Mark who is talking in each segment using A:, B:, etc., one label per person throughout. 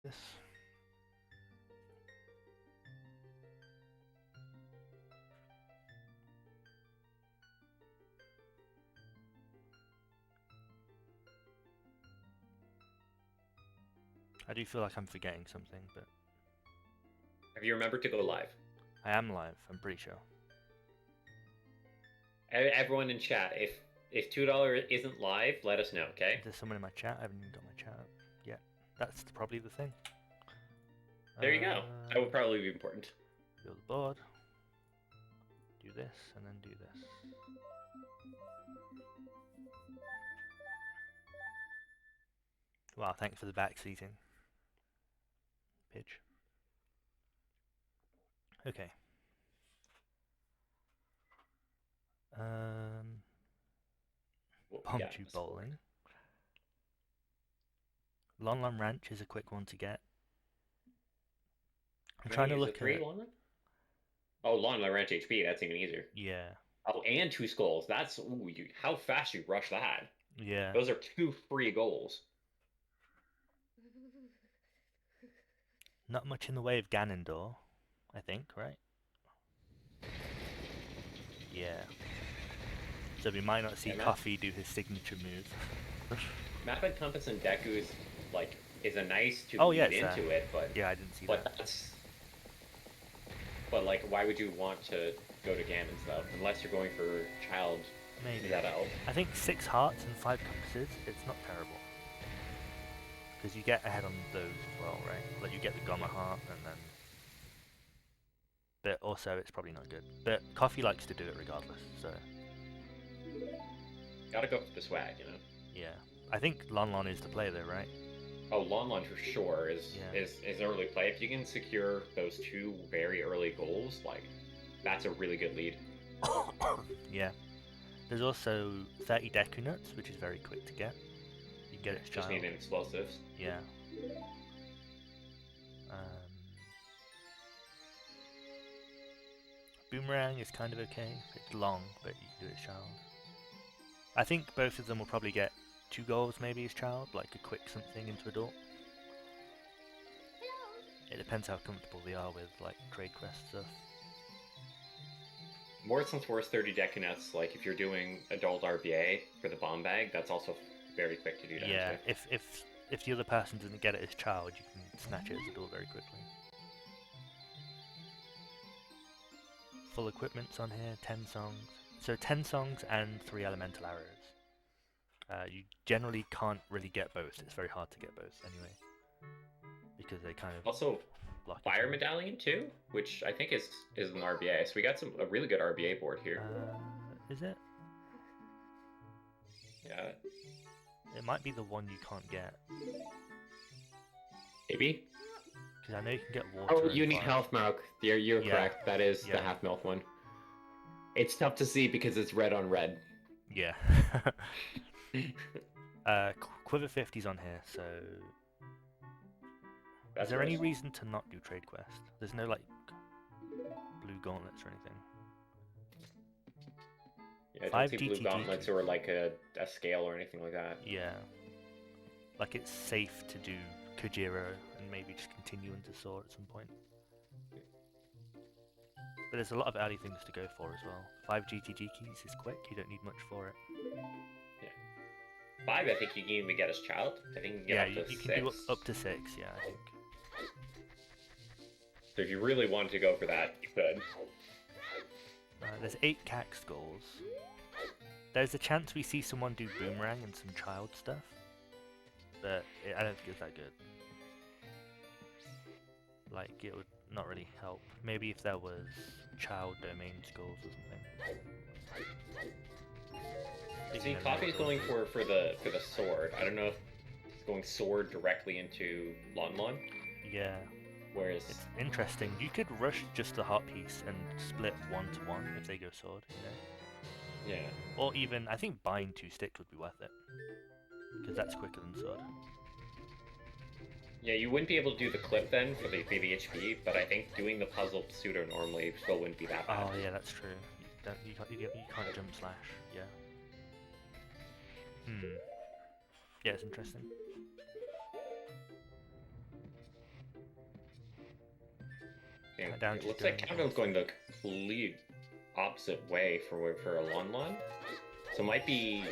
A: This. I do feel like I'm forgetting something, but
B: Have you remembered to go live?
A: I am live, I'm pretty sure.
B: Everyone in chat, if $2 isn't live, let us know, okay?
A: Is there someone in my chat? I haven't even got my chat up yet. That's probably the thing.
B: There you go. That would probably be important.
A: Build the board. Do this, and then do this. Wow, thanks for the back seating. Pitch. Okay. Bombchu bowling. Lon Lon Ranch is a quick one to get. I'm trying to look at.
B: Oh, Lon Lon Ranch HP. That's even easier.
A: Yeah.
B: Oh, and 2 skulls. That's how fast you rush that.
A: Yeah.
B: Those are 2 free goals.
A: Not much in the way of Ganondorf, I think, right? Yeah. So we might not see Coffee do his signature move.
B: Map and Compass and Deku is a nice to lead into it, but
A: yeah, I didn't see that.
B: But like, why would you want to go to Ganon stuff unless you're going for child?
A: Maybe
B: that out.
A: I think 6 hearts and 5 compasses. It's not terrible because you get ahead on those as well, right? Like you get the Goma heart and then. But also, it's probably not good. But Coffee likes to do it regardless, so.
B: Gotta go for the swag, you know.
A: Yeah, I think Lon Lon is the play though, right?
B: Oh, Lon Lon for sure is early play. If you can secure those 2 very early goals, like that's a really good lead.
A: Yeah. There's also 30 Deku Nuts, which is very quick to get. You can get it as
B: Just need an explosives.
A: Yeah. Boomerang is kind of okay. It's long, but you can do it as child. I think both of them will probably get 2 goals maybe as child, like a quick something into adult. It depends how comfortable they are with like trade quest stuff.
B: Worse and worse 30 Deku Nuts, like if you're doing adult RBA for the bomb bag, that's also very quick to do down to.
A: Yeah, if the other person doesn't get it as child, you can snatch it as adult very quickly. Full equipment's on here, 10 songs. So 10 songs and 3 elemental arrows. You generally can't really get both. It's very hard to get both anyway. Because they kind of
B: also block Fire Medallion too, which I think is an RBA. So we got a really good RBA board here.
A: Is it?
B: Yeah.
A: It might be the one you can't get.
B: Maybe.
A: Because I know you can get water.
B: Oh, you need health milk. You're correct. That is the half milk one. It's tough to see because it's red on red.
A: Yeah. Quiver 50's on here, so. Is there any reason to not do trade quest? There's no like blue gauntlets or anything.
B: Yeah, I don't see blue gauntlets or like a scale or anything like that.
A: Yeah. Like it's safe to do Kujiro and maybe just continue into Sword at some point. But there's a lot of early things to go for as well. 5 GTG keys is quick, you don't need much for it.
B: Yeah. 5 I think you can even get as child. I think you can get up to 6.
A: You can do up to 6, yeah, I think.
B: So if you really wanted to go for that, you could.
A: There's 8 Cax goals. There's a chance we see someone do Boomerang and some child stuff. But I don't think it's that good. Like, it would not really help. Maybe if there was child domain goals or something.
B: See, Coffee's going for the sword. I don't know if he's going sword directly into Lon Lon.
A: Yeah.
B: Whereas
A: it's interesting. You could rush just the heart piece and split 1-1 if they go sword, you know?
B: Yeah.
A: Or even, I think buying 2 sticks would be worth it. Because that's quicker than sword.
B: Yeah, you wouldn't be able to do the clip then for the HP, but I think doing the puzzle pseudo normally still wouldn't be that bad.
A: Oh yeah, that's true. You can't jump slash. Yeah. Yeah, it's interesting. Countdown's
B: It looks like Countdown's going the complete opposite way for a Lon Lon. So it might be...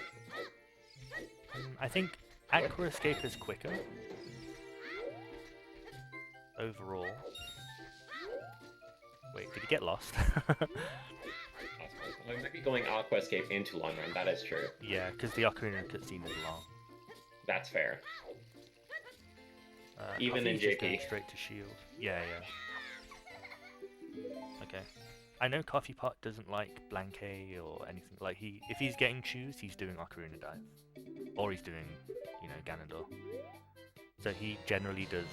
A: I think Aqua Escape is quicker. Overall. Wait, did he get lost?
B: We might be going Aqua Escape into Lon Lon, that is true.
A: Yeah, because the Ocarina cutscene is long.
B: That's fair. Even in
A: Just
B: JP.
A: going straight to shield. Yeah, yeah. Okay. I know CoffeePot doesn't like Blanquet or anything. Like if he's getting choose, he's doing Ocarina Dive, or he's doing, Ganondorf. So he generally does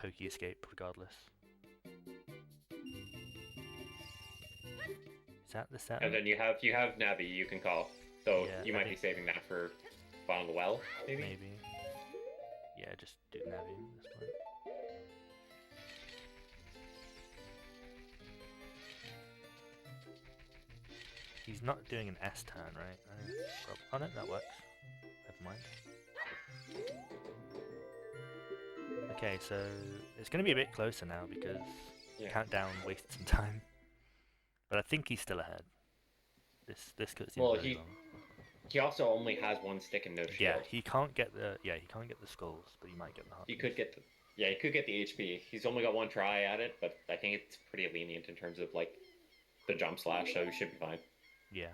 A: Pokey Escape regardless. Is that the set?
B: And then you have Navi you can call. So
A: yeah,
B: you might be saving that for Bottom of the Well, maybe?
A: Maybe. Yeah, just do Navi at this point. He's not doing an S turn, right? Oh no, that works. Never mind. Okay, so it's going to be a bit closer now because Countdown wasted some time. But I think he's still ahead. This cutscene is really long.
B: He also only has one stick and no shield.
A: Yeah, he can't get the skulls, but he might get the heart.
B: He could get the HP. He's only got one try at it, but I think it's pretty lenient in terms of like the jump slash, so he should be fine.
A: Yeah.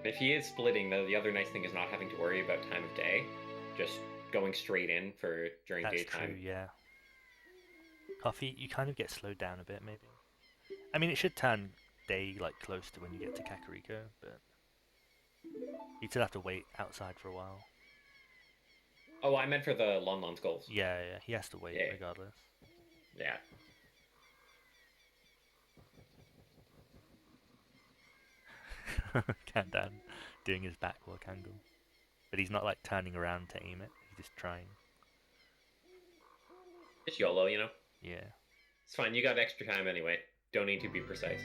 B: If he is splitting, though, the other nice thing is not having to worry about time of day, just going straight in for during daytime.
A: That's true, yeah. Coffee, you kind of get slowed down a bit, maybe. I mean, it should turn day like close to when you get to Kakariko, but you still have to wait outside for a while.
B: Oh, I meant for the Lon Lon's goals.
A: Yeah, he has to wait regardless.
B: Yeah.
A: Countdown doing his backwalk angle. But he's not like turning around to aim it, he's just trying.
B: Just YOLO, you know?
A: Yeah.
B: It's fine, you got extra time anyway. Don't need to be precise.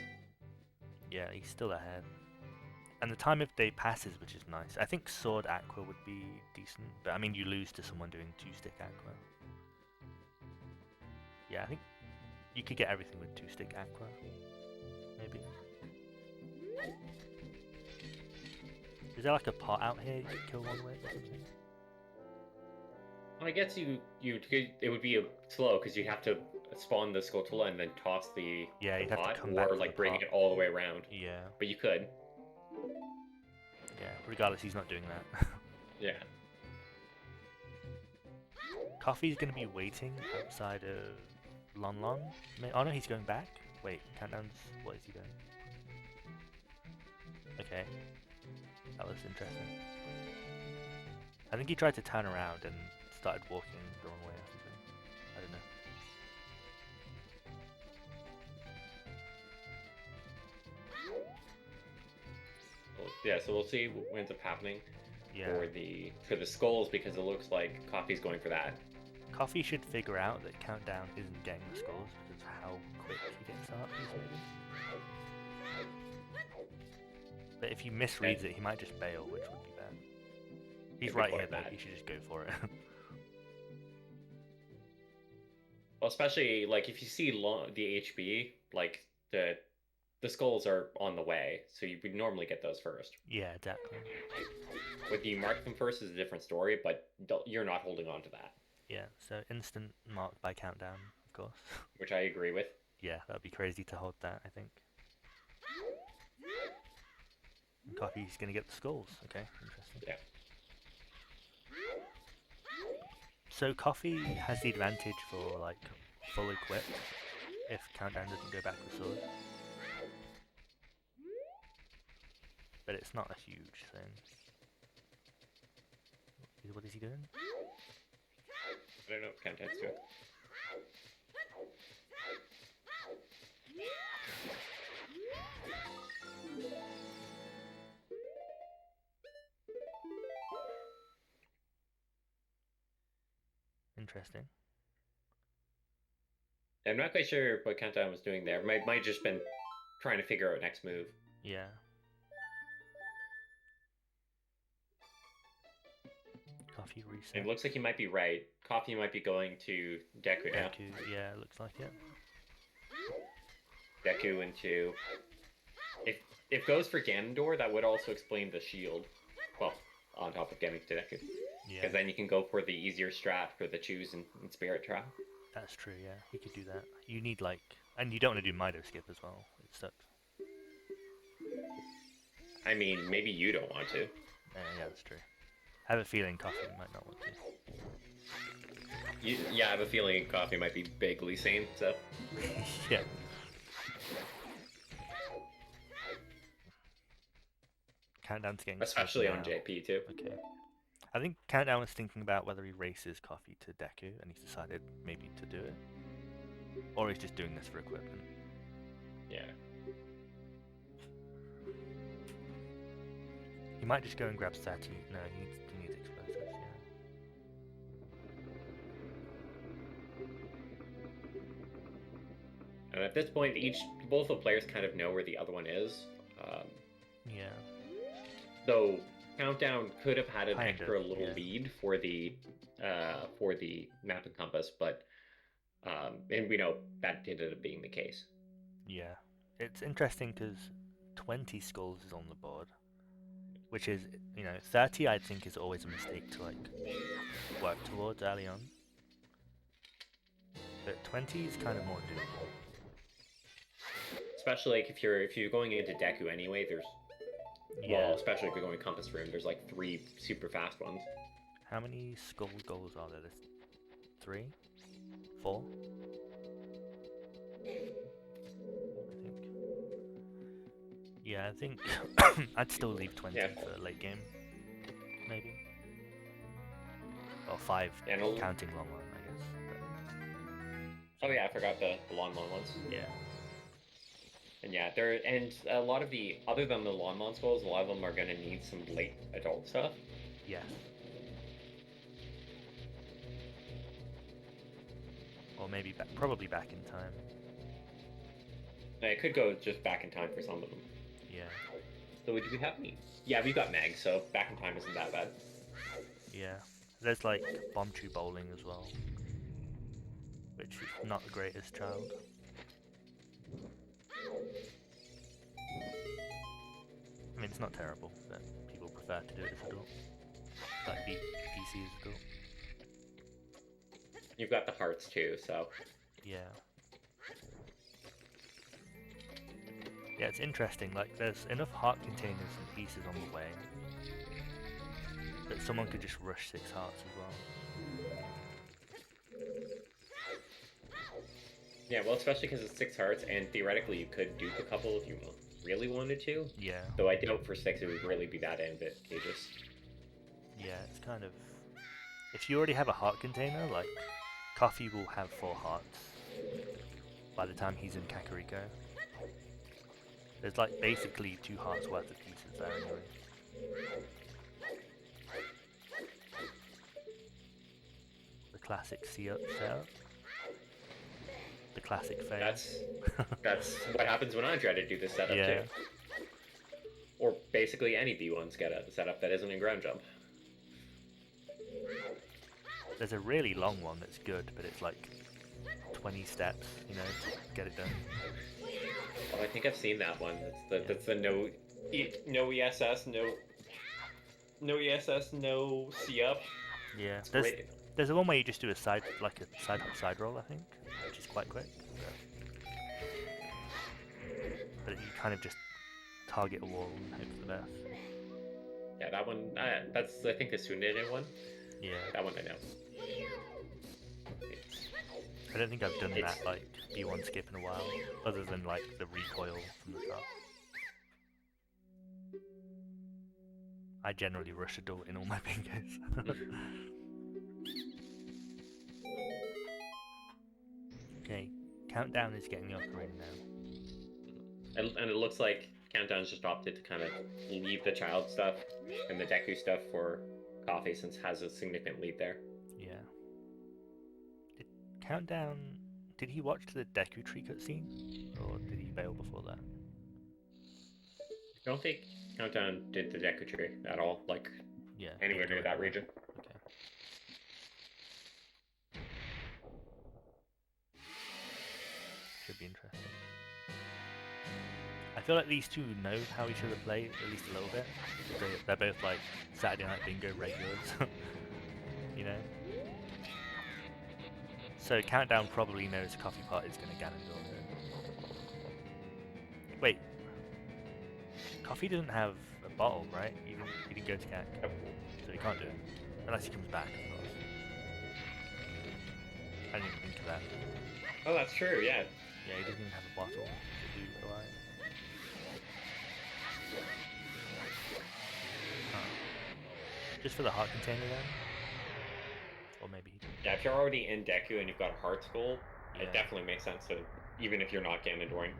A: Yeah, he's still ahead. And the time of day passes, which is nice. I think Sword Aqua would be decent, but I mean you lose to someone doing 2-stick Aqua. Yeah, I think you could get everything with 2-stick Aqua. Maybe. Is there like a pot out here you could kill one with or something?
B: Well, I guess it would be slow because you have to spawn the Skulltula and then toss the
A: you'd
B: pot,
A: have to come back
B: or like bring it all the way around.
A: Yeah.
B: But you could.
A: Yeah, regardless, he's not doing that.
B: Yeah.
A: Coffee's gonna be waiting outside of Lon Lon. Oh no, he's going back. Wait, Countdown's. What is he doing? Okay. That was interesting. I think he tried to turn around and started walking the wrong way or something. I don't know.
B: Well, yeah, so we'll see what ends up happening for the skulls, because it looks like Coffee's going for that.
A: Coffee should figure out that Countdown isn't getting the skulls because of how quick he gets up, maybe. But if he misreads it, he might just bail, which would be bad. He's right here, though. He should just go for it.
B: Well, especially like if you see the HB, like the skulls are on the way, so you would normally get those first.
A: Yeah, exactly.
B: Whether you mark them first is a different story, but you're not holding on to that.
A: Yeah, so instant marked by Countdown, of course.
B: Which I agree with.
A: Yeah, that would be crazy to hold that, I think. And Coffee's going to get the skulls. Okay, interesting.
B: Yeah.
A: So Coffee has the advantage for, like, full equip if Countdown doesn't go back with sword. But it's not a huge thing. What is he doing?
B: I don't know what Countdown's doing.
A: Interesting.
B: I'm not quite sure what Countdown was doing there. Might just been trying to figure out next move.
A: Yeah. Coffee reset.
B: It looks like you might be right. Coffee might be going to Deku now.
A: Deku, yeah, looks like it.
B: Deku into... If goes for Ganondorf, that would also explain the shield. Well, on top of getting to Deku.
A: Yeah.
B: Because then you can go for the easier strat for the choose and Spirit Trap.
A: That's true, yeah. You could do that. You need like... And you don't want to do Mido skip as well. It sucks.
B: I mean, maybe you don't want to.
A: Yeah, that's true. I have a feeling Coffee might not want to.
B: Yeah, I have a feeling Coffee might be vaguely sane, so...
A: Yeah. Countdown's getting
B: Especially on
A: now.
B: JP, too.
A: Okay. I think Countdown was thinking about whether he races Coffee to Deku, and he's decided maybe to do it. Or he's just doing this for equipment.
B: Yeah.
A: He might just go and grab 30. No, he needs explosives, yeah.
B: And at this point, both the players kind of know where the other one is.
A: Yeah.
B: Though Countdown could have had an
A: Kind
B: extra
A: of,
B: little
A: yeah.
B: lead for the map and compass, but and we know that did end up being the case.
A: Yeah. It's interesting because 20 skulls is on the board, which is, 30 I think is always a mistake to like work towards early on. But 20 is kind of more doable.
B: Especially like if you're going into Deku anyway, there's well, especially if you're going Compass Room, there's like 3 super fast ones.
A: How many skull goals are there? 3? 4? I think. Yeah, I think I'd still leave 20 for late game. Maybe. Or 5, counting long one, I guess.
B: Oh yeah, I forgot the long ones.
A: Yeah.
B: And yeah, a lot of the, other than the Lon skulls, a lot of them are going to need some late adult stuff.
A: Yeah. Or maybe probably back in time.
B: It could go just back in time for some of them.
A: Yeah.
B: So do we have any? Yeah, we've got Meg, so back in time isn't that bad.
A: Yeah. There's like Bomb Tree Bowling as well, which is not the greatest child. I mean, it's not terrible, but people prefer to do it as adult. Like PC as adult.
B: You've got the hearts too, so...
A: Yeah. Yeah, it's interesting, like, there's enough heart containers and pieces on the way that someone could just rush 6 hearts as well.
B: Yeah, well, especially because it's 6 hearts, and theoretically you could dupe a couple if you really wanted to.
A: Yeah.
B: Though I doubt for 6 it would really be that advantageous.
A: Yeah, it's kind of... If you already have a heart container, like, Coffee will have 4 hearts by the time he's in Kakariko. There's like basically 2 hearts worth of pieces there anyway. The classic setup. The classic fail.
B: That's what happens when I try to do this setup too. Or basically any B1's get a setup that isn't in ground jump.
A: There's a really long one that's good, but it's like 20 steps, to get it done.
B: Oh, I think I've seen that one. That's the no ESS, no ESS, no C up.
A: Yeah, there's a one where you just do a side hop, side roll, I think, which is quite quick. But you kind of just target a wall and hope for the best.
B: Yeah, that one. That's I think the Sunene one.
A: Yeah.
B: That one I know.
A: I don't think I've done that like B1 skip in a while, other than like the recoil from the top. I generally rush adult in all my bingos. Okay, Countdown is getting the upper end now.
B: And it looks like Countdown's just opted to kind of leave the child stuff and the Deku stuff for Coffee, since has a significant lead there.
A: Yeah. Countdown, did he watch the Deku tree cutscene? Or did he bail before that?
B: I don't think Countdown did the Deku Tree at all, like
A: Yeah.
B: anywhere near that region.
A: Okay. Should be interesting. I feel like these two know how each other play at least a little bit. They're both like Saturday Night Bingo regulars, you know. So Countdown probably knows CoffeePot is going to Ganondorf it. Wait, Coffee doesn't have a bottle, right? He didn't go to CAC,
B: Nope.
A: so he can't do it unless he comes back, of course. I didn't even think of that.
B: Oh, that's true. Yeah.
A: Yeah, he doesn't even have a bottle to do OI. Just for the heart container then? Or maybe he didn't.
B: Yeah, if you're already in Deku and you've got a heart skull,
A: Yeah.
B: it definitely makes sense to, even if you're not Ganondoring.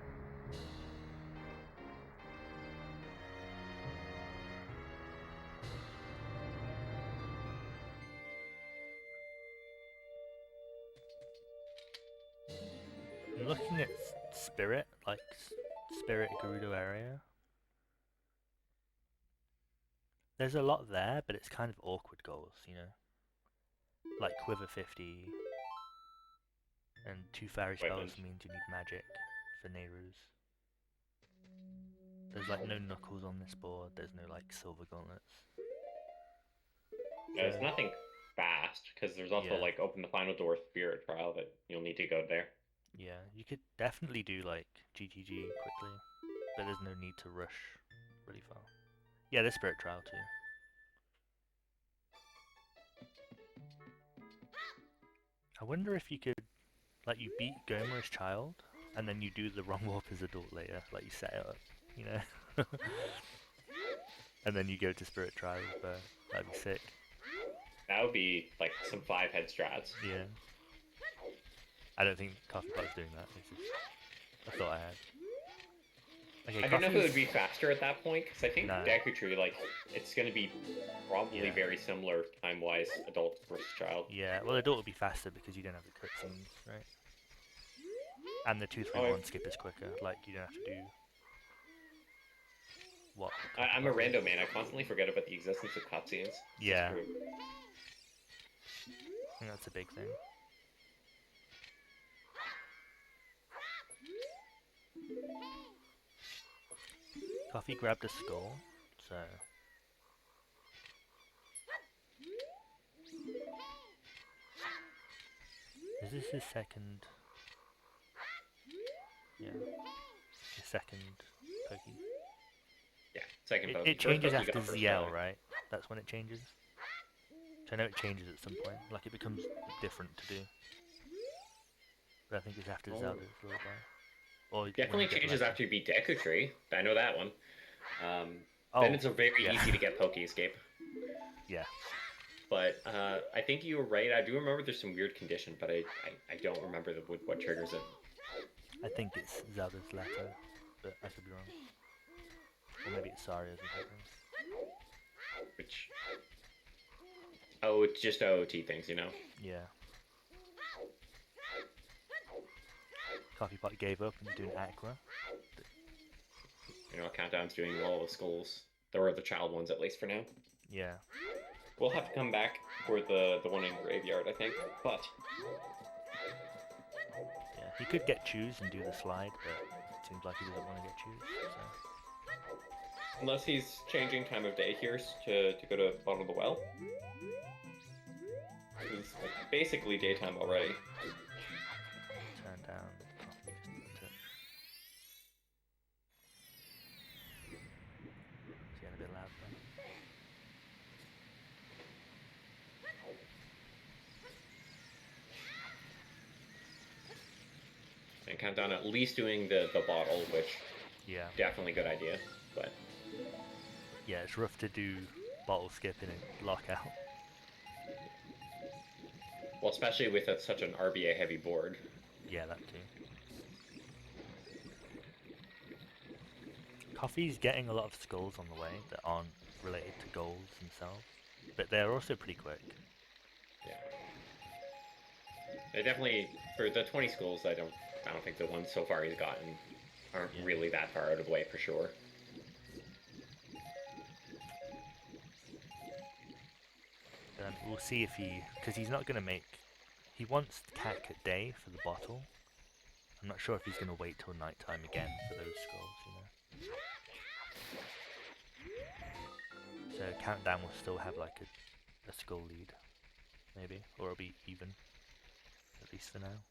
A: I'm looking at Spirit, like Spirit Gerudo area. There's a lot there, but it's kind of awkward goals, you know? Like Quiver 50, and 2 fairy spells means you need magic for Nehrus. There's like no knuckles on this board, there's no like silver gauntlets.
B: There's nothing fast, because there's also like open the final door Spirit Trial that you'll need to go there.
A: Yeah, you could definitely do like GGG quickly, but there's no need to rush really far. Yeah, there's Spirit Trial too. I wonder if you could, like, you beat Gomer's child, and then you do the wrong warp as adult later, like you set it up, you know? And then you go to Spirit Trial, but that'd be sick.
B: That would be like some 5-head strats.
A: Yeah. I don't think CoffeePot's doing that. It's just a thought I had. Okay,
B: I don't know if it would be faster at that point, because I think Deku Tree, like, it's going to be probably very similar time-wise, adult versus child.
A: Yeah, well, adult would be faster because you don't have the cutscenes, right? And the 2-3-1 skip is quicker. Like, you don't have to do what?
B: I'm a rando man. I constantly forget about the existence of cutscenes.
A: Yeah. I think that's a big thing. Coffee grabbed a skull, so... Is this his second... Yeah. His second Pokey?
B: Yeah, second Pokey.
A: It changes after ZL, right? That's when it changes? So I know it changes at some point. Like, it becomes different to do. But I think it's after Zelda's Lullaby. Or
B: definitely changes after you beat Deku Tree. I know that one. Then it's a very easy to get Poke Escape.
A: Yeah.
B: But I think you were right. I do remember there's some weird condition, but I don't remember what triggers it.
A: I think it's Zelda's letter, but I could be wrong. Or maybe it's Saria's or something.
B: Which... Oh, it's just OOT things, you know?
A: Yeah. CoffeePot gave up and is doing Aqua.
B: You know, Countdown's doing all the skulls. There were the child ones, at least for now.
A: Yeah.
B: We'll have to come back for the one in Graveyard, I think, but...
A: Yeah, he could get Choose and do the slide, but it seems like he doesn't want to get Choose, so...
B: Unless he's changing time of day here to go to bottom of the well. It's basically daytime already.
A: Turn down coffee just a touch. It's getting a bit loud though.
B: And Countdown at least doing the bottle, which definitely good idea, but
A: yeah, it's rough to do bottle skip in a lockout.
B: Well, especially with such an RBA heavy board.
A: Yeah, that too. Coffee's getting a lot of skulls on the way that aren't related to goals themselves, but they're also pretty quick.
B: Yeah. They definitely, for the 20 skulls, I don't think the ones so far he's gotten aren't really that far out of the way for sure.
A: And we'll see if because he's not going to make, he wants CAC at day for the bottle. I'm not sure if he's going to wait till nighttime again for those scrolls, So countdown will still have like a skull lead, maybe, or it'll be even, at least for now.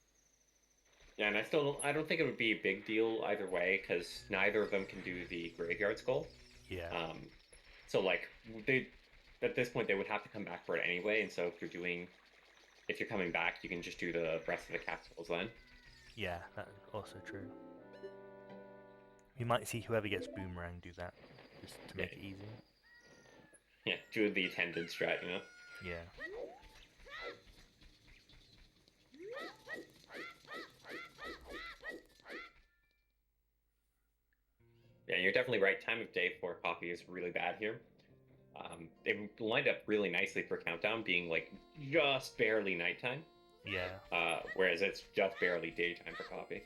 B: Yeah, and I don't think it would be a big deal either way, because neither of them can do the graveyard skull.
A: Yeah.
B: So like at this point they would have to come back for it anyway, and so if you're coming back, you can just do the rest of the capsules then.
A: Yeah, that's also true. You might see whoever gets boomerang do that, just to make it easy.
B: Yeah, do the attendant strat,
A: Yeah.
B: Yeah, you're definitely right. Time of day for coffee is really bad here. They lined up really nicely for countdown, being like just barely nighttime.
A: Yeah.
B: Whereas it's just barely daytime for coffee.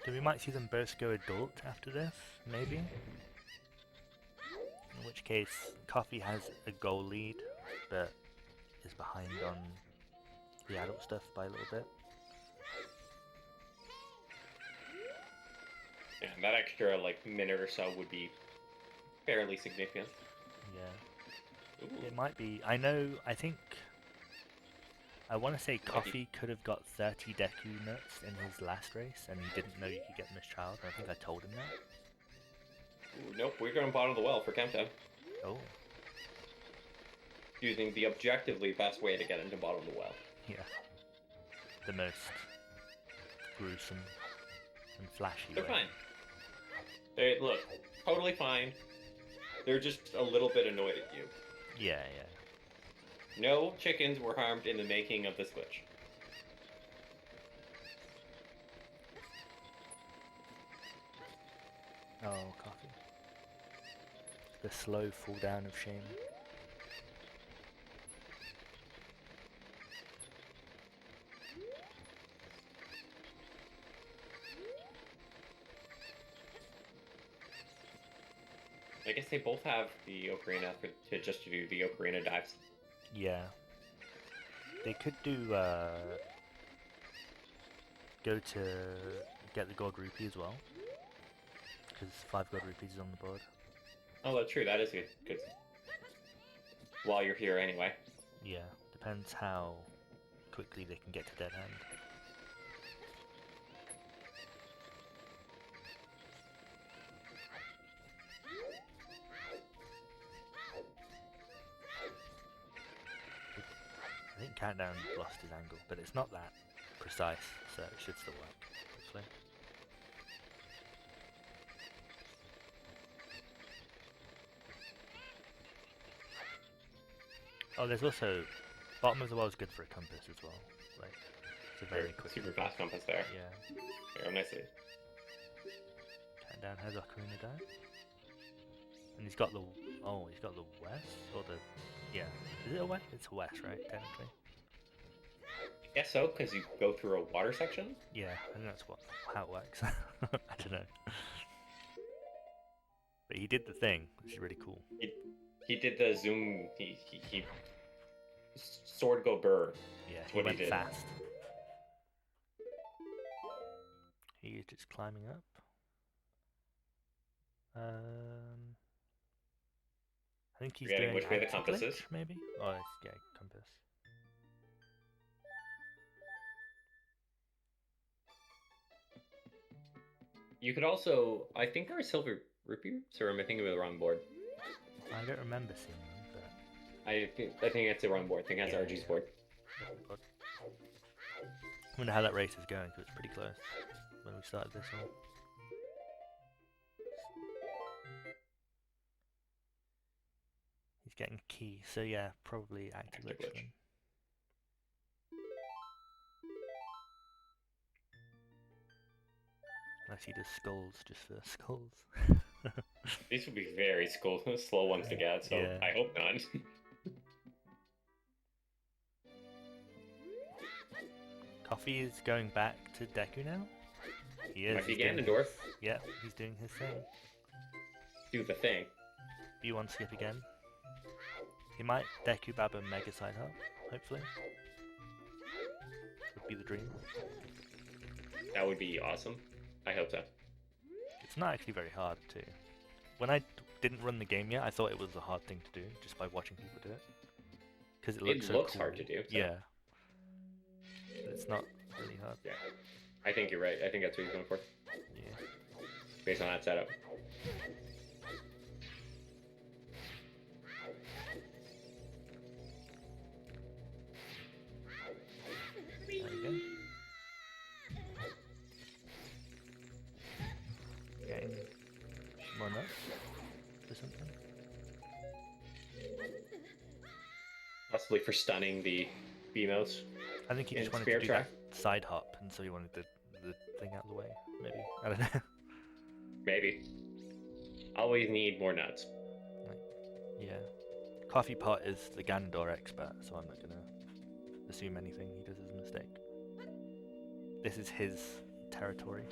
A: So we might see them both go adult after this, maybe? In which case, Coffee has a goal lead, but is behind on the adult stuff by a little bit.
B: Yeah, and that extra like minute or so would be fairly significant.
A: Yeah.
B: Ooh.
A: It might be. I want to say Coffee could have got 30 Deku nuts in his last race, and he didn't know you could get them as child, and I think I told him that.
B: Ooh, nope, we're going bottom of the well for countdown.
A: Oh.
B: Using the objectively best way to get into bottom of the well.
A: Yeah. The most gruesome and flashy
B: They're
A: way.
B: fine. They look totally fine. They're just a little bit annoyed at you.
A: Yeah.
B: No chickens were harmed in the making of this glitch.
A: Oh, Coffee. The slow fall down of shame.
B: I guess they both have the ocarina to do the ocarina dives.
A: Yeah. They could do, go to get the gold rupee as well. Because 5 gold rupees is on the board.
B: Oh, that's true. That is good. While you're here anyway.
A: Yeah. Depends how quickly they can get to dead hand. I think Countdown lost his angle, but it's not that precise, so it should still work, hopefully. Oh, there's also... Bottom of the well is good for a compass as well. Like, it's a very quick...
B: Super fast compass there.
A: Yeah.
B: Very nicely.
A: Countdown has Ocarina Dive. And he's got the... Oh, he's got the west? Or the... Yeah. Is it a west? It's a west, right? Technically.
B: I guess so, because you go through a water section?
A: Yeah, I think that's how it works. I don't know. But he did the thing, which is really cool.
B: He did the zoom... He sword go burr.
A: Yeah, he went fast. He is just climbing up. I think he's doing
B: which way the compass is?
A: Maybe? Oh, yeah, compass.
B: You could also... I think there are silver rupees, or am I thinking of the wrong board?
A: I don't remember seeing them, but...
B: I think it's the wrong board. I think that's RG's board.
A: I wonder how that race is going, because it's pretty close when we started this one. He's getting a key, so yeah, probably active glitch. Unless he does skulls just for skulls.
B: These would be very slow ones to get, so yeah. I hope not.
A: Coffee is going back to Deku now? He is.
B: Might be
A: He's doing
B: Ganondorf.
A: Yeah, he's doing his thing.
B: Do the thing.
A: B1 skip again. He might Deku Baba Mega Side Hop, hopefully. Would be the dream.
B: That would be awesome. I hope so.
A: It's not actually very hard too. When I didn't run the game yet, I thought it was a hard thing to do just by watching people do it. Because it looks so
B: looks
A: cool.
B: hard to do. So.
A: Yeah. But it's not really hard.
B: Yeah. I think you're right. I think that's what he's going for.
A: Yeah.
B: Based on that setup.
A: There we go. Getting more nuts or something.
B: Possibly for stunning the B-mouse.
A: I think he just wanted to do that side hop, and so he wanted the thing out of the way. Maybe. I don't know.
B: Maybe. Always need more nuts.
A: Yeah. CoffeePot is the Ganondorf expert, so I'm not gonna assume anything he does is a mistake. This is his territory.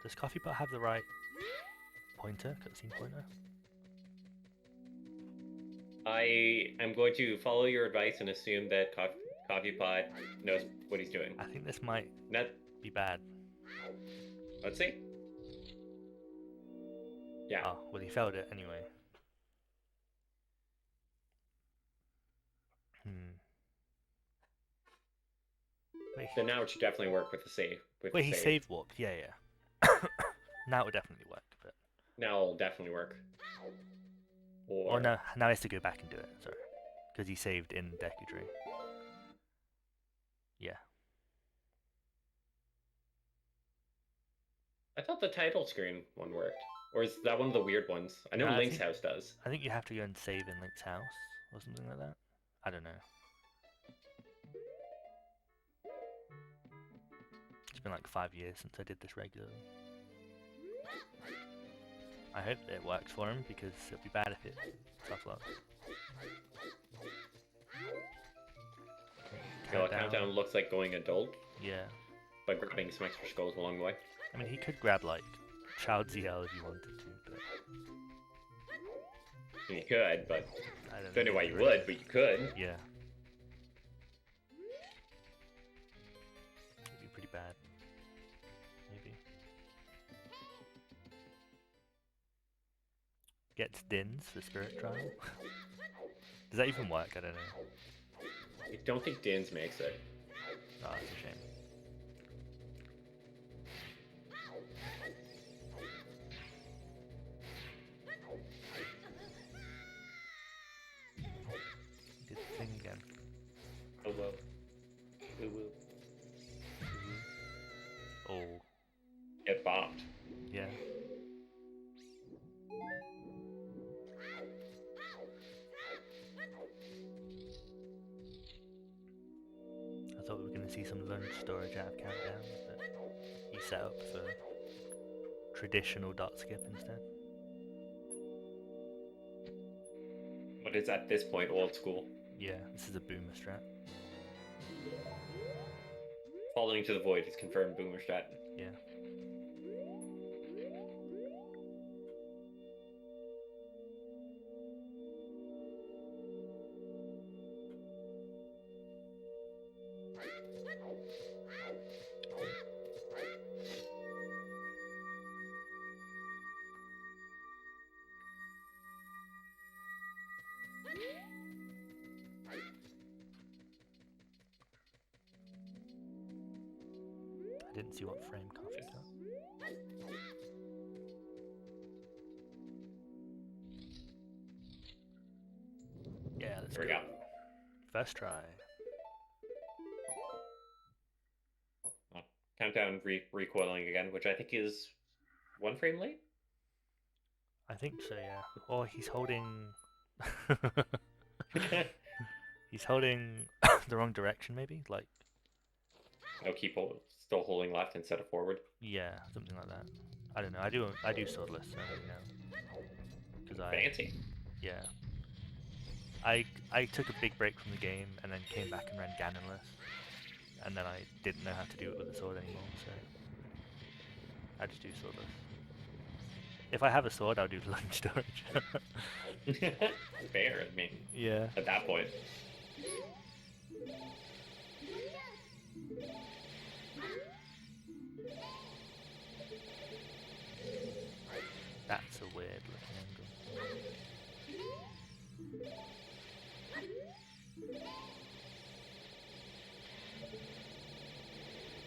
A: Does CoffeePot have the right pointer, cutscene pointer?
B: I am going to follow your advice and assume that CoffeePot knows what he's doing.
A: I think this might be bad.
B: Let's see. Yeah.
A: Oh, well, he failed it anyway. Wait,
B: so now it should definitely work with the save.
A: Wait, he save walked. Yeah. Now it would definitely work, but
B: now it'll definitely work.
A: Or no, now he has to go back and do it. Sorry, because he saved in Deku Tree. Yeah.
B: I thought the title screen one worked, or is that one of the weird ones? I know Link's house does.
A: I think you have to go and save in Link's house or something like that. I don't know. It's been like 5 years since I did this regularly. I hope it works for him, because it'd be bad if it tough luck.
B: So a countdown looks like going adult.
A: Yeah.
B: By grabbing some extra skulls along the way.
A: I mean, he could grab like Child ZL if you wanted to, but
B: you could, but
A: I
B: don't know why you would, but you could.
A: Yeah. It'd be pretty bad. Maybe. Gets Dins for Spirit Trial. Does that even work? I don't know.
B: I don't think Dins makes it.
A: Oh, that's a shame. Did the thing again.
B: Oh well. Woo woo.
A: Oh.
B: Get bopped.
A: Yeah. I thought we were going to see some lunch storage out of Countdown, but he set up for traditional dot skip instead.
B: But it's at this point old school.
A: Yeah, this is a boomer strat.
B: Falling to the void is confirmed boomer strat.
A: Yeah. I didn't see what frame Coffee got. Yeah, let's
B: There we go.
A: First try.
B: Countdown recoiling again, which I think is 1 frame late.
A: I think so, yeah. Or he's holding... he's holding the wrong direction, maybe? Like,
B: No, still holding left instead of forward.
A: yeah, something like that. I don't know. I do swordless, so I don't know. Because
B: Fancy.
A: yeah. I took a big break from the game and then came back and ran Ganonless. And then I didn't know how to do it with a sword anymore, so I just do swordless. If I have a sword, I'll do lunge storage.
B: Fair, I mean,
A: Yeah.
B: at that point.
A: That's a weird looking angle.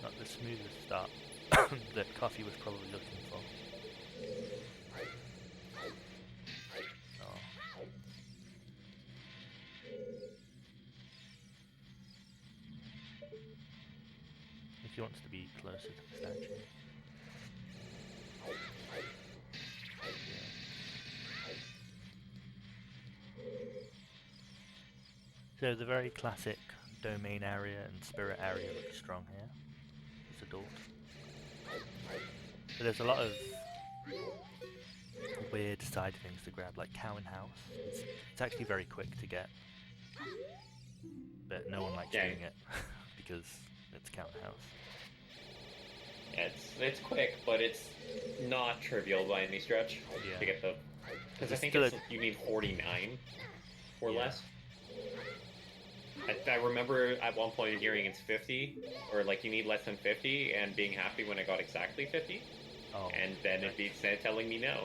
A: Not the smoothest start that Coffee was probably looking for. Oh. If he wants to be closer to the statue. So the very classic domain area and spirit area looks strong here. It's a door. So there's a lot of weird side things to grab, like Cow and House. It's actually very quick to get, but no one likes doing it because it's Cow and House.
B: Yeah, it's quick, but it's not trivial by any stretch to get the. Because I think you need 49 or less. I remember at one point hearing it's 50, or like you need less than 50, and being happy when I got exactly 50.
A: Oh,
B: and then it beats telling me no.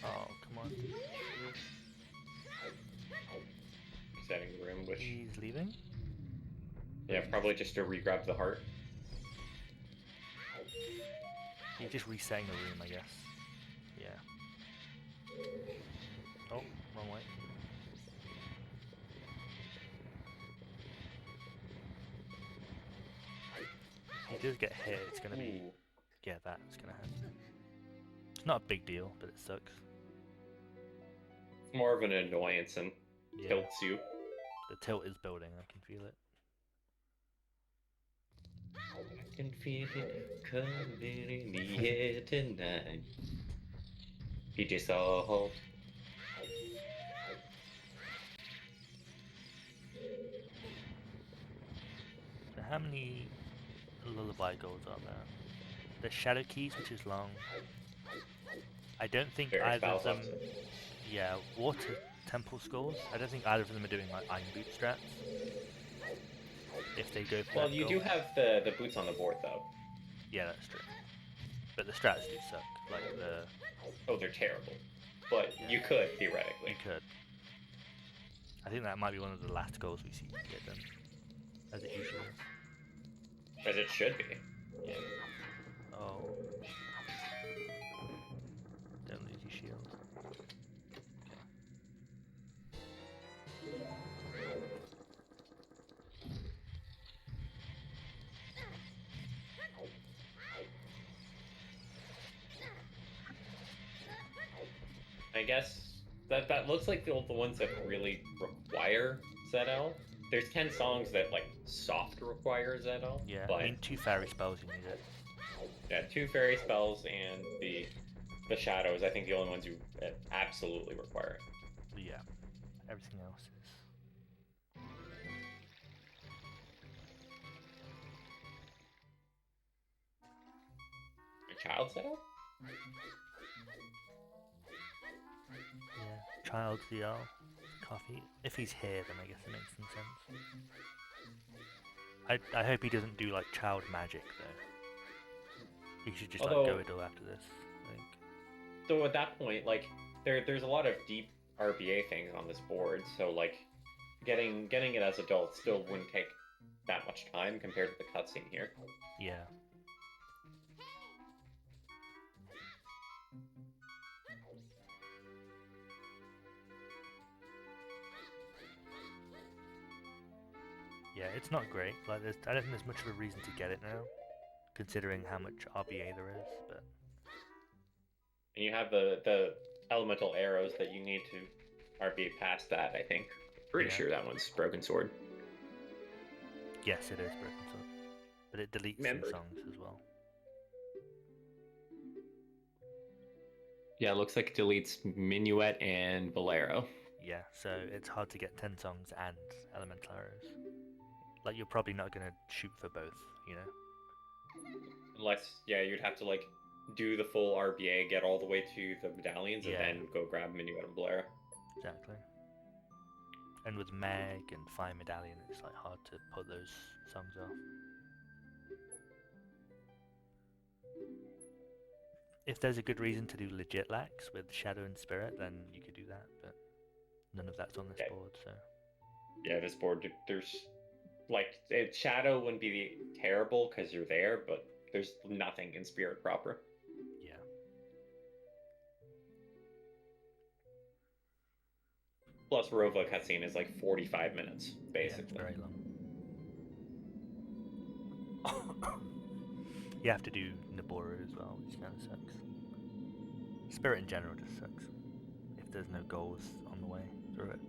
A: Oh, come on.
B: Setting the room, which...
A: He's leaving?
B: Yeah, probably just to re-grab the heart.
A: He's just resetting the room, I guess. Yeah. Oh, wrong way. If he does get hit, it's gonna be... Yeah, that's gonna happen. It's not a big deal, but it sucks.
B: It's more of an annoyance and tilts you.
A: The tilt is building, I can feel it.
B: I can feel it coming in the air tonight. PJ Salt.
A: So how many lullaby goals are there? There's Shadow Keys, which is long. I don't think either of them... Yeah, Water Temple Skulls. I don't think either of them are doing like Iron Boot strats. If they go for
B: Well, you do have the boots on the board, though.
A: Yeah, that's true. But the strats do suck. Like the...
B: Oh, they're terrible. But you could, theoretically.
A: You could. I think that might be one of the last goals we see get done. As it usually is.
B: As it should be.
A: Yeah. Oh. Don't lose your shield.
B: I guess that looks like the ones that really require ZL. There's 10 songs that like soft require ZL.
A: Yeah,
B: but
A: I mean 2 fairy spells you need it.
B: Yeah, 2 fairy spells and the shadows. I think the only ones you absolutely require it.
A: But yeah, everything else is.
B: A child ZL?
A: Yeah, child ZL, Coffee. If he's here, then I guess it makes some sense. I hope he doesn't do like child magic though. He should just like go idle after this. I think.
B: So at that point, like there's a lot of deep RBA things on this board, so like getting it as adults still wouldn't take that much time compared to the cutscene here.
A: Yeah. Yeah, it's not great. Like, I don't think there's much of a reason to get it now, considering how much RBA there is. But
B: And you have the elemental arrows that you need to RB past that, I think. Pretty
A: yeah,
B: sure that one's Broken Sword.
A: yes, it is Broken Sword, but it deletes some
B: Remembered.
A: songs as well.
B: Yeah, it looks like it deletes Minuet and Bolero.
A: Yeah, so it's hard to get 10 songs and elemental arrows. Like, you're probably not gonna shoot for both, you know?
B: Unless, yeah, you'd have to like do the full RBA, get all the way to the medallions,
A: Yeah.
B: and then go grab Minuet and Bolero.
A: Exactly. And with Meg and Fire Medallion, it's like hard to put those songs off. If there's a good reason to do legit lax with Shadow and Spirit, then you could do that, but none of that's on this board, so.
B: Yeah, this board, there's like Shadow wouldn't be terrible because you're there, but there's nothing in Spirit proper.
A: Yeah.
B: Plus, Rova cutscene is like 45 minutes, basically.
A: Yeah, it's very long. You have to do Naboru as well, which kind of sucks. Spirit in general just sucks. If there's no goals on the way through it.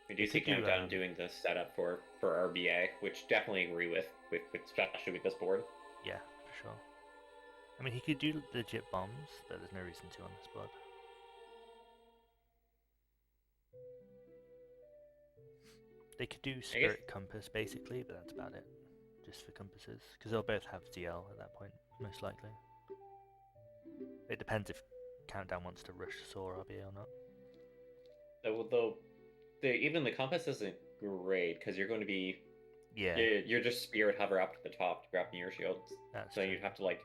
B: We do see Countdown doing the setup for RBA, which definitely agree with especially with this board.
A: Yeah, for sure. I mean, he could do legit bombs, but there's no reason to on this board. They could do Spirit Compass, basically, but that's about it. Just for compasses. Because they'll both have DL at that point, most likely. It depends if Countdown wants to rush Saw RBA or not.
B: Though even the compass isn't great, because you're going to be...
A: Yeah.
B: You're just Spirit hover up to the top to grab near shields.
A: That's
B: so
A: true.
B: You'd have to, like,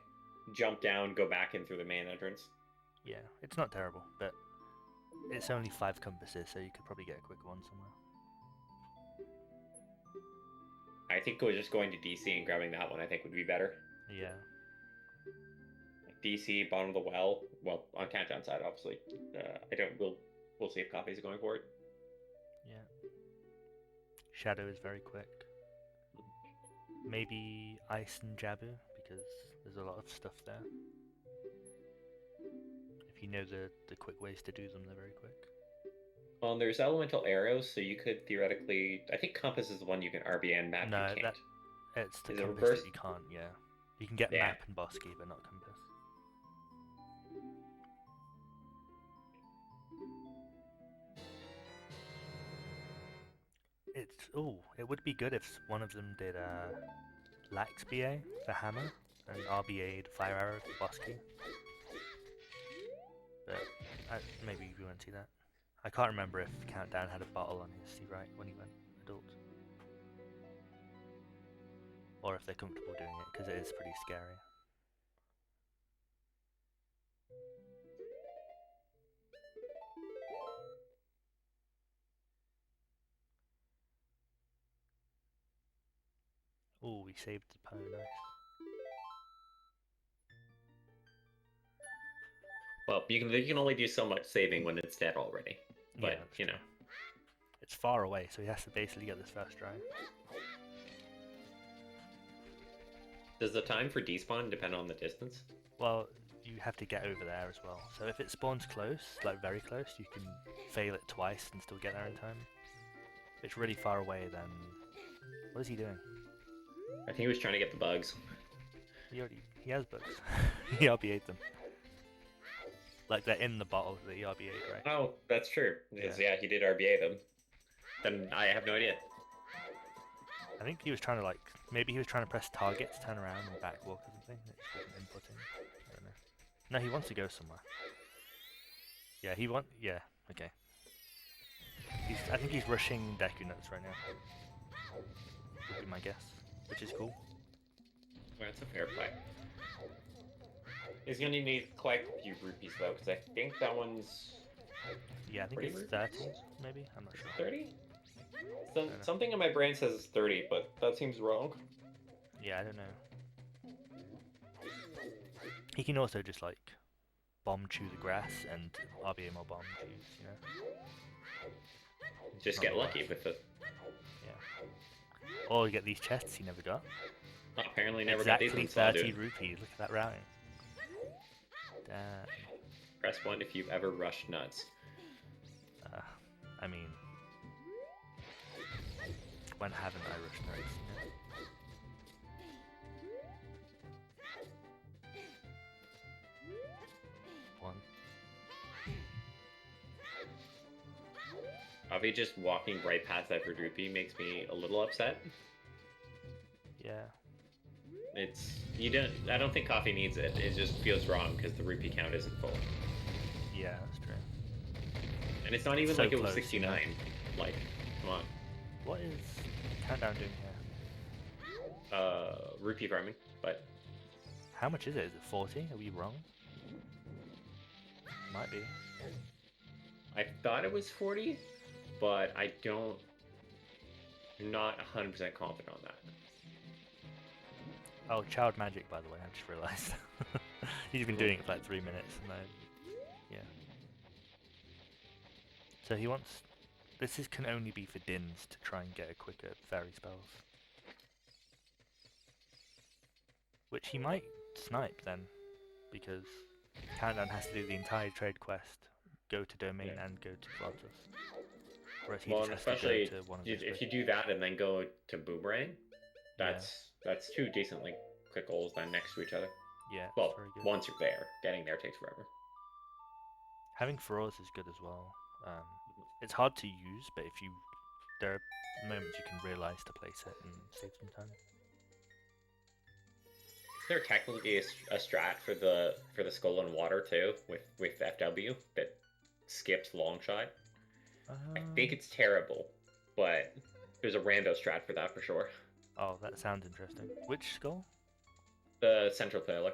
B: jump down, go back in through the main entrance.
A: Yeah, it's not terrible, but it's only 5 compasses, so you could probably get a quick one somewhere.
B: I think just going to DC and grabbing that one, I think, would be better.
A: Yeah.
B: Like DC, bottom of the well, on Countdown side, obviously. We'll see if Coffee's going for it.
A: Yeah. Shadow is very quick. Maybe Ice and Jabu, because there's a lot of stuff there. If you know the quick ways to do them, they're very quick.
B: Well, and there's elemental arrows, so you could theoretically... I think Compass is the one you can RB and Map you can't.
A: It's the Compass that you can't, yeah. You can get Map and Bosky, but not Compass. It would be good if one of them did Lax BA for Hammer and RBA'd Fire Arrow for Bosky. But maybe you won't see that. I can't remember if Countdown had a bottle on his right when he went adult. Or if they're comfortable doing it, because it is pretty scary. Oh, we saved the Poe, nice.
B: Well, you can only do so much saving when it's dead already. But,
A: yeah,
B: you know.
A: It's far away, so he has to basically get this first try.
B: Does the time for despawn depend on the distance?
A: Well, you have to get over there as well. So if it spawns close, like very close, you can fail it twice and still get there in time. If it's really far away, then... What is he doing?
B: I think he was trying to get the bugs.
A: He has bugs. He RBA'd them. Like, they're in the bottle that he RBA'd, right?
B: Oh, that's true. Because, yeah, he did RBA them. Then I have no idea.
A: I think he was trying to, like... Maybe he was trying to press target to turn around and backwalk or something. It just wasn't inputting. I don't know. No, he wants to go somewhere. Yeah, yeah, okay. I think he's rushing Deku Nuts right now. Would be my guess. Which is cool.
B: Well, that's a fair play. He's gonna need quite a few rupees though, because I think that one's...
A: Yeah, I think it's 30, maybe? I'm not sure.
B: 30? Something in my brain says 30, but that seems wrong.
A: Yeah, I don't know. He can also just like bomb chew the grass and RBA more bomb chews, you know?
B: Just
A: Not
B: get
A: the
B: lucky
A: worst.
B: with the.
A: Yeah. Or you get these chests he never got.
B: Apparently, never got these
A: Exactly
B: ones. So I'll do
A: 30
B: it.
A: rupees. Look at that routing. Damn.
B: Press 1 if you've ever rushed nuts.
A: I mean, when haven't I rushed notes? You know? One.
B: Avi just walking right past that rupee makes me a little upset.
A: Yeah.
B: It's you don't. I don't think coffee needs it. It just feels wrong because the rupee count isn't full,
A: Yeah, that's true.
B: and it's not even
A: So
B: like it was
A: close, you know?
B: 69. Like, come on.
A: What is countdown doing here?
B: Rupee farming, but
A: How much is it? Is it 40? Are we wrong? Might be.
B: I thought it was 40, but I don't. I'm not 100% confident on that.
A: Oh, child magic, by the way, I just realised. He's been doing it for like 3 minutes, and yeah. So he wants... This can only be for Dins to try and get a quicker fairy spells. Which he might snipe then, because Countdown has to do the entire trade quest, go to Domain and go to Colossus. Whereas he just has
B: especially
A: to go to one of those
B: if you do that and then go to Boomerang,
A: Yeah.
B: that's two decently quick goals then next to each other.
A: Yeah,
B: Well,
A: very good.
B: once you're there, getting there takes forever.
A: Having Feroz is good as well. It's hard to use, but there are moments you can realise to place it and save some time.
B: Is there technically a strat for the skull and water too with FW that skips long shot? I think it's terrible, but there's a rando strat for that for sure.
A: Oh, that sounds interesting. Which skull?
B: The central pillar.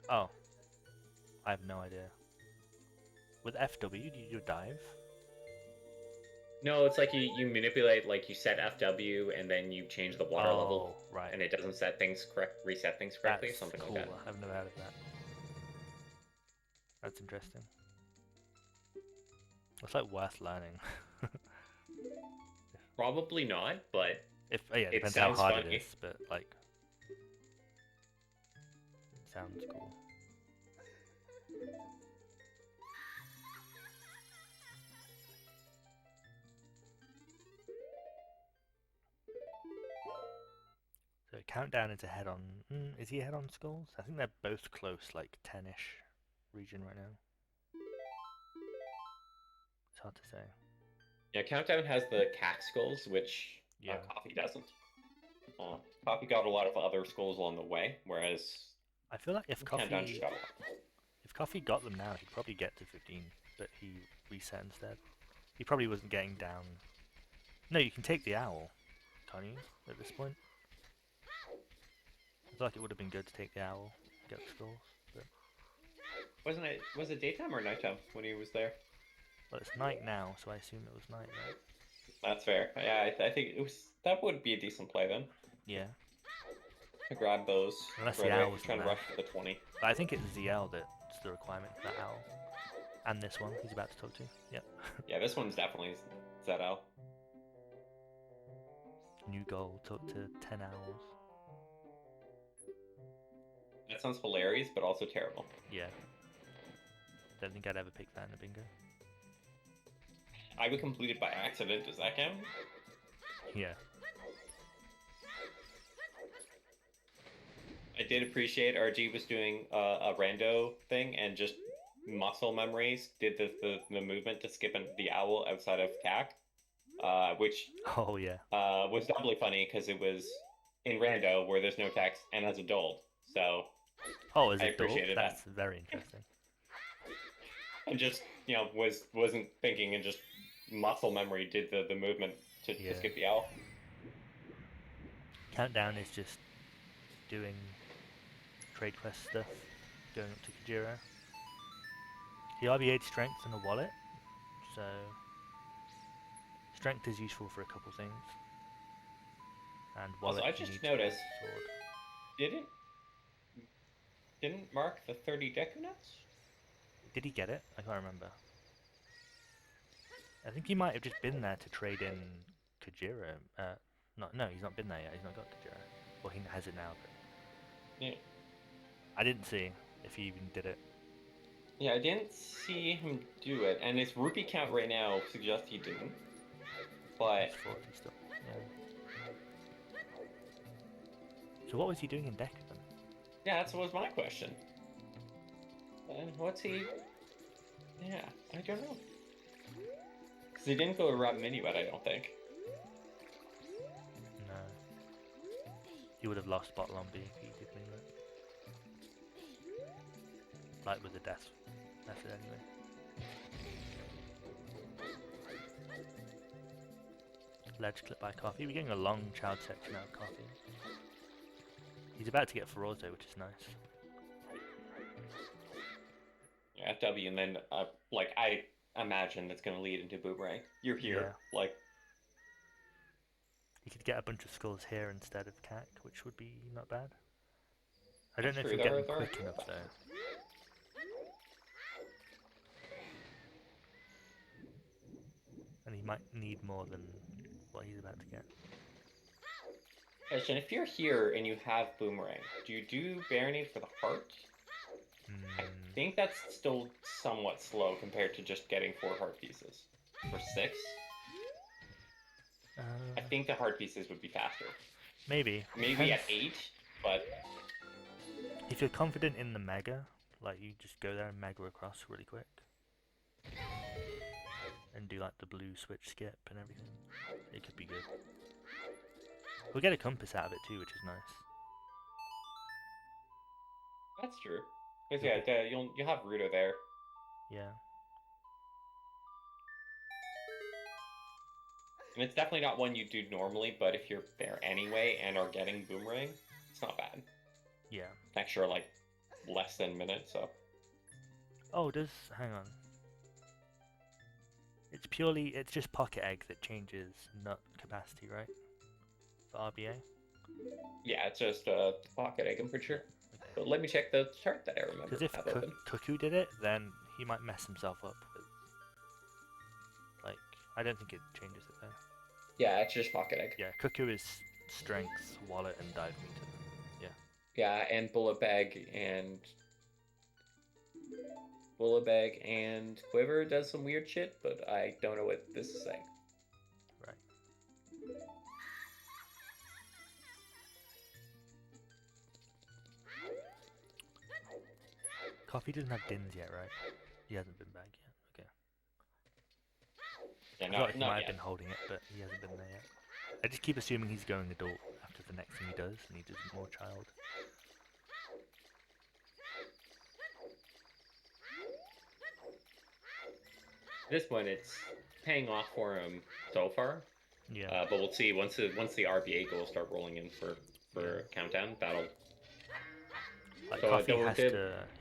A: Oh, I have no idea. With FW, do you dive?
B: No, it's like you manipulate, like you set FW and then you change the water level,
A: right.
B: and it doesn't reset things correctly,
A: That's
B: something
A: cool.
B: like that.
A: I've never heard of that. That's interesting. It's like worth learning.
B: Probably not, but
A: Yeah, it depends how hard it is, but like, it sounds cool. So Countdown is ahead on... is he ahead on Skulls? I think they're both close, like 10-ish region right now. It's hard to say.
B: Yeah, Countdown has the CAC skulls, which Coffee doesn't. Coffee got a lot of other skulls along the way, whereas
A: I feel like if
B: Countdown just got a lot.
A: If Coffee got them now, he'd probably get to 15, but he reset instead. He probably wasn't getting down... No, you can take the owl, can't you, at this point? I feel like it would have been good to take the owl, get the skulls, but...
B: Was it daytime or nighttime when he was there?
A: Well, it's night now, so I assume it was night, right?
B: That's fair. Yeah, I think that would be a decent play then.
A: Yeah.
B: To grab those.
A: Unless the owl was
B: trying to rush for the 20.
A: But I think it's ZL that's the requirement for that owl. And this one he's about to talk to. Yep.
B: Yeah, this one's definitely ZL.
A: New goal, talk to 10 owls.
B: That sounds hilarious, but also terrible.
A: Yeah. Don't think I'd ever pick that in a bingo.
B: I would complete it by accident. Does that count?
A: Yeah.
B: I did appreciate RG was doing a rando thing and just muscle memories did the movement to skip the owl outside of CAC, which was doubly funny because it was in rando where there's no text and as adult. So
A: is it appreciated that. That's very interesting.
B: And just wasn't thinking and just muscle memory did the movement to skip the owl.
A: Countdown is just doing trade quest stuff, going up to Kajira. He RBA'd strength and a wallet, so strength is useful for a couple things. And wallet.
B: Also, I just noticed, didn't didn't mark the 30 Deku Nuts?
A: Did he get it? I can't remember. I think he might have just been there to trade in Kujira. No, he's not been there yet. He's not got Kujira. Well, he has it now, but...
B: Yeah.
A: I didn't see if he even did it.
B: Yeah, I didn't see him do it, and his rupee count right now suggests he didn't. But...
A: He's 40 still. Yeah. So what was he doing in Deku then?
B: Yeah, that was my question. And what's he... Yeah, I don't know. Because he didn't go to Rob Minuet, I don't think.
A: No. He would have lost Bottle on B if he did Minuet. Like with the death method anyway. Ledge clip by Coffee. We're getting a long child section out of Coffee. He's about to get Ferozzo, which is nice.
B: Yeah, FW, and then, like, I imagine that's going to lead into Boomerang. You're here, like...
A: You could get a bunch of skulls here instead of CAC, which would be not bad. I don't know if you'll get them quick enough, though. And he might need more than what he's about to get.
B: Question, if you're here and you have Boomerang, do you do Baronade for the heart? I think that's still somewhat slow compared to just getting 4 heart pieces. For 6? I think the heart pieces would be faster.
A: Maybe.
B: Maybe at 8, but...
A: If you're confident in the Mega, like you just go there and Mega across really quick. And do like the blue switch skip and everything. It could be good. We'll get a compass out of it too, which is nice.
B: That's true. Because yeah, you'll have Ruto there.
A: Yeah.
B: And it's definitely not one you do normally, but if you're there anyway and are getting Boomerang, it's not bad.
A: Yeah.
B: Extra, like, less than a minute, so...
A: Oh, hang on. It's just Pocket Egg that changes nut capacity, right? For RBA?
B: Yeah, it's just Pocket Egg, I'm pretty sure. Okay. But let me check the chart that I remember.
A: Because if Cuckoo did it, then he might mess himself up with... Like, I don't think it changes it though.
B: Yeah, it's just Pocket Egg.
A: Yeah, Cuckoo is Strength, Wallet, and Dive Meter. Yeah.
B: Yeah, and Bullet Bag and... Bullet Bag and Quiver does some weird shit, but I don't know what this is saying.
A: Right. Coffee doesn't have Dins yet, right? He hasn't been back yet. Okay.
B: Yeah,
A: I thought he might have been holding it, but he hasn't been there yet. I just keep assuming he's going adult after the next thing he does, and he does more child.
B: At this point, it's paying off for him so far.
A: Yeah.
B: But we'll see once the RBA goals start rolling in for Countdown. That'll.
A: Like so Coffee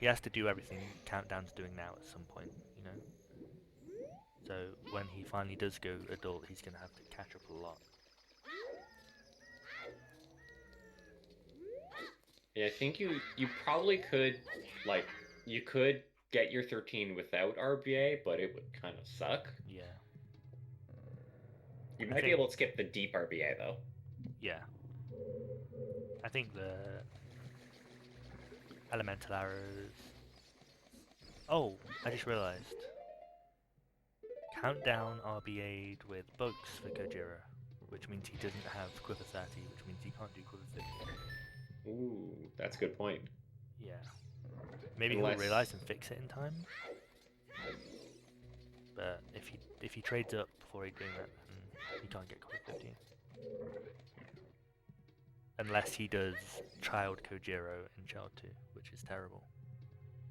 A: has to do everything Countdown's doing now at some point, you know. So when he finally does go adult, he's gonna have to catch up a lot.
B: Yeah, I think you probably could you could get your 13 without RBA, but it would kind of suck.
A: Yeah.
B: You might be able to skip the deep RBA though.
A: Yeah. I think the elemental arrows. Oh, I just realized. Countdown RBA'd with bugs for Gojira, which means he doesn't have Quiver 30, which means he can't do Quiver 50.
B: Ooh, that's a good point.
A: Yeah. Maybe he'll realize and fix it in time. But if he trades up before he's doing that, then he can't get Quiver 50. Unless he does Child Kojiro in Child 2, which is terrible.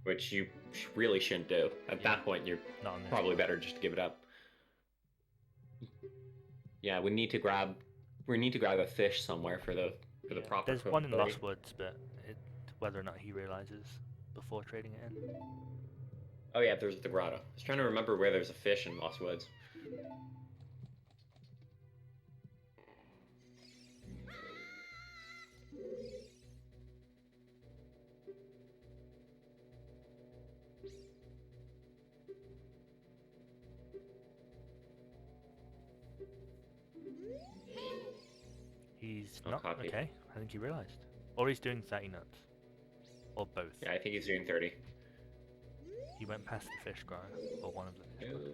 B: Which you really shouldn't do. At that point, you're probably better just to give it up. Yeah, we need to grab a fish somewhere for the proper.
A: There's one in Lost Woods, but whether or not he realizes before trading it in.
B: Oh yeah, there's the grotto. I was trying to remember where there's a fish in Lost Woods.
A: He's
B: Oh,
A: not.
B: copy.
A: Okay, I think he realized. Or he's doing 30 nuts. Or both.
B: Yeah, I think he's doing 30.
A: He went past the fish grind, or one of the fish grinds.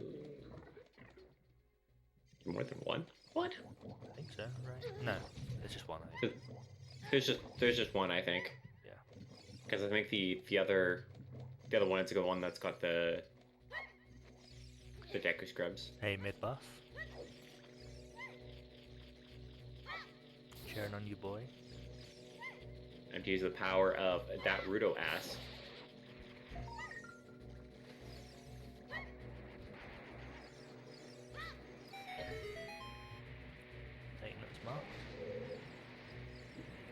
B: More than one? What?
A: I think so, right? No, it's just one. I think.
B: There's just one, I think.
A: Yeah.
B: Because I think the other one is the one that's got the Deku Scrubs.
A: Hey, mid buff. Cheering on you, boy.
B: And to use the power of that Rudo ass.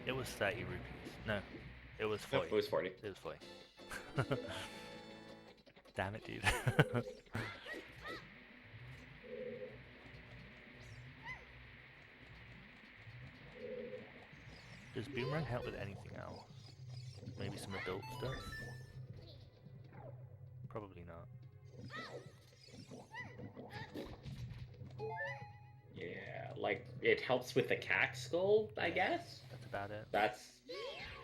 A: It was 30 rupees. No, it was 40.
B: Nope, it was 40.
A: It was 40. Damn it, dude. Does Boomerang help with anything else? Maybe some adult stuff? Probably not.
B: Yeah, like, it helps with the cack skull, I guess?
A: That's about it.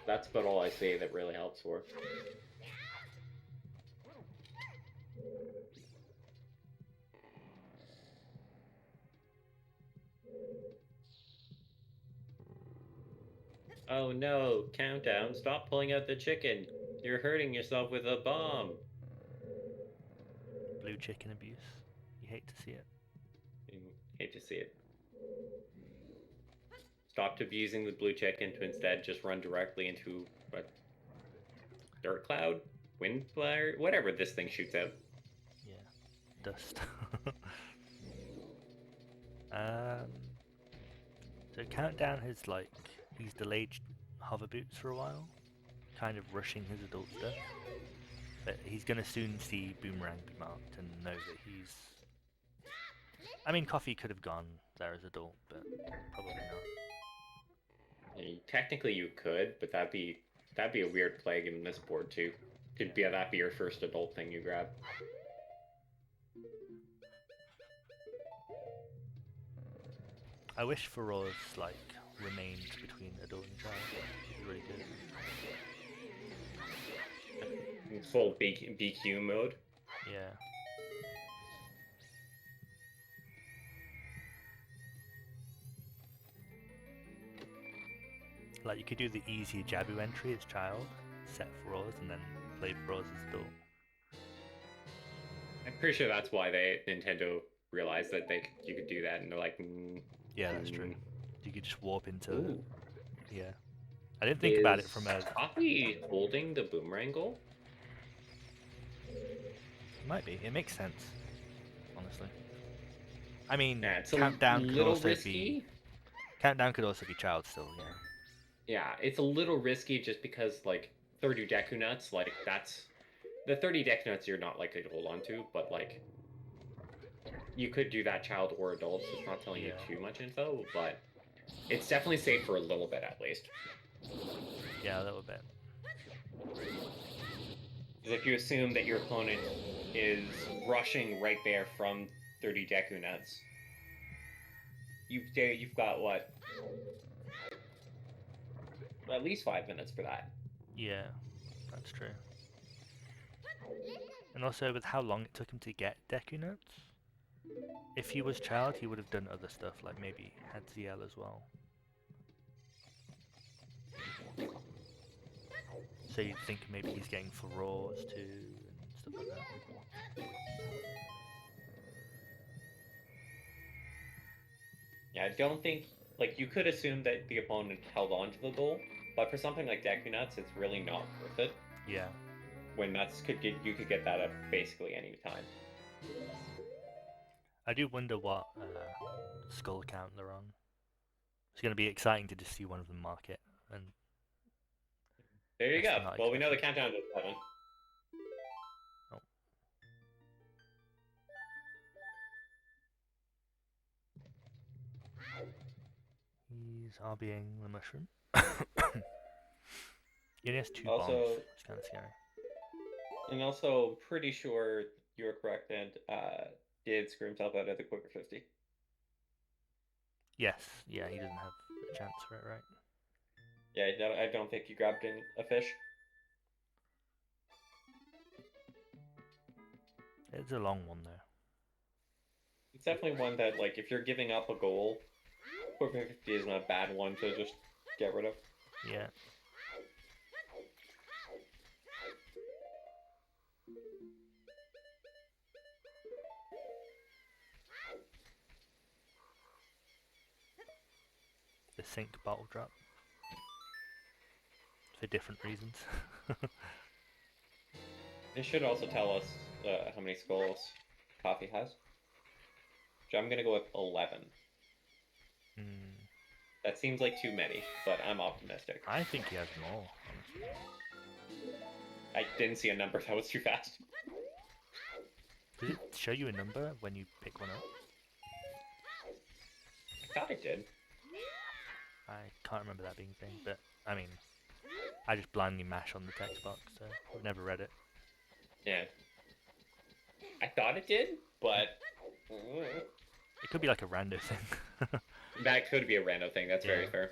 B: That's about all I say that really helps for. Oh no, Countdown, stop pulling out the chicken. You're hurting yourself with a bomb.
A: Blue chicken abuse. You hate to see it.
B: You hate to see it. Stopped abusing the blue chicken to instead just run directly into what? Dirt cloud? Wind flare? Whatever this thing shoots out.
A: Yeah. Dust. So Countdown has he's delayed hover boots for a while, kind of rushing his adult stuff. But he's gonna soon see Boomerang be marked and know that he's. I mean, Coffee could have gone there as adult, but probably not.
B: I mean, technically you could, but that'd be a weird play given this board too. That'd be your first adult thing you grab.
A: I wish Feroz remained between adult and child. It'd be really good.
B: Full BQ mode.
A: Yeah. Like you could do the easier Jabu entry as child, set Feroz, and then play Feroz as adult.
B: I'm pretty sure that's why Nintendo realized that you could do that, and they're like,
A: yeah, that's true. You could just warp into.
B: Ooh.
A: Yeah, I didn't think about it from a.
B: Coffee holding the Boomerang goal?
A: Might be. It makes sense, honestly. I mean,
B: yeah, it's
A: Countdown could also
B: risky.
A: be. Countdown could also be child still. Yeah.
B: Yeah, it's a little risky just because 30 Deku Nuts, that's the 30 Deku Nuts you're not likely to hold on to, but you could do that child or adult, so it's not telling you too much info, but it's definitely safe for a little bit at least.
A: Yeah, a little bit.
B: Because if you assume that your opponent is rushing right there from 30 Deku Nuts, you've got what? At least 5 minutes for that.
A: Yeah, that's true. And also with how long it took him to get Deku Nuts, if he was child, he would have done other stuff, like maybe had ZL as well. So you'd think maybe he's getting Feroz too, and stuff like that.
B: Yeah, I don't think, you could assume that the opponent held on to the goal, but for something like Deku Nuts, it's really not worth it.
A: Yeah.
B: When you could get that at basically any time.
A: I do wonder what skull count they're on. It's going to be exciting to just see one of them mark it. And
B: there you go. Well, we know the countdown is 7.
A: Oh. He's RBing the mushroom. He only has 2 bombs. It's kind of scary.
B: And also, pretty sure you're correct and did screw himself out of the quicker 50.
A: Yes, yeah, he doesn't have chance for it, right?
B: Yeah, I don't think you grabbed a fish.
A: It's a long one, though.
B: It's definitely one that, like, if you're giving up a goal, 450 isn't a bad one to just get rid of.
A: Yeah. The sink bottle drop. For different reasons.
B: It should also tell us how many skulls Coffee has. So I'm going to go with 11. That seems like too many, but I'm optimistic.
A: I think he has more, honestly.
B: I didn't see a number. That was too fast.
A: Does it show you a number when you pick one up?
B: I thought it did.
A: I can't remember that being a thing, but, I mean, I just blindly mash on the text box, so I've never read it.
B: Yeah. I thought it did, but...
A: It could be like a rando thing.
B: That could be a rando thing, that's very fair.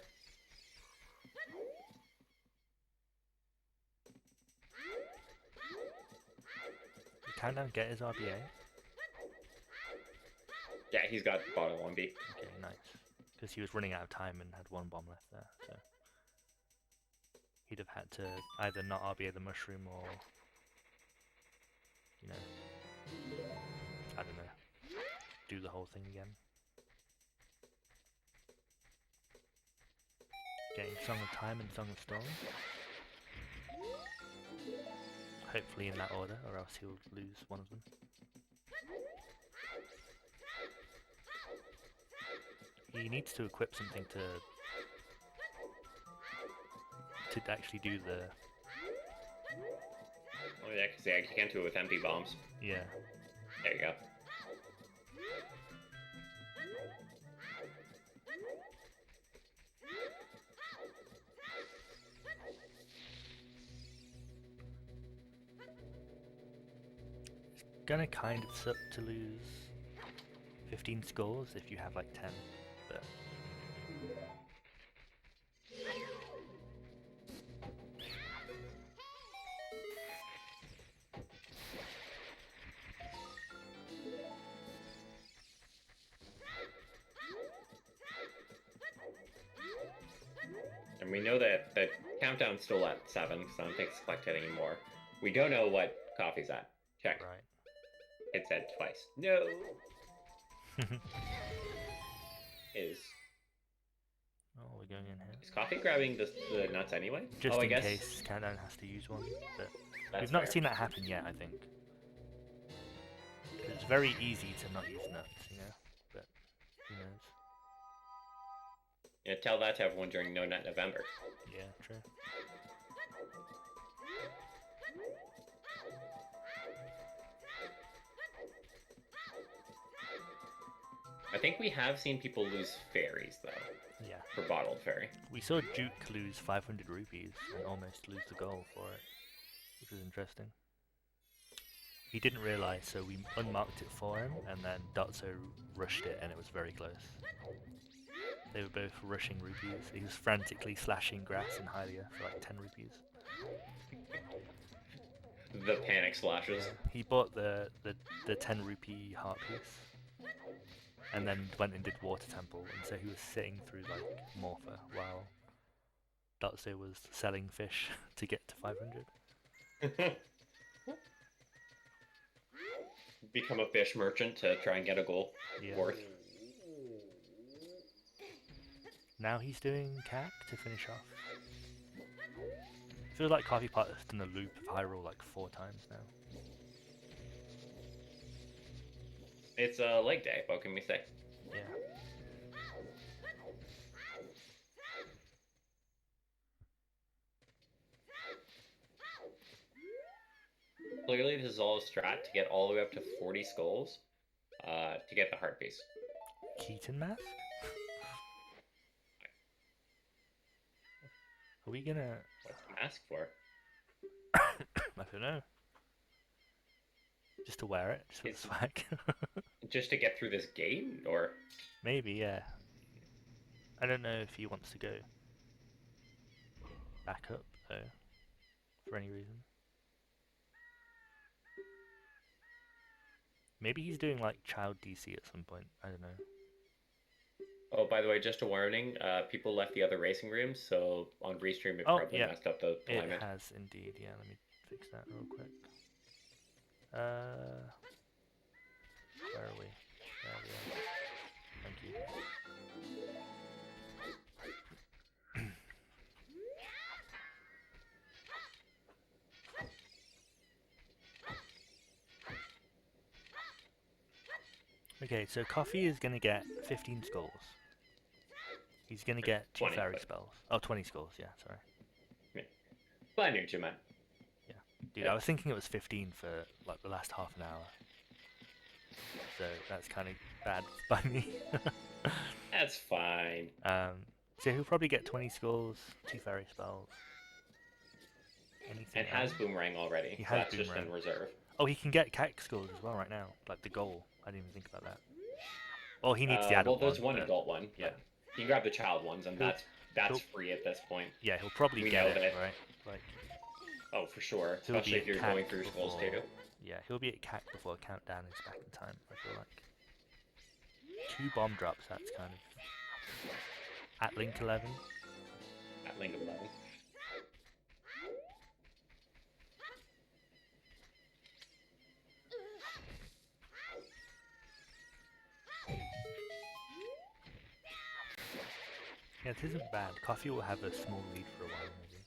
A: Did Countdown get his RBA?
B: Yeah, he's got bottle 1B.
A: Okay, nice. Because he was running out of time and had one bomb left there, so... He'd have had to either not RBA the mushroom or... You know... I don't know. Do the whole thing again. Getting Song of Time and Song of Storm. Hopefully in that order, or else he'll lose one of them. He needs to equip something to actually do the...
B: Oh yeah, because you can't do it with empty bombs.
A: Yeah.
B: There you go.
A: It's gonna kind of suck to lose 15 scores if you have like 10, but...
B: And we know that the countdown's still at 7, so I don't think it's collected anymore. We don't know what Coffee's at. Check.
A: Right.
B: It said twice. No! Is...
A: Oh, we're going in here.
B: Is Coffee grabbing the nuts anyway?
A: Just
B: I
A: in
B: guess
A: case Countdown has to use one, but
B: that's
A: we've not
B: fair.
A: seen that happen yet, I think. It's very easy to not use nuts, you know, but who knows.
B: Yeah, tell that to everyone during No Nut November.
A: Yeah, true.
B: I think we have seen people lose fairies, though.
A: Yeah.
B: For bottled fairy.
A: We saw Duke lose 500 rupees and almost lose the goal for it, which was interesting. He didn't realise, so we unmarked it for him, and then Dotso rushed it, and it was very close. They were both rushing rupees. He was frantically slashing grass in Hylia for like 10 rupees.
B: The panic splashes.
A: He bought the 10 rupee heart piece, and then went and did Water Temple, and so he was sitting through like Morpher while Dotso was selling fish to get to 500.
B: Become a fish merchant to try and get a goal worth.
A: Now he's doing CAC to finish off. I feel like CoffeePot has done a loop of high roll like 4 times now.
B: It's a leg day, what can we say?
A: Yeah.
B: Clearly this is all a strat to get all the way up to 40 skulls to get the heart piece.
A: Keaton mask? Are we gonna...
B: What's the mask for?
A: I don't know. Just to wear it, just for the swag.
B: Just to get through this game, or?
A: Maybe, yeah. I don't know if he wants to go back up though, for any reason. Maybe he's doing like child DC at some point. I don't know.
B: Oh, by the way, just a warning. People left the other racing rooms, so on restream it probably messed up the alignment.
A: It has indeed. Yeah, let me fix that real quick. Where are we? There we are. Thank you. Okay, so Coffee is going to get 15 skulls. He's going to get 2 fairy spells. Oh, 20 skulls, yeah, sorry.
B: Yeah. Well, I knew what you meant.
A: Yeah. Dude, I was thinking it was 15 for like the last half an hour. So that's kind of bad by me.
B: That's fine.
A: So he'll probably get 20 skulls, 2 fairy spells.
B: Anything and has Boomerang already. He has that's Boomerang. Just in reserve.
A: Oh, he can get Cack skulls as well right now. Like the goal. I didn't even think about that. Oh, he needs the adult
B: one. Well, there's one adult one. Yeah. You can grab the child ones, and that's free at this point.
A: Yeah, he'll probably get it, right? Like.
B: Oh, for sure. Especially if you're going through skulls too.
A: Yeah, he'll be at Cack before countdown is back in time. I feel like. 2 bomb drops. That's kind of. At Link 11.
B: At Link 11.
A: Yeah, it isn't bad. Coffee will have a small lead for a while, maybe.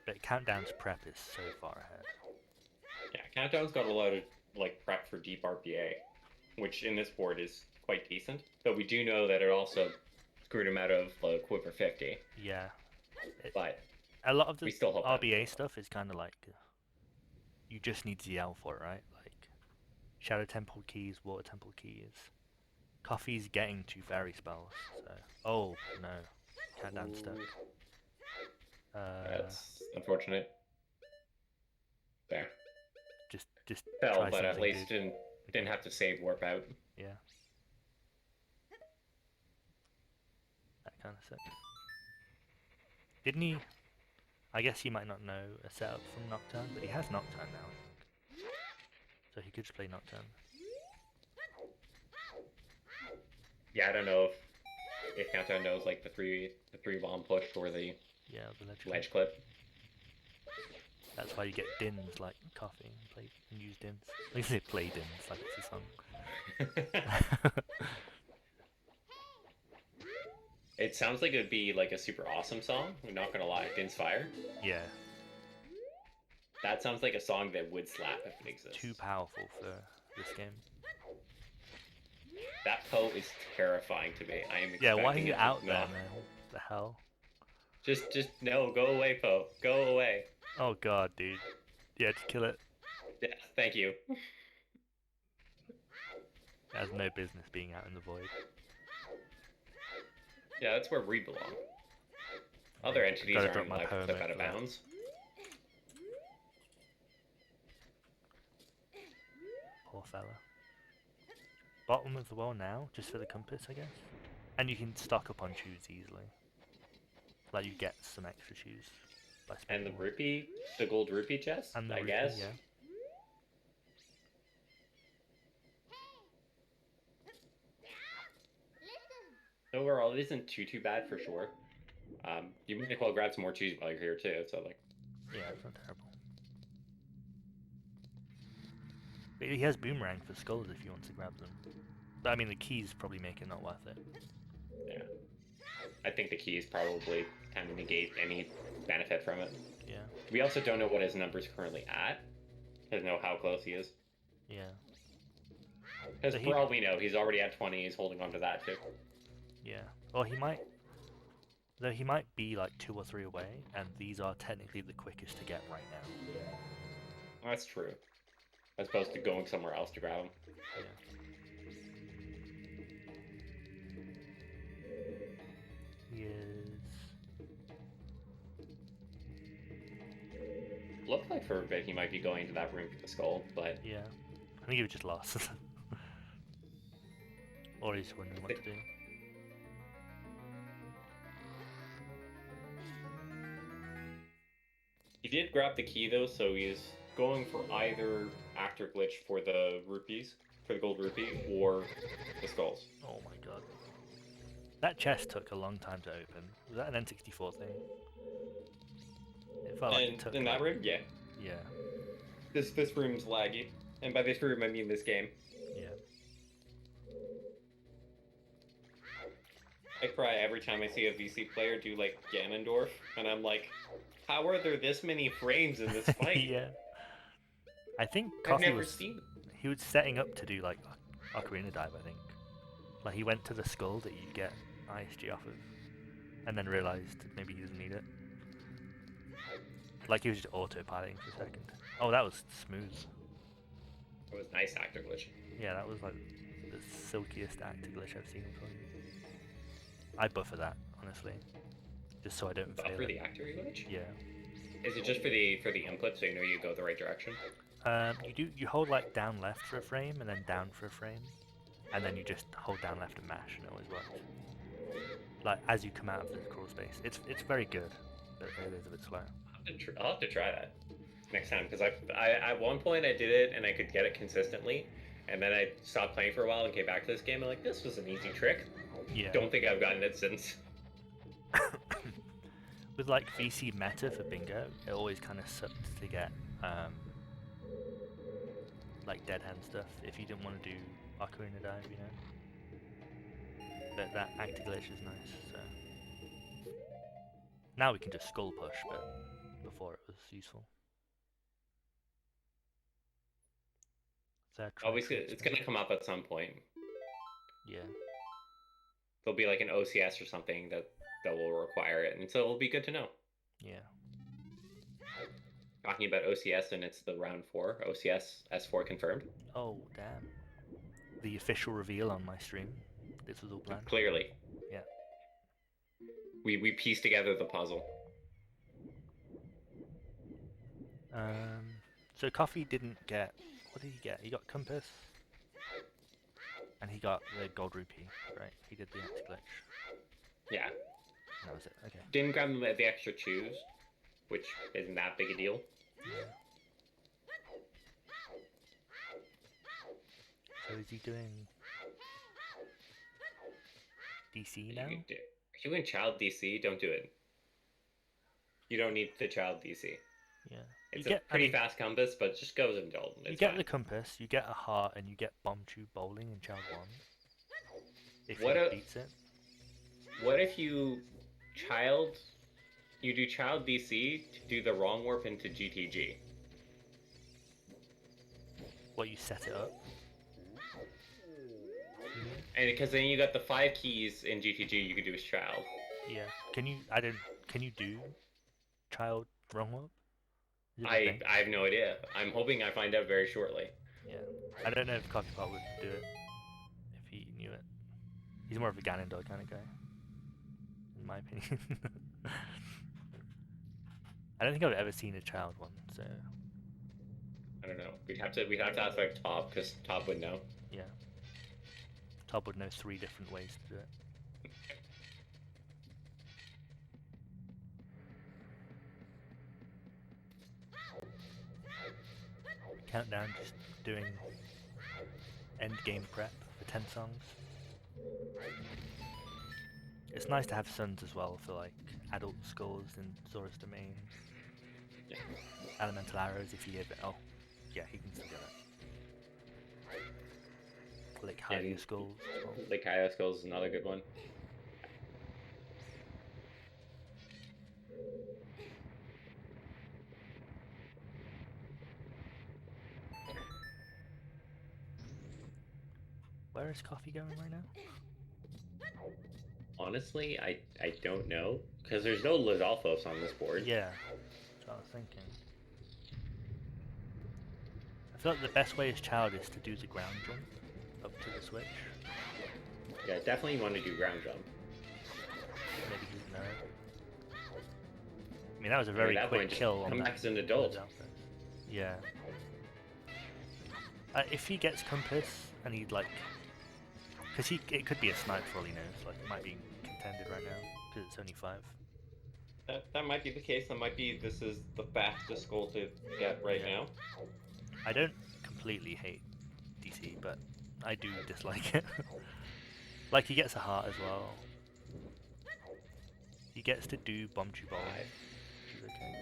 A: But Countdown's prep is so far ahead.
B: Yeah, Countdown's got a lot of like prep for deep RPA, which in this board is quite decent. But we do know that it also screwed him out of Quiver 50.
A: Yeah.
B: But
A: a lot of the RBA stuff is kind of like you just need ZL for it, right? Like Shadow Temple keys, Water Temple keys. Coffee's getting 2 fairy spells, so... Oh, no. Countdown stuck.
B: That's unfortunate. There.
A: Just
B: fell, but at least didn't have to save warp out.
A: Yeah. That kind of sucks. Didn't he... I guess he might not know a setup from Nocturne, but he has Nocturne now, I think. So he could just play Nocturne.
B: Yeah, I don't know if Countdown knows like the three bomb push or the ledge clip.
A: That's why you get dins like Coffee and use dins. At least they play dins like it's a song.
B: It sounds like it would be like a super awesome song. I'm not gonna lie, Din's Fire.
A: Yeah.
B: That sounds like a song that would slap if it exists.
A: Too powerful for this game.
B: That Poe is terrifying to me. I am
A: yeah, why are you out there, man? What the hell?
B: Just no, go away, Poe. Go away.
A: Oh god, dude. Yeah, just kill it.
B: Yeah, thank you.
A: It has no business being out in the void.
B: Yeah, that's where we belong. Other entities aren't allowed to step out of bounds.
A: Poor fella. Bottom of the well now, just for the compass, I guess. And you can stock up on shoes easily. Like you get some extra shoes.
B: And the rupee, the gold rupee chest,
A: and the
B: I guess.
A: Yeah.
B: Overall, it isn't too bad for sure. You might as well grab some more cheese while you're here too. So like.
A: Yeah, it's not terrible. But he has Boomerang for skulls if you want to grab them. But I mean, the keys probably make it not worth it.
B: Yeah. I think the keys probably kind of negate any benefit from it.
A: Yeah.
B: We also don't know what his number's currently at. Doesn't know how close he is.
A: Yeah.
B: Because for all we know, he's already at 20. He's holding on to that too.
A: Yeah. Well, he might. Though he might be like 2 or 3 away, and these are technically the quickest to get right now.
B: That's true. As opposed to going somewhere else to grab him.
A: Yeah. He is...
B: Looked like for a bit he might be going to that room for the skull, but...
A: Yeah. I think he was just lost. Or he's wondering what to do.
B: did grab the key though, so he's going for either actor glitch for the rupees, for the gold rupee, or the skulls.
A: Oh my god. That chest took a long time to open. Was that an N64 thing? It felt like it took
B: in that room, yeah.
A: Yeah.
B: This room's laggy. And by this room I mean this game.
A: Yeah.
B: I cry every time I see a VC player do like Ganondorf, and I'm like, how are there this many frames in this fight?
A: Yeah. I think
B: I've never seen them.
A: He was setting up to do like Ocarina Dive, I think. Like he went to the skull that you get ISG off of, and then realized maybe he doesn't need it. Like he was just autopiloting for a second. Oh, that was smooth.
B: It was nice actor glitch.
A: Yeah, that was like the silkiest actor glitch I've seen before. I buffer that, honestly, just so I don't fail.
B: Buffer the actor glitch?
A: Yeah.
B: Is it just for the input, so you know you go the right direction?
A: You hold like down left for a frame and then down for a frame, and then you just hold down left and mash, and it always works. Like as you come out of the crawl space, it's very good, but it is a bit slow.
B: I'll have to try that next time, because I at one point I did it and I could get it consistently, and then I stopped playing for a while and came back to this game and like, this was an easy trick.
A: Yeah.
B: Don't think I've gotten it since.
A: With like VC meta for bingo, it always kind of sucked to get like dead hand stuff if you didn't want to do Ocarina Dive, you know. But that actor glitch is nice. So now we can just skull push, but before it was useful.
B: Obviously, it's gonna come up at some point.
A: Yeah.
B: There'll be like an OCS or something that will require it, and so it'll be good to know.
A: Yeah.
B: Talking about OCS, and it's the round 4. OCS S4 confirmed.
A: Oh, damn. The official reveal on my stream. This was all planned.
B: Clearly.
A: Yeah.
B: We pieced together the puzzle.
A: So Coffee didn't get... What did he get? He got Compass. And he got the gold rupee, right? He did the actor glitch.
B: Yeah.
A: That was it, okay.
B: Didn't grab the extra choose, which isn't that big a deal.
A: Yeah. So is he doing DC now?
B: If you're doing child DC, don't do it. You don't need the child DC.
A: Yeah.
B: It's a pretty fast compass, but just goes indulgent.
A: You get the compass, you get a heart, and you get bomb tube bowling in child 1. If he beats it.
B: What if you do child DC to do the wrong warp into GTG?
A: What, you set it up?
B: And because then you got the 5 keys in GTG you could do as child.
A: Yeah. Can you do child wrong warp?
B: I have no idea. I'm hoping I find out very shortly.
A: Yeah. I don't know if CoffeePot would do it if he knew it. He's more of a Ganondorf kind of guy, in my opinion. I don't think I've ever seen a child one, so
B: I don't know. We'd have to ask like Top, because Top would know.
A: Yeah. Top would know 3 different ways to do it. Countdown, just doing end game prep for 10 songs. It's nice to have sons as well for like adult scores in Zora's Domain.
B: Yeah.
A: Elemental arrows if you give it. Oh, yeah, he can still get it. Lick Hylia skulls as well.
B: Lick Hylia skulls is another good one.
A: Where is Coffee going right now?
B: Honestly, I don't know, because there's no Lizalfos on this board.
A: Yeah, that's what I was thinking. I feel like the best way as child is to do the ground jump up to the switch.
B: Yeah, definitely want to do ground jump.
A: Maybe he doesn't know it. I mean, that was a very quick kill.
B: Come back as an adult.
A: Yeah. If he gets Compass and he'd like... Because it could be a snipe for all he knows, like it might be contended right now, because it's only 5.
B: That might be the case. That might be this is the fastest goal to get right now.
A: I don't completely hate DC, but I do dislike it. Like, he gets a heart as well. He gets to do bomb to bomb, which is okay.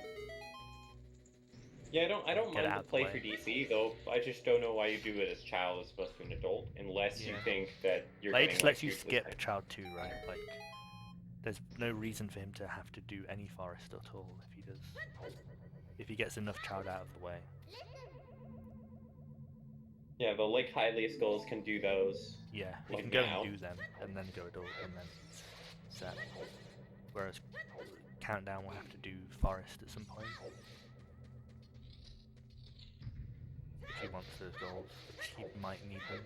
B: Yeah, I don't mind the play for DC though. I just don't know why you do it as child as opposed to an adult, unless you think that you're
A: like,
B: getting
A: it just lets you skip child 2, right? Like, there's no reason for him to have to do any forest at all if he does. If he gets enough child out of the way.
B: Yeah, the like highliest goals can do those.
A: Yeah, he
B: like
A: can go
B: now.
A: and do them, and then go adult, and then set. Whereas countdown will have to do forest at some point. If he wants those goals, which he might need them.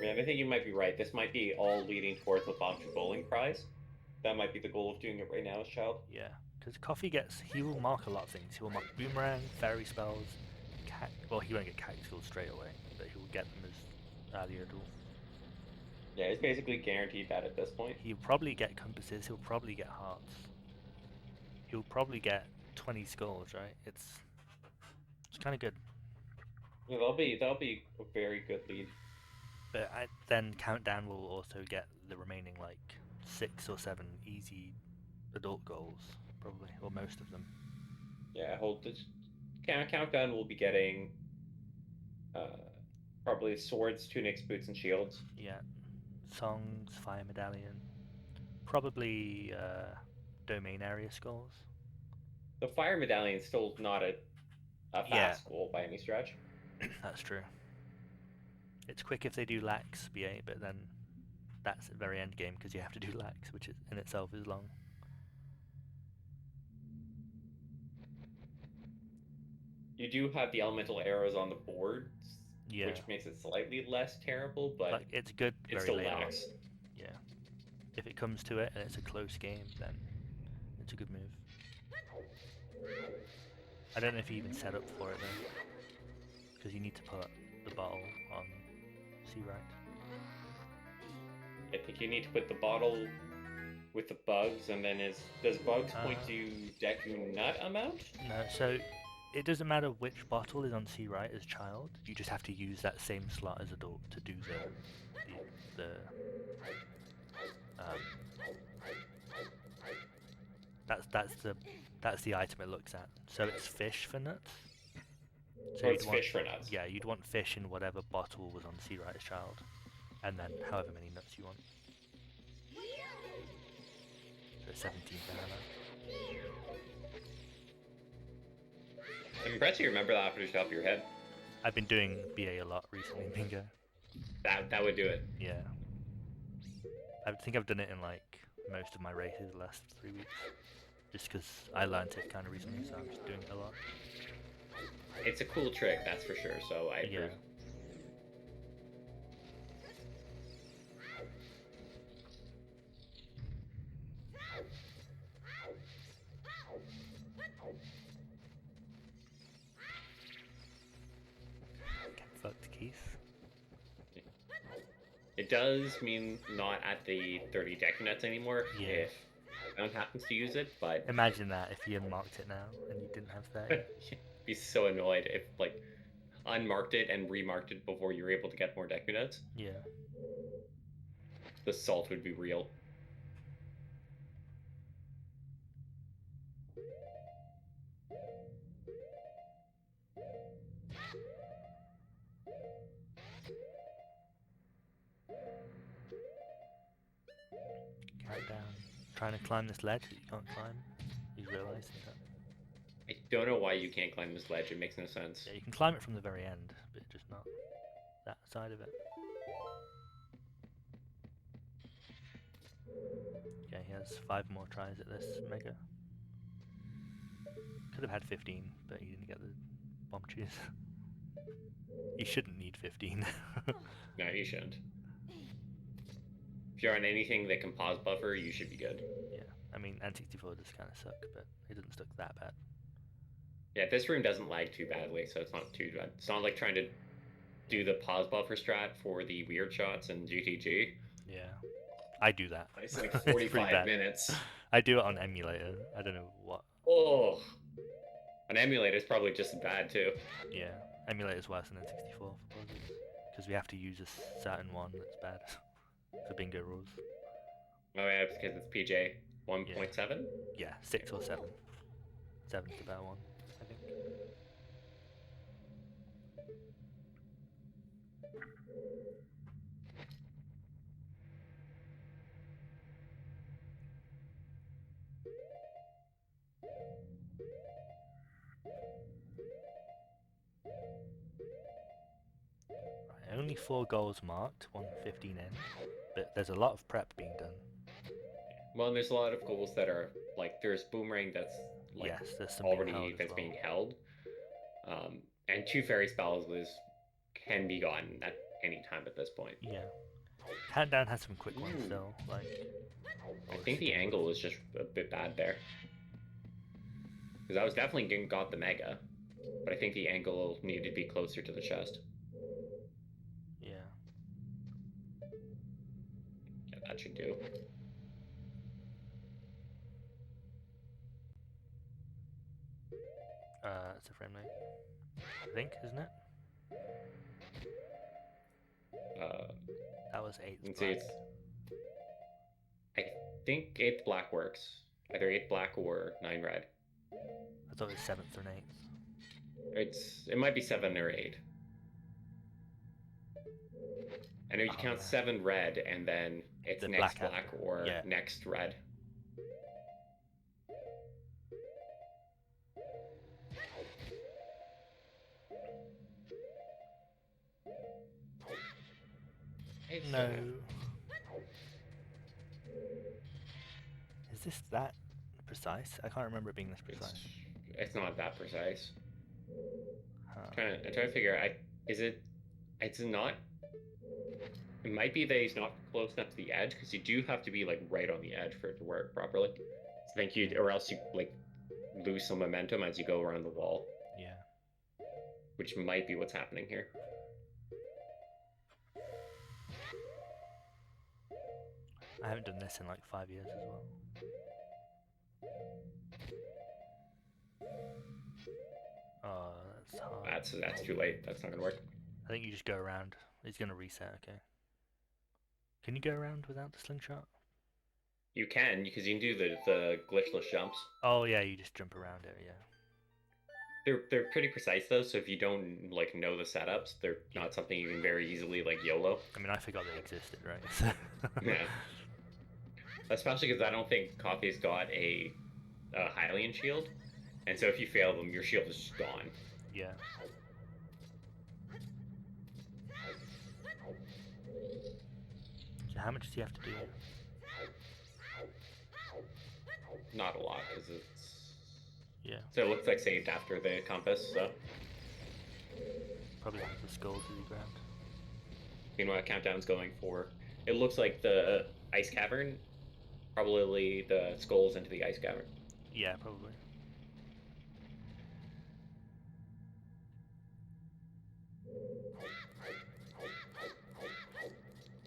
B: Man, I think you might be right. This might be all leading towards the bomb to bowling prize. That might be the goal of doing it right now as child.
A: Yeah, because Coffee he will mark a lot of things. He will mark boomerang, fairy spells, well, he won't get cactus skills straight away, but he will get them as early adult.
B: Yeah, it's basically guaranteed that at this point.
A: He'll probably get compasses, he'll probably get hearts. He'll probably get 20 skulls, right? It's kind of good.
B: Yeah, that'll be a very good lead.
A: But then Countdown will also get the remaining, like, 6 or 7 easy adult goals, probably, or most of them.
B: Yeah, Countdown will be getting probably swords, tunics, boots, and shields.
A: Yeah, songs, fire medallion, probably domain area skulls.
B: The fire medallion is still not a fast goal by any stretch.
A: That's true. It's quick if they do lax BA, but then that's at very end game because you have to do lax, which in itself is long.
B: You do have the elemental arrows on the boards,
A: yeah,
B: which makes it slightly less terrible, but
A: like, it's good.
B: It's
A: very
B: still
A: late
B: lax.
A: On. Yeah, if it comes to it and it's a close game, then it's a good move. I don't know if you even set up for it though, because you need to put the bottle on C-right.
B: I think you need to put the bottle with the bugs, and then does bugs point to Deku Nut amount?
A: No, so it doesn't matter which bottle is on C-right as child. You just have to use that same slot as adult to do that's the item it looks at. So it's fish for nuts.
B: So it's fish for nuts.
A: Yeah, you'd want fish in whatever bottle was on C-right as child, and then however many nuts you want. So 17 banana.
B: I'm impressed you remember that off the top of your head.
A: I've been doing BA a lot recently, Bingo.
B: That would do it.
A: Yeah. I think I've done it in like most of my races the last 3 weeks. Just because I learned it kind of recently, so I'm just doing it a lot.
B: It's a cool trick, that's for sure, so I approve.
A: Get fucked, Keith.
B: It does mean not at the 30 deck nuts anymore if Brown happens to use it, but...
A: Imagine that if you unmarked it now and you didn't have 30.
B: Be so annoyed if, like, unmarked it and remarked it before you were able to get more deck nuts.
A: Yeah.
B: The salt would be real.
A: Countdown. Trying to climb this ledge that you can't climb. You realise that?
B: I don't know why you can't climb this ledge. It makes no sense.
A: Yeah, you can climb it from the very end, but just not that side of it. Yeah, he has 5 more tries at this mega. Could have had 15, but he didn't get the bomb cheese. He shouldn't need 15.
B: No, you shouldn't. If you're on anything that can pause buffer, you should be good.
A: Yeah, I mean, N64 does kind of suck, but it doesn't suck that bad.
B: Yeah, this room doesn't lag too badly, so it's not too bad. It's not like trying to do the pause buffer strat for the weird shots in GTG.
A: Yeah, I do that.
B: It's like
A: It's pretty
B: 45
A: bad.
B: minutes.
A: I do it on emulator. I don't know what.
B: Oh, an emulator is probably just as bad too.
A: Yeah, emulator's worse than N64 because we have to use a certain one that's bad for bingo rules.
B: Oh yeah, because it's PJ 1.7.
A: Yeah, 6 or 7. 7's the better one, I think. Right, only 4 goals marked, 115 in, but there's a lot of prep being done.
B: Well, and there's a lot of goals that are like there's boomerang that's like
A: Yes, there's some
B: already that's
A: well.
B: being held, and 2 fairy spells can be gotten at any time at this point.
A: Yeah, countdown has some quick ones still, like.
B: I think the angle was just a bit bad there, because I was definitely got the mega, but I think the angle needed to be closer to the chest.
A: Yeah.
B: Yeah, that should do.
A: It's a friendly, I think, isn't it? That was 8th black.
B: I think 8th black works. Either 8 black or 9 red.
A: I thought it was 7th or 8th.
B: It might be 7 or 8. I know you count 7 red and then it's the next black or next red.
A: No. Is this that precise? I can't remember it being this precise.
B: It's not that precise. I'm trying to figure out. It's not. It might be that he's not close enough to the edge, because you do have to be like right on the edge for it to work properly. So I think or else you like lose some momentum as you go around the wall.
A: Yeah.
B: Which might be what's happening here.
A: I haven't done this in like 5 years as well. Oh, that's hard.
B: That's too late. That's not gonna work.
A: I think you just go around. It's gonna reset. Okay. Can you go around without the slingshot?
B: You can, because you can do the glitchless jumps.
A: Oh yeah, you just jump around it. Yeah.
B: They're pretty precise though, so if you don't like know the setups, they're not something you can very easily like YOLO.
A: I mean, I forgot they existed, right?
B: Yeah. Especially because I don't think Coffee's got a Hylian shield, and so if you fail them, your shield is just gone.
A: Yeah. So how much do you have to do?
B: Not a lot, because it's...
A: Yeah.
B: So it looks like saved after the compass, so...
A: Probably have the skulls that you grabbed.
B: Meanwhile, countdown's going for... It looks like the ice cavern. Probably the skulls into the ice cavern.
A: Yeah, probably.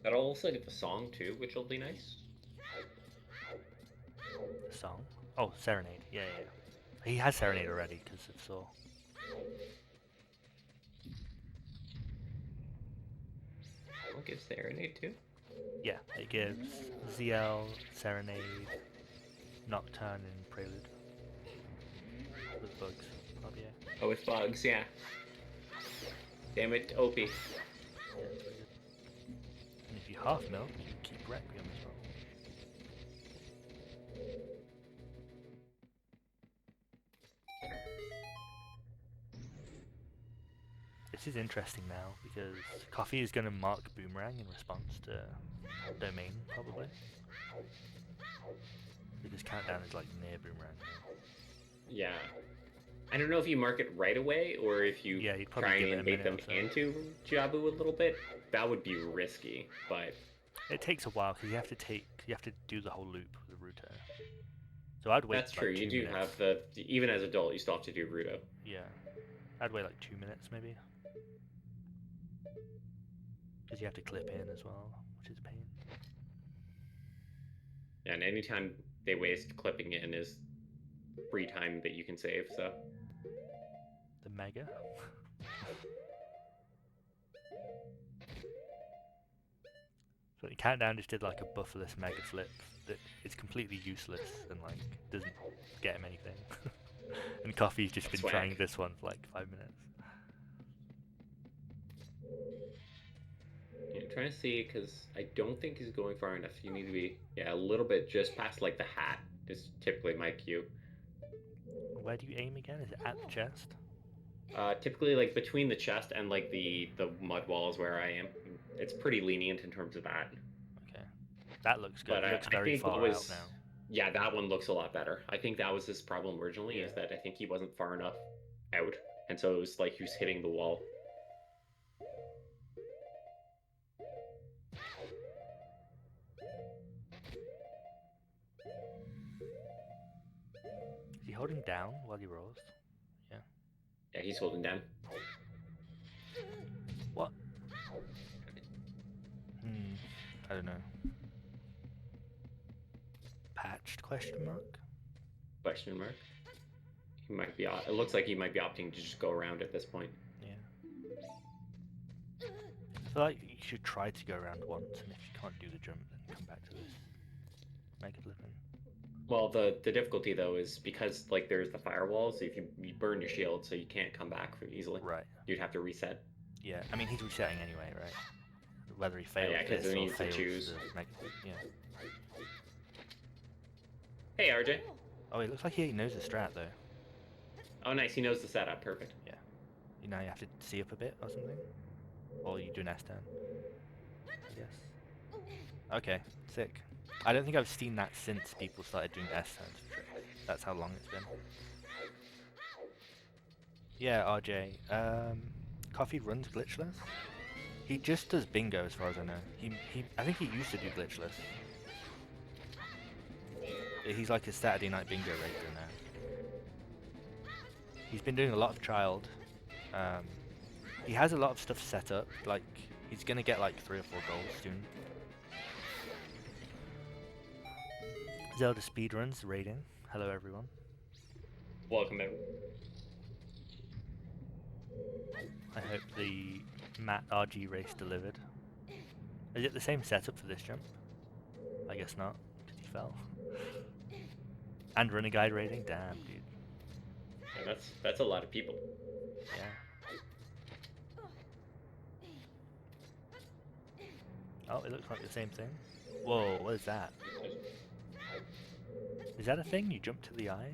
B: That'll also get the song too, which will be nice.
A: The song? Oh, Serenade. Yeah. He has Serenade already, because of Saw.
B: I'll give Serenade too.
A: Yeah, it gives ZL, Serenade, Nocturne, and Prelude. With bugs. Oh, yeah.
B: Oh, with bugs, yeah. Damn it, OP.
A: Yeah, and if you half milk, you can keep Requiem as well. This is interesting now, because Coffee is going to mark Boomerang in response to Domain, probably. Because Countdown is like near Boomerang.
B: Yeah. I don't know if you mark it right away, or if you try and bait them into Jabu a little bit. That would be risky, but...
A: It takes a while, because you have to do the whole loop with the Ruto. So I'd wait.
B: That's true, you do have even as adult, you still have to do Ruto.
A: Yeah. I'd wait like 2 minutes, maybe. Because you have to clip in as well, which is a pain.
B: And anytime they waste clipping in is free time that you can save, so.
A: The mega. So the countdown just did like a bufferless mega flip that is completely useless and like doesn't get him anything. And Coffee's just been trying this one for like 5 minutes.
B: Yeah, I'm trying to see because I don't think he's going far enough. You need to be a little bit just past like the hat is typically my cue.
A: Where do you aim again? Is it at the chest?
B: Typically like between the chest and like the mud walls where I am. It's pretty lenient in terms of that.
A: Okay, that looks good.
B: But
A: He looks
B: I
A: very
B: think
A: far
B: what was
A: out now.
B: yeah, that one looks a lot better. I think that was his problem originally, is that I think he wasn't far enough out, and so it was like he was hitting the wall.
A: Is he holding down while he rolls? Yeah.
B: Yeah, he's holding down.
A: What? I don't know. Patched question mark?
B: Question mark. He might be. It looks like he might be opting to just go around at this point.
A: Yeah. I feel like you should try to go around once, and if you can't do the jump, then come back to this. Make it living.
B: Well, the difficulty though is because like there's the firewalls. If you burn your shield, so you can't come back easily.
A: Right.
B: You'd have to reset.
A: Yeah, I mean he's resetting anyway, right? Whether he fails
B: because
A: this
B: he
A: or
B: needs to
A: fails
B: choose.
A: Yeah.
B: Hey, RJ.
A: Oh, it looks like he knows the strat though.
B: Oh, nice. He knows the setup. Perfect.
A: Yeah. You know, you have to see up a bit or something, or you do an S turn. I guess. Okay, sick. I don't think I've seen that since people started doing S turns for tricks. That's how long it's been. Yeah, RJ. Coffee runs glitchless. He just does bingo as far as I know. I think he used to do glitchless. He's like a Saturday night bingo racer now. He's been doing a lot of child. He has a lot of stuff set up. Like he's gonna get like 3 or 4 goals soon. Zelda speedruns rating. Hello everyone.
B: Welcome everyone.
A: I hope the Matt RG race delivered. Is it the same setup for this jump? I guess not, because he fell. And runner guide rating? Damn, dude.
B: Yeah, that's a lot of people.
A: Yeah. Oh, it looks like the same thing. Whoa, what is that? Is that a thing? You jump to the eye?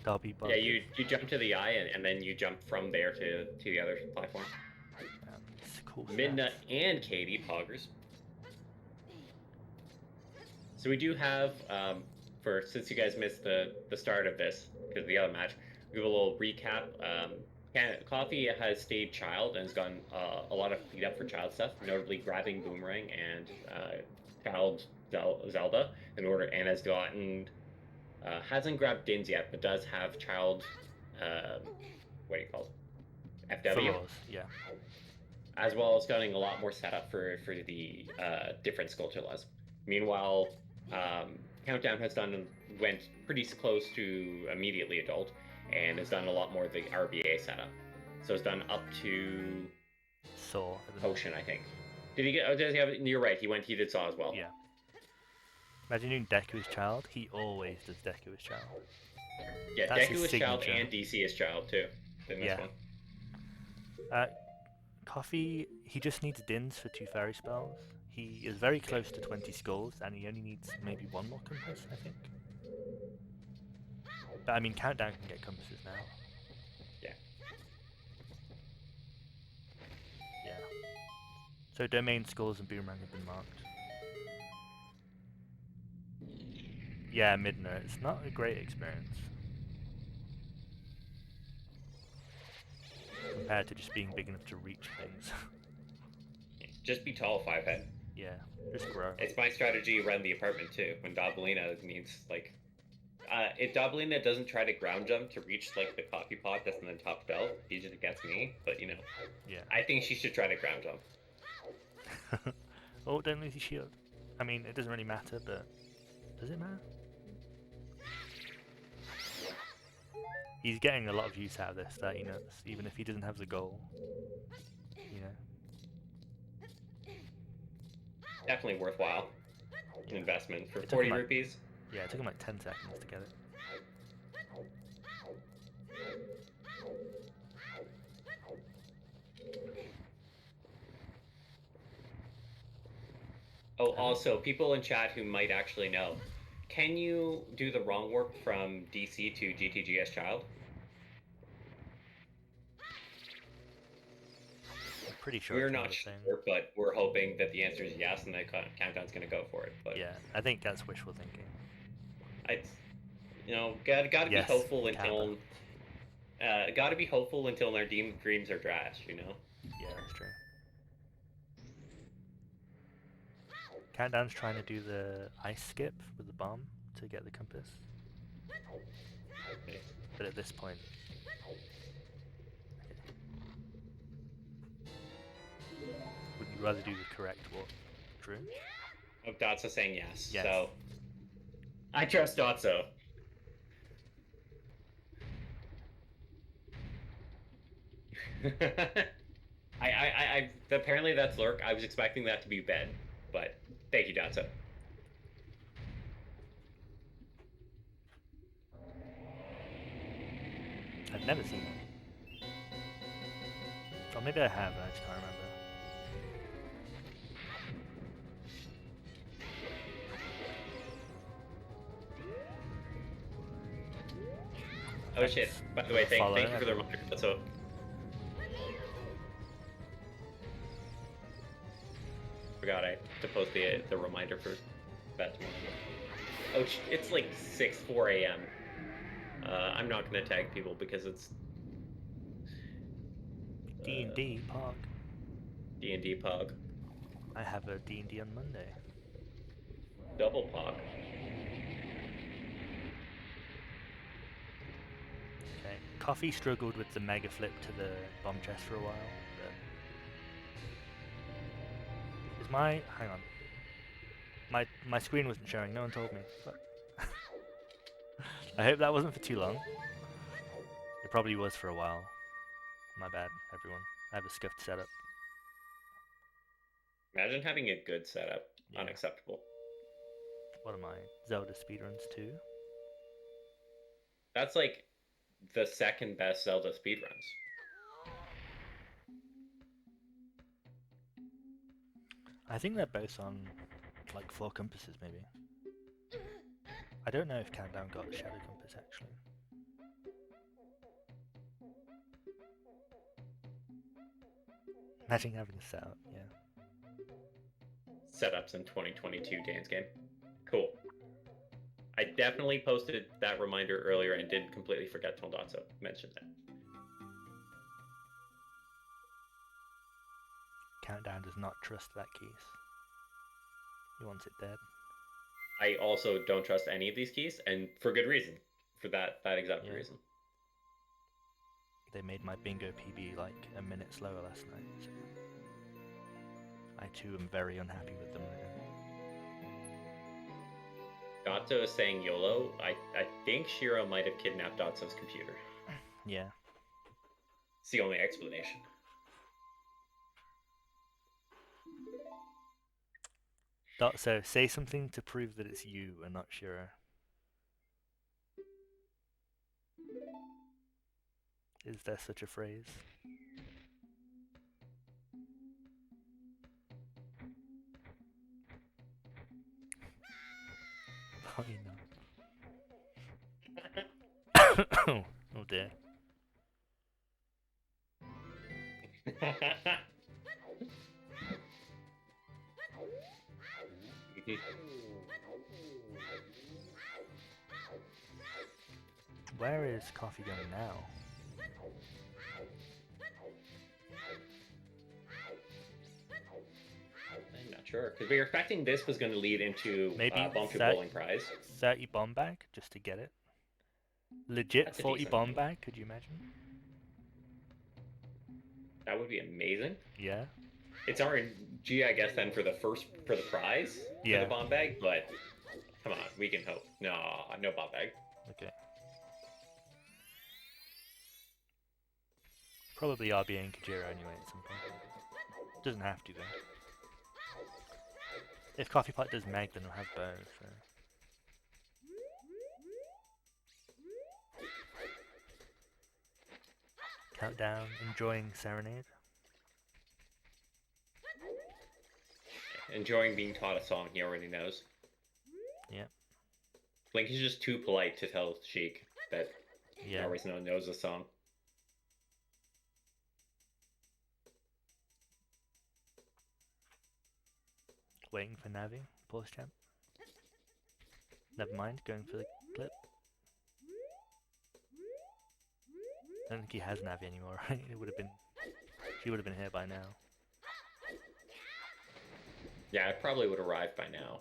B: Yeah, you jump to the eye and then you jump from there to the other platform.
A: It's cool.
B: Midna and Katie poggers. So we do have since you guys missed the start of this because of the other match, we have a little recap. Coffee has stayed child and has gotten a lot of feed up for child stuff, notably grabbing Boomerang and child Zelda and has gotten hasn't grabbed Dins yet, but does have child what do you call it? FW.
A: Yeah.
B: As well as getting a lot more setup for the different sculpture laws. Meanwhile, Countdown went pretty close to immediately adult and has done a lot more of the RBA setup. So it's done up to
A: Saw.
B: Potion, I think. Did he get? Oh, does he have? You're right. He did Saw as well.
A: Yeah. Imagine doing Deku as child. He always does Deku as child.
B: Yeah, Deku as child and DC as child too. In this one.
A: Coffee. He just needs Dins for 2 fairy spells. He is very close to 20 skulls, and he only needs maybe 1 more compass, I think. But I mean, Countdown can get compasses now.
B: Yeah.
A: Yeah. So domain skulls and boomerang have been marked. Yeah, Midna. It's not a great experience. Compared to just being big enough to reach things.
B: Just be tall, 5-head.
A: Yeah, just grow.
B: It's my strategy around the apartment too. When Dabalina needs like, if Dabalina doesn't try to ground jump to reach like the CoffeePot that's in the top belt, he just gets me. But you know,
A: yeah,
B: I think she should try to ground jump.
A: Oh, don't lose your shield. I mean, it doesn't really matter, but does it matter? He's getting a lot of use out of this 30 nuts, even if he doesn't have the goal. You know.
B: Definitely worthwhile investment for 40 rupees.
A: Yeah, it took him like 10 seconds to get it.
B: Oh, also, people in chat who might actually know, can you do the wrong work from DC to GTGS Child?
A: I'm pretty sure
B: we're not sure, but we're hoping that the answer is yes, and the countdown's going to go for it. But
A: yeah, I think that's wishful thinking.
B: Gotta be hopeful until gotta be hopeful until our dreams are dashed.
A: Yeah, that's true. Countdown's trying to do the ice skip with the bomb to get the compass.
B: Okay.
A: But at this point... Would you rather do the correct what, Drew?
B: Oh, Dotso saying yes. So I trust Dotso. I apparently that's Lurk. I was expecting that to be Ben, but thank you, Dotso.
A: I've never seen it. Or maybe I have, and I just can't remember.
B: Oh shit! By the way, thank you for the reminder. So. Forgot to post the reminder for that tomorrow. Oh, it's like 4 a.m. I'm not gonna tag people because it's
A: D&D Pog.
B: D&D Pog.
A: I have a D&D on Monday.
B: Double Pog.
A: Okay. Coffee struggled with the mega flip to the bomb chest for a while, but... hang on. My screen wasn't showing, no one told me. I hope that wasn't for too long. It probably was for a while. My bad, everyone. I have a scuffed setup.
B: Imagine having a good setup. Yeah. Unacceptable.
A: What am I? Zelda speedruns 2?
B: That's like the second best Zelda speedruns.
A: I think they're both on like 4 compasses maybe. I don't know if Countdown got the Shadow Compass actually. Imagine having a setup, yeah.
B: Setups in 2022 dance game. Cool. I definitely posted that reminder earlier and did completely forget to Dotso mention that.
A: Countdown does not trust that keys. He wants it dead.
B: I also don't trust any of these keys, and for good reason. For that exact reason.
A: They made my bingo PB like a minute slower last night, so I too am very unhappy with them right
B: now. Dotso is saying YOLO. I think Shiro might have kidnapped Dotso's computer.
A: Yeah.
B: It's the only explanation.
A: Dotso, say something to prove that it's you and not Shiro. Is there such a phrase? Probably not. Oh dear. Where is Coffee going now?
B: I'm not sure, because we were expecting this was going to lead into
A: maybe
B: bomb to bowling prize.
A: 30 bomb bag just to get it. Legit 40 bomb bag, could you imagine?
B: That would be amazing.
A: Yeah.
B: It's our RG, I guess, then for the prize for the bomb bag, but come on, we can hope. No bomb bag.
A: Okay. Probably RBA and Kajira anyway at some point. Doesn't have to though. If CoffeePot does Meg, then we'll have both. So. Countdown, enjoying Serenade.
B: Enjoying being taught a song he already knows.
A: Yep.
B: Link is just too polite to tell Sheik that he always knows the song.
A: Waiting for Navi, pause champ. Never mind, going for the clip. I don't think he has Navi anymore, right? She would have been here by now.
B: Yeah, it probably would arrive by now.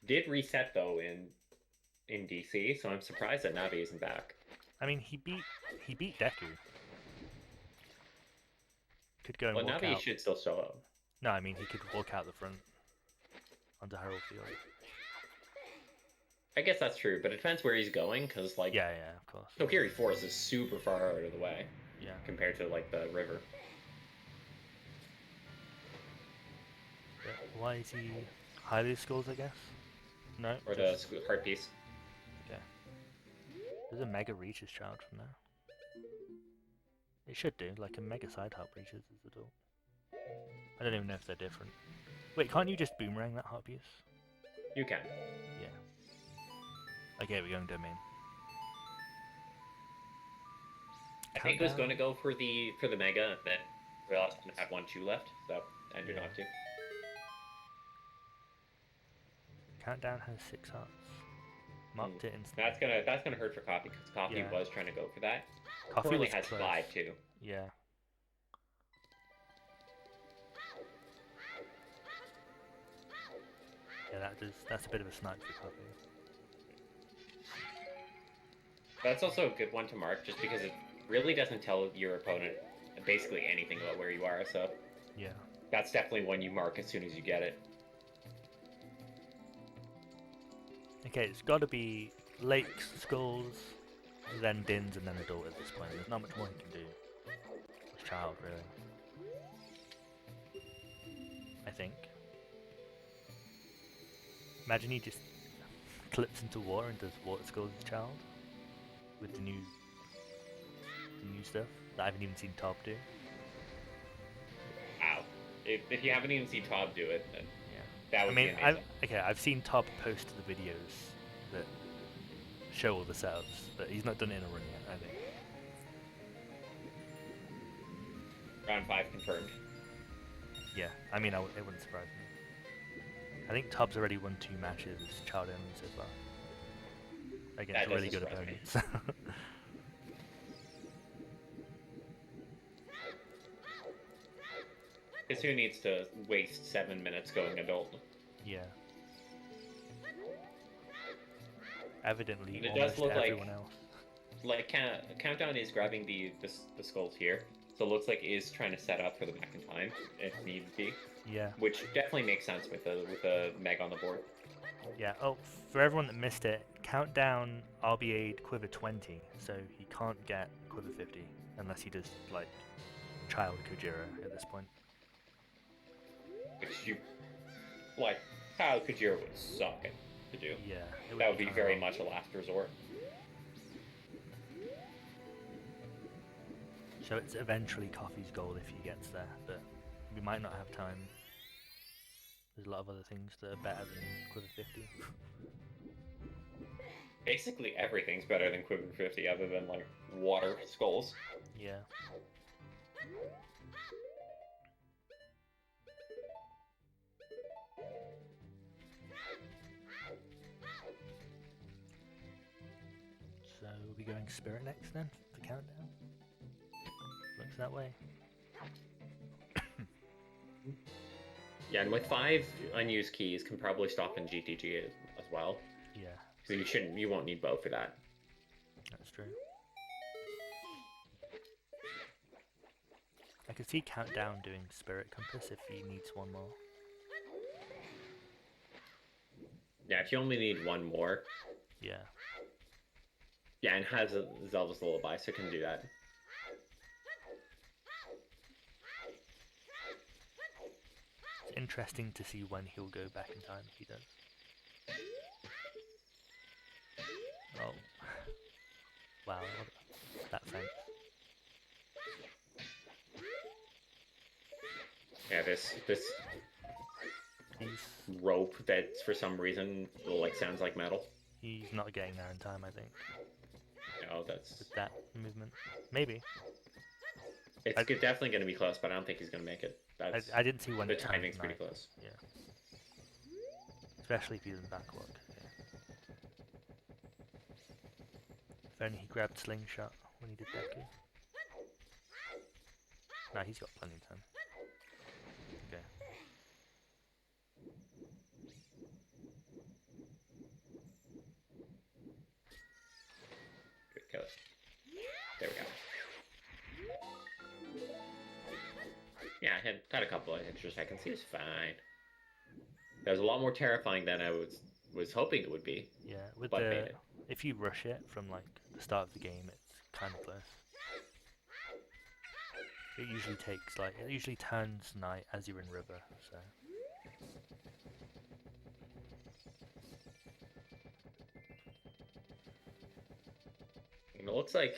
B: Did reset though in DC, so I'm surprised that Navi isn't back.
A: I mean, he beat Deku. Could go and walk
B: Navi
A: out.
B: should still show up.
A: No, I mean he could walk out the front onto Herald Field.
B: I guess that's true, but it depends where he's going, because like
A: yeah, of course.
B: Kokiri Forest is super far out of the way.
A: Yeah.
B: Compared to like the river.
A: Yeah. Why is he highly schools, I guess? No.
B: Or the heart piece.
A: Okay. Does a Mega reach his child from there? It should do, like a Mega side hop reaches his adult. I don't even know if they're different. Wait, can't you just boomerang that heart piece?
B: You can.
A: Yeah. Okay, we're going domain.
B: I think I was going to go for the Mega, then realized I have 1-2 left, so I do not to.
A: Countdown has 6 hearts. Marked it instantly.
B: That's gonna hurt for Coffee, because Coffee was trying to go for that.
A: Coffee
B: currently has close. 5 too.
A: Yeah. Yeah, that's a bit of a snipe for Coffee.
B: That's also a good one to mark, just because it really doesn't tell your opponent basically anything about where you are, so...
A: Yeah.
B: That's definitely one you mark as soon as you get it.
A: Okay, it's got to be Lakes, Skulls, then Dins, and then Adult at this point. There's not much more he can do. It's Child, really. I think. Imagine he just clips into water and does Water Skulls as Child. With the new stuff that I haven't even seen Top do.
B: Wow. If you haven't even seen Top do it, then that would be amazing.
A: I've seen Top post the videos that show all the setups, but he's not done it in a run yet, I think.
B: Round 5 confirmed.
A: Yeah, I mean, it wouldn't surprise me. I think Top's already won 2 matches as Child only so far. Against really good opponents.
B: Because who needs to waste 7 minutes going adult?
A: Yeah. Evidently,
B: it
A: almost
B: does look
A: everyone else.
B: Like Countdown is grabbing the skulls here, so it looks like is trying to set up for the back in time if need be.
A: Yeah.
B: Which definitely makes sense with the Meg on the board.
A: Yeah. Oh, for everyone that missed it, Countdown RBA'd Quiver 20, so he can't get Quiver 50 unless he does like Child Kujira at this point.
B: Which how Kujira would suck to do.
A: Yeah.
B: That would be very much a last resort.
A: So it's eventually Coffee's goal if he gets there, but we might not have time. There's a lot of other things that are better than Quiver 50.
B: Basically everything's better than Quiver 50 other than like water skulls.
A: Yeah. So we'll be going Spirit next then for Countdown. Looks that way.
B: Yeah, and with 5 unused keys can probably stop in GTG as well.
A: Yeah.
B: So you won't need both for that.
A: That's true. I could see Countdown doing Spirit Compass if he needs one more.
B: Yeah, if you only need one more.
A: Yeah.
B: Yeah, and has a Zelda's Lullaby, so can do that.
A: It's interesting to see when he'll go back in time if he does. Oh. Wow, that fence.
B: Yeah, this rope that for some reason like sounds like metal.
A: He's not getting there in time, I think.
B: No, that's
A: with that movement. Maybe.
B: It's definitely going to be close, but I don't think he's going to make it.
A: I didn't see when
B: the timing's pretty close.
A: Yeah. Especially if he's in backwalk. Yeah. If only he grabbed Slingshot when he did Deku. No, he's got plenty of time. Okay.
B: Good, kill it. There we go. Yeah, I had a couple of extra seconds. He was fine. That was a lot more terrifying than I was hoping it would be.
A: Yeah, with the if you rush it from like the start of the game, it's kind of close. It usually takes like it usually turns night as you're in river, so.
B: And it looks like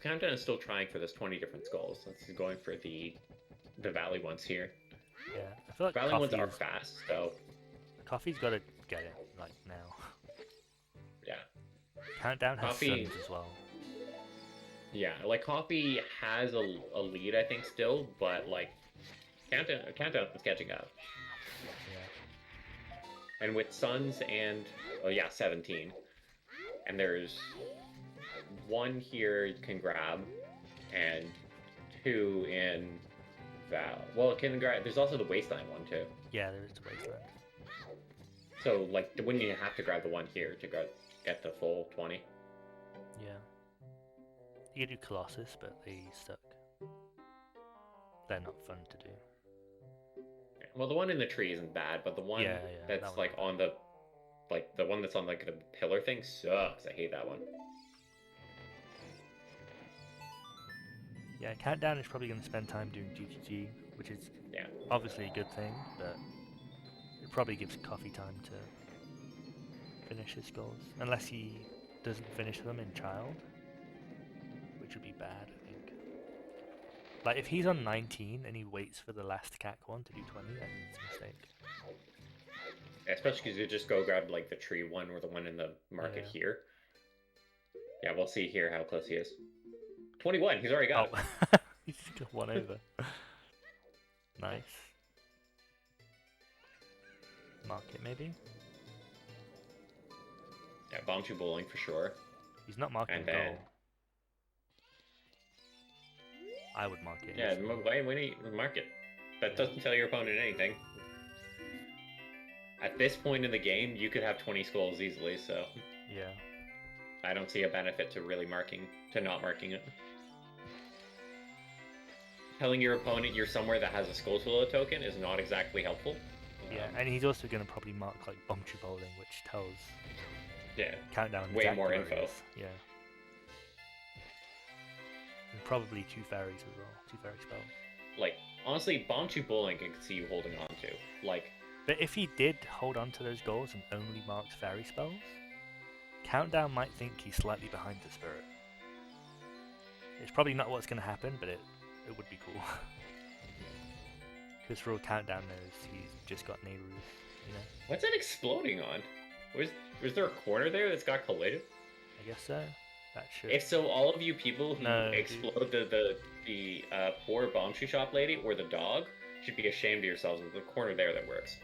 B: Countdown is still trying for this 20 different skulls. He's going for the valley ones here.
A: Yeah, I feel like
B: valley ones are fast, so
A: Coffee's got to get it like now.
B: Yeah.
A: Countdown has Suns as well.
B: Yeah, like Coffee has a lead, I think, still, but like Countdown is catching up.
A: Yeah.
B: And with Suns and 17, and there's one here you can grab, and 2 in Val. Well, it can grab. There's also the Wasteland one too.
A: Yeah, there is the Wasteland.
B: So like, wouldn't you have to grab the one here to get the full 20?
A: Yeah. You could do Colossus, but they suck. They're not fun to do.
B: Yeah, well, the one in the tree isn't bad, but the one that's that like on the one that's on like the pillar thing sucks. I hate that one.
A: Yeah, Countdown is probably going to spend time doing GGG, which is obviously a good thing, but it probably gives Coffee time to finish his goals, unless he doesn't finish them in Child. Which would be bad, I think. Like, if he's on 19 and he waits for the last CAC one to do 20, then it's a mistake.
B: Yeah, especially because you just go grab, like, the tree one or the one in the market here. Yeah, we'll see here how close he is. 21, he's already got it.
A: He's got one over. Nice. Market, maybe?
B: Yeah, Bombchu bowling for sure.
A: He's not marking a goal. I would mark it.
B: Yeah, why don't you mark it? That doesn't tell your opponent anything. At this point in the game, you could have 20 skulls easily, so...
A: Yeah.
B: I don't see a benefit to not marking it. Telling your opponent you're somewhere that has a Skulltula token is not exactly helpful.
A: Yeah, and he's also going to probably mark, like, Bombchu bowling, which tells... Countdown
B: way more info.
A: Yeah. And probably 2 fairies as well. 2 fairy spells.
B: Like, honestly, Bombchu bowling I can see you holding on to. Like...
A: But if he did hold on to those goals and only marked fairy spells, Countdown might think he's slightly behind the Spirit. It's probably not what's going to happen, but it would be cool. Because for all Countdown knows, he's just got Nehru's, you know?
B: What's that exploding on? Was there a corner there that's got collided?
A: I guess so. That should.
B: If so, all of you people who explode the poor Bombchu shop lady or the dog should be ashamed of yourselves. There's a corner there that works.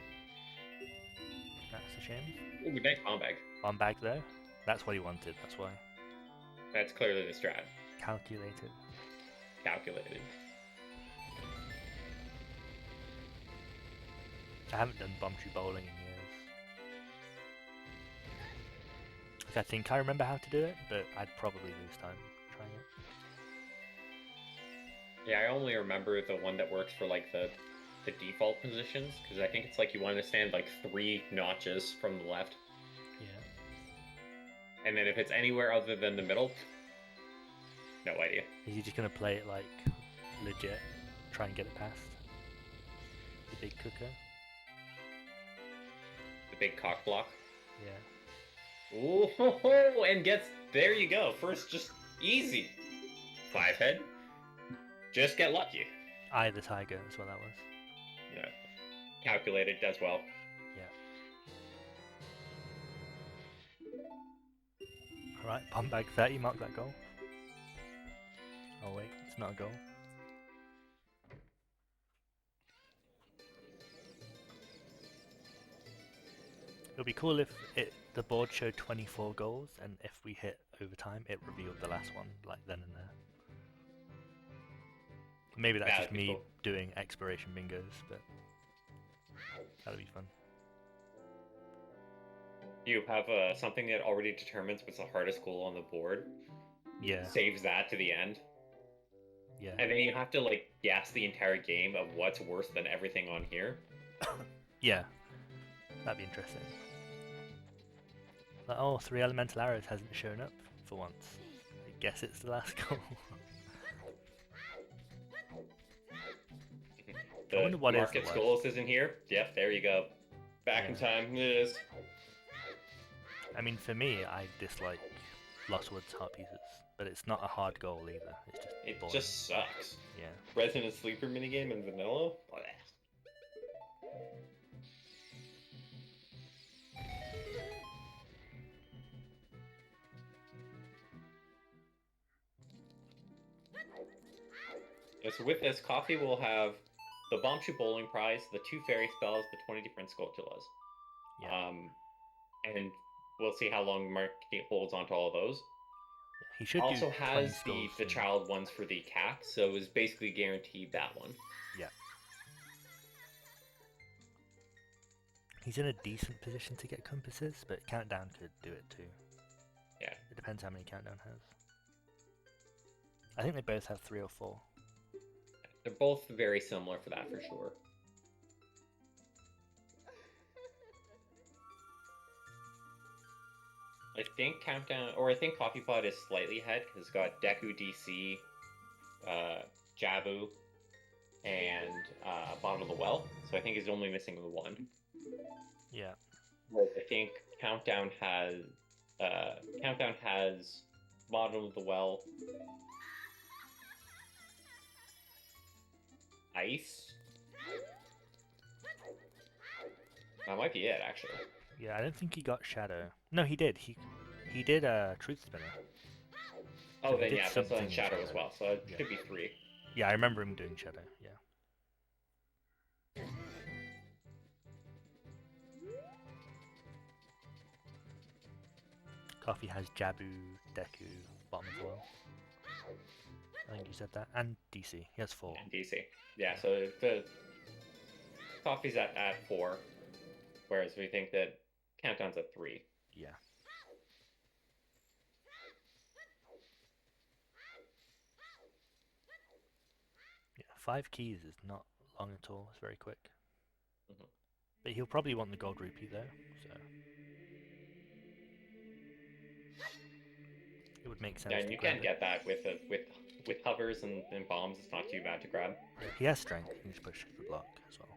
A: That's a shame.
B: Ooh, nice bomb bag.
A: Bomb bag though? That's what he wanted, that's why.
B: That's clearly the strat.
A: Calculated.
B: Calculated.
A: I haven't done Bombchu bowling in years. I think I remember how to do it, but I'd probably lose time trying
B: Yeah, I only remember the one that works for like the default positions, because I think it's like you want to stand like 3 notches from the left.
A: Yeah.
B: And then if it's anywhere other than the middle, no idea.
A: Is he just gonna play it like legit? Try and get it past the big cooker?
B: The big cock block.
A: Yeah.
B: Ooh, and gets, there you go. First, just easy. 5 head. Just get lucky.
A: Eye the tiger, that's what that was.
B: Yeah. Calculated as well.
A: Yeah. Alright, bomb bag 30, mark that goal. Oh wait, it's not a goal. It would be cool if the board showed 24 goals, and if we hit overtime, it revealed the last one, like then and there. Maybe that's just me doing expiration bingos, but that'd be fun.
B: You have something that already determines what's the hardest goal on the board.
A: Yeah.
B: Saves that to the end.
A: Yeah.
B: And then you have to like guess the entire game of what's worse than everything on here.
A: Yeah. That'd be interesting. Like, oh, 3 elemental arrows hasn't shown up for once. I guess it's the last goal.
B: I wonder what Market Schools isn't here. Yep, there you go. Back in time, it is.
A: I mean, for me, I dislike Lost Woods Heart Pieces, but it's not a hard goal either. It's just boring.
B: Just sucks.
A: Yeah.
B: Resident Sleeper minigame in vanilla? Yeah, so with this, Coffee will have the Bombshell Bowling Prize, the 2 fairy spells, the 20 different Sculptulas.
A: Yeah.
B: And we'll see how long Mark holds onto all of those.
A: Yeah, he should
B: also has the child ones for the cat, so is basically guaranteed that one.
A: Yeah. He's in a decent position to get compasses, but Countdown could do it too.
B: Yeah.
A: It depends how many Countdown has. I think they both have 3 or 4.
B: They're both very similar for that, for sure. I think Countdown, or I think CoffeePot is slightly ahead, because it's got Deku DC, Jabu, and Bottom of the Well, so I think he's only missing the 1.
A: Yeah.
B: I think Countdown has Bottom of the Well, Ice. That might be it, actually.
A: Yeah, I don't think he got Shadow. No, he did. He did Truth Spinner.
B: Oh, so then yeah, that's on Shadow as well, so it should be 3.
A: Yeah, I remember him doing Shadow, yeah. Coffee has Jabu, Deku, Bottom of the Well. I think you said that. And DC. He has 4.
B: And DC. Yeah, so the Coffee's at 4, whereas we think that Countdown's at 3.
A: Yeah. Yeah, 5 keys is not long at all. It's very quick. Mm-hmm. But he'll probably want the gold rupee though, so it would make sense.
B: Yeah, and you can get that with hovers and bombs. It's not too bad to grab.
A: Yeah, he has strength. He can just push the block as well.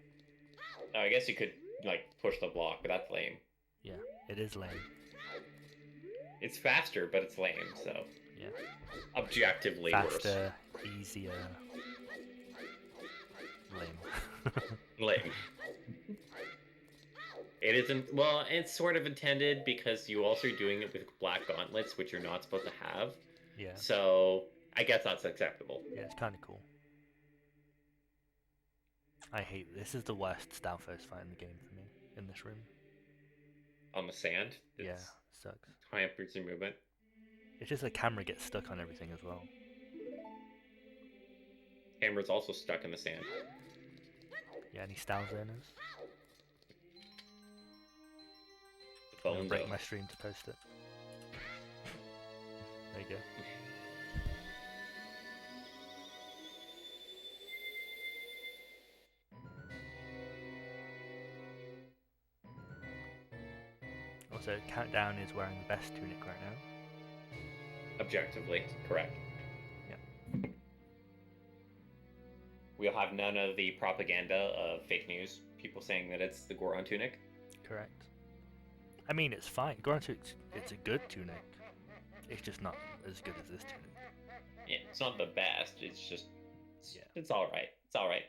B: Oh, I guess you could like push the block, but that's lame.
A: Yeah, it is lame.
B: It's faster, but it's lame. So
A: yeah,
B: objectively
A: faster,
B: worse.
A: Easier, lame.
B: Lame. It isn't, well, it's sort of intended because you also are doing it with black gauntlets, which you're not supposed to have.
A: Yeah.
B: So I guess that's acceptable.
A: Yeah, it's kind of cool. I hate this. Is the worst Stalfos fight in the game for me in this room.
B: On the sand?
A: Yeah, sucks.
B: High up your movement.
A: It's just the camera gets stuck on everything as well.
B: Camera's also stuck in the sand.
A: Yeah, any Stal zoners?
B: I'm
A: gonna break my stream to post it. There you go. Also, Countdown is wearing the best tunic right now.
B: Objectively, correct.
A: Yeah.
B: We'll have none of the propaganda of fake news, people saying that it's the Goron tunic.
A: Correct. I mean, it's fine. Goron tunic, it's a good tunic. It's just not as good as this tunic.
B: Yeah, it's not the best. It's just,
A: yeah.
B: It's all right. It's all right.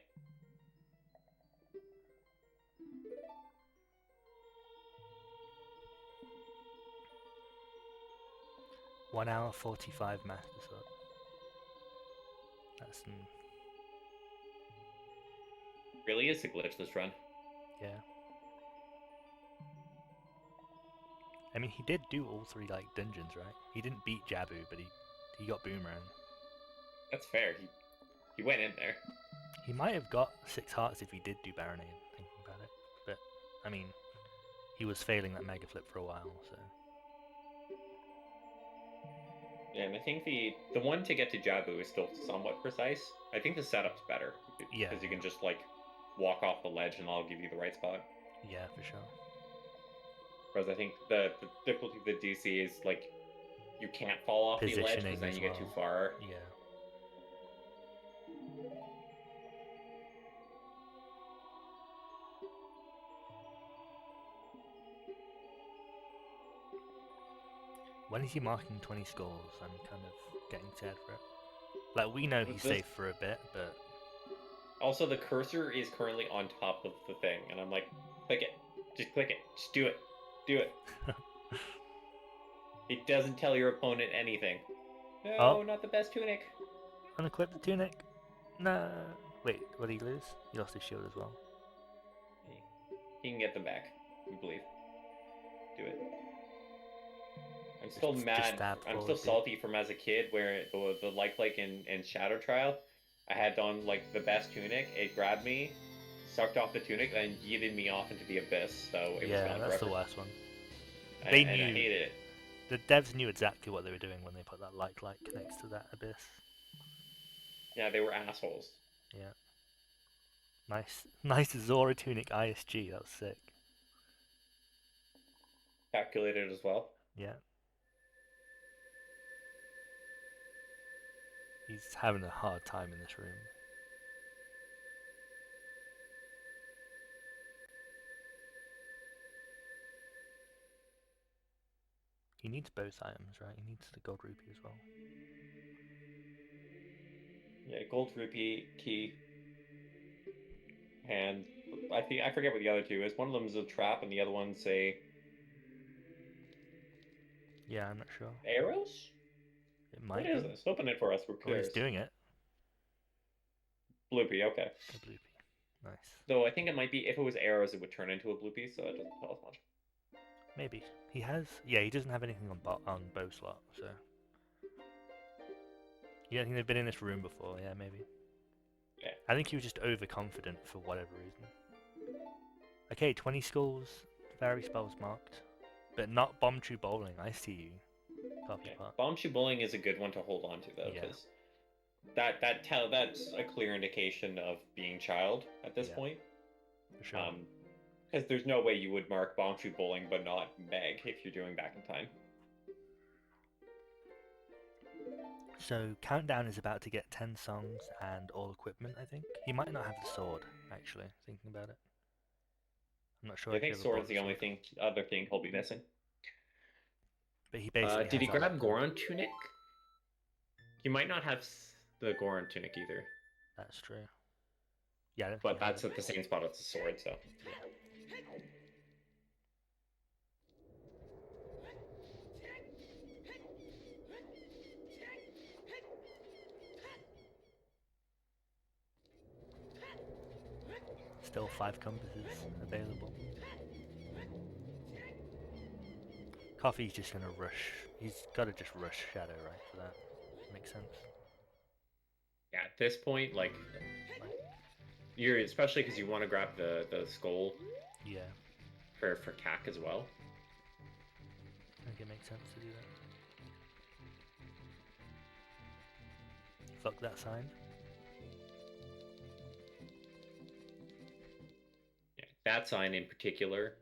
A: One hour 45 master sword. That's
B: really is a glitch this run.
A: Yeah. I mean, he did do all 3 like dungeons, right? He didn't beat Jabu, but he got Boomerang.
B: That's fair. He went in there.
A: He might have got 6 hearts if he did do Baronade, thinking about it. But I mean, he was failing that Mega Flip for a while, so.
B: Yeah, and I think the one to get to Jabu is still somewhat precise. I think the setup's better.
A: Yeah.
B: Because you can just like walk off the ledge and I'll give you the right spot.
A: Yeah, for sure.
B: Whereas I think the difficulty of the DC is like you can't fall off the ledge because then you get too far.
A: Yeah. When is he marking 20 scores? I'm kind of getting sad for it. Like, we know he's safe for a bit, but...
B: Also, the cursor is currently on top of the thing, and I'm like, click it. Just click it. Just do it. Do it. It doesn't tell your opponent anything. No, not the best tunic.
A: Unequip the tunic. No. Wait, what did he lose? He lost his shield as well.
B: He can get them back, we believe. Do it. I'm still mad. I'm still salty from as a kid where the like in Shadow Trial, I had on like the best tunic. It grabbed me, sucked off the tunic, and yeeted me off into the abyss. So it was gone
A: that's
B: forever.
A: the worst one.
B: They knew. And I hated it.
A: The devs knew exactly what they were doing when they put that like next to that abyss.
B: Yeah, they were assholes.
A: Yeah. Nice Zora tunic ISG. That was sick.
B: Calculated as well.
A: Yeah. He's having a hard time in this room. He needs both items, right? He needs the gold rupee as well.
B: Yeah, gold rupee, key. And I forget what the other two is. One of them is a trap and the other one's a...
A: Yeah, I'm not sure.
B: Arrows?
A: It might
B: be. What is this? Open it for us, we're curious.
A: He's doing it.
B: Bloopy, okay.
A: A bloopy. Nice.
B: Though I think it might be, if it was arrows, it would turn into a bloopy, so it doesn't tell us much.
A: Maybe. He has... Yeah, he doesn't have anything on bow slot, so... You don't think they've been in this room before? Yeah, maybe.
B: Yeah.
A: I think he was just overconfident for whatever reason. Okay, 20 skulls, fairy spells marked. But not Bomb True Bowling, I see you. CoffeePot.
B: Bomb True Bowling is a good one to hold on to, though, because that's a clear indication of being child at this point.
A: For sure.
B: Because there's no way you would mark Bomb True Bowling but not Meg if you're doing back in time.
A: So Countdown is about to get 10 songs and all equipment, I think. He might not have the sword, actually, thinking about it. I'm not sure.
B: I think sword's the only other thing he'll be missing.
A: But he basically
B: did he grab Goron tunic? He might not have the Goron tunic either.
A: That's true. Yeah,
B: but that's at the same spot as the sword, so. Yeah.
A: Still 5 compasses available. Coffee's just gonna rush. He's gotta just rush Shadow, right, for that. Makes sense.
B: Yeah, at this point, like you're especially because you want to grab the skull.
A: Yeah.
B: For CAC as well.
A: I think it makes sense to do that. Fuck that sign.
B: Yeah, that sign in particular.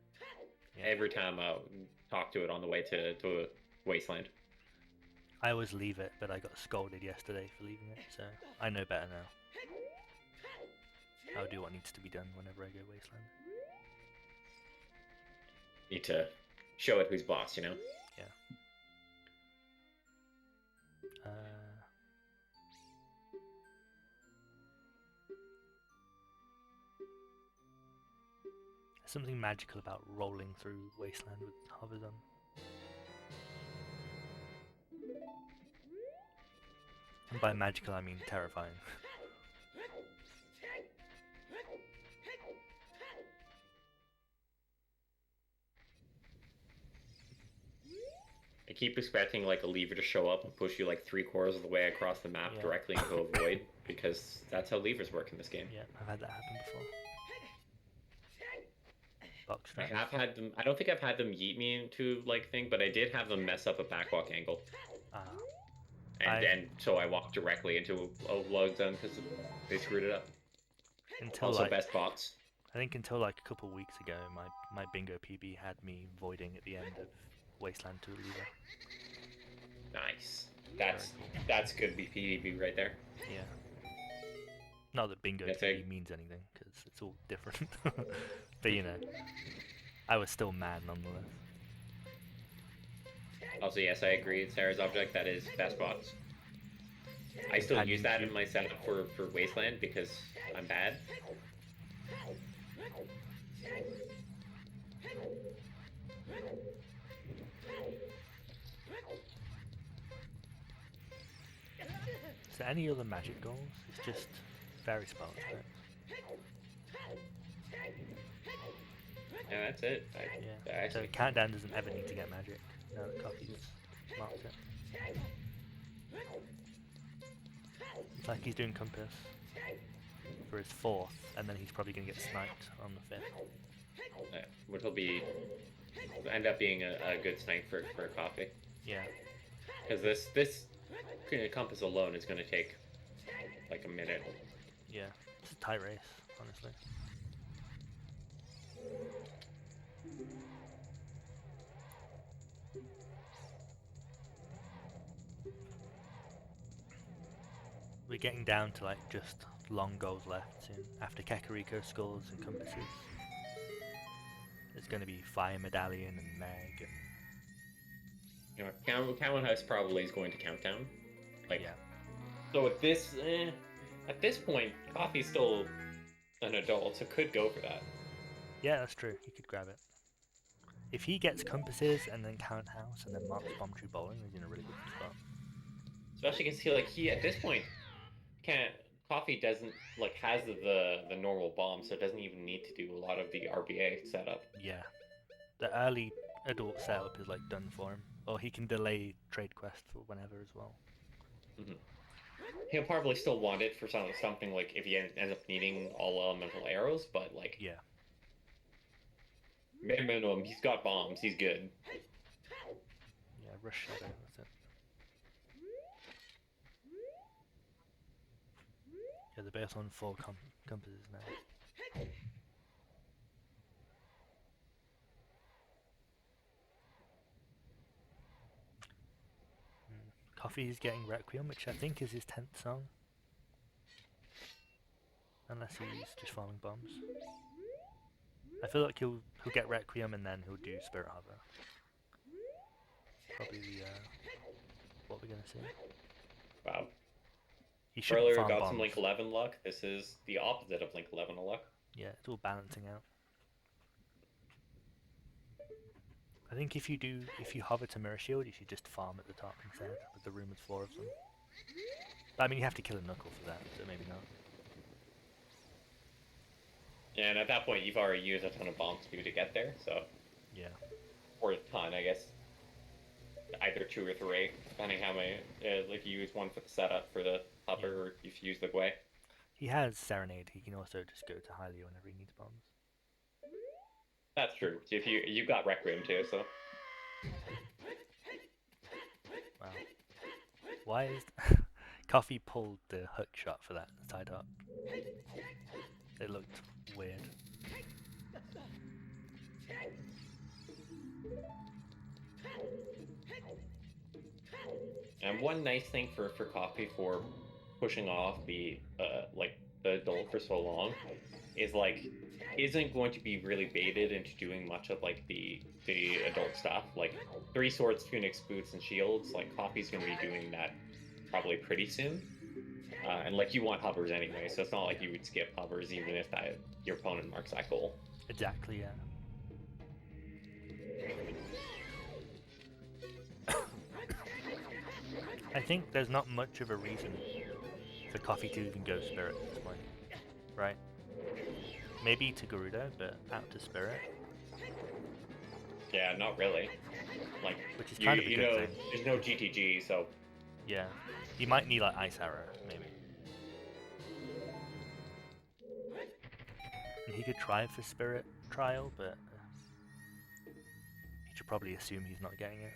B: Yeah. Every time talk to it on the way to Wasteland.
A: I always leave it, but I got scolded yesterday for leaving it, so I know better now. I'll do what needs to be done whenever I go Wasteland.
B: Need to show it who's boss, you know?
A: Yeah. There's something magical about rolling through Wasteland with hovers on. And by magical I mean terrifying.
B: I keep expecting like a lever to show up and push you like 3/4 of the way across the map directly into a void, because that's how levers work in this game.
A: Yeah, I've had that happen before. Box
B: I have had them. I don't think I've had them yeet me into like thing, but I did have them mess up a backwalk angle. And so I walked directly into a log zone because they screwed it up. Also, like, best bots.
A: I think until like a couple weeks ago, my bingo PB had me voiding at the end of Wasteland 2 lever.
B: Nice. That's good PB right there.
A: Yeah. Not that bingo PB means anything, because it's all different. But you know, I was still mad nonetheless.
B: Also, yes, I agree. Sarah's object, that is best bots. I still use that in my setup for Wasteland because I'm bad.
A: So any other magic goals? It's just fairy spells, right?
B: Yeah, that's it.
A: So countdown doesn't ever need to get magic. Now that Coffee's marked it. It's like he's doing compass for his 4th, and then he's probably going to get sniped on the 5th.
B: Yeah, which will end up being a good snipe for Coffee.
A: Yeah.
B: Because this compass alone is going to take like a minute.
A: Yeah, it's a tight race, honestly. We're getting down to like just long goals left soon. After Kakariko scores and compasses, there's going to be Fire Medallion and Meg. And...
B: You know, Cowan House probably is going to countdown. Like,
A: yeah.
B: So at this point, Coffee's still an adult, so could go for that.
A: Yeah, that's true. He could grab it. If he gets compasses and then Count House and then marks Bomb Tree Bowling, he's in a really good spot.
B: Especially because he at this point Coffee doesn't has the normal bomb, so it doesn't even need to do a lot of the RBA setup.
A: Yeah, the early adult setup is like done for him, or he can delay trade quest for whenever as well.
B: Mm-hmm. He'll probably still want it for something like if he ends up needing all elemental arrows, but like
A: yeah.
B: Minimum, he's got bombs. He's good.
A: Yeah, Rush Shadow. That's it. Yeah, they're both on 4 compasses now. Coffee's getting Requiem, which I think is his 10th song. Unless he's just farming bombs. I feel like he'll get Requiem and then he'll do Spirit Hover. Probably the what we're gonna see.
B: Wow.
A: He should
B: earlier
A: farm
B: got
A: bombs.
B: Some Link 11 luck. This is the opposite of Link 11 luck.
A: Yeah, it's all balancing out. I think if you hover to Mirror Shield, you should just farm at the top instead, with the room with 4 of them. But I mean, you have to kill a Knuckle for that, so maybe not.
B: Yeah, and at that point, you've already used a ton of bombs to get there, so...
A: Yeah.
B: Or a ton, I guess. Either 2 or 3, depending how many... like, you use one for the setup for the hover, or if you use the Gwei.
A: He has Serenade. He can also just go to Hylia whenever he needs bombs.
B: That's true. If you got Requiem too, so...
A: Wow. Why is... Coffee pulled the hook shot for that side up. It looked weird.
B: And one nice thing for Coffee for pushing off the the adult for so long is like isn't going to be really baited into doing much of like the adult stuff. Like three swords, tunics, boots, and shields. Like Coffee's going to be doing that probably pretty soon. And like you want hovers anyway, so it's not like you would skip hovers even if your opponent marks that goal.
A: Exactly, yeah. I think there's not much of a reason for Coffee to even go Spirit at this point, right? Maybe to Gerudo, but out to Spirit.
B: Yeah, not really. Like,
A: which is kind of a good thing.
B: There's no GTG, so
A: yeah, you might need like Ice Arrow, maybe. And he could try for Spirit Trial, but he should probably assume he's not getting it.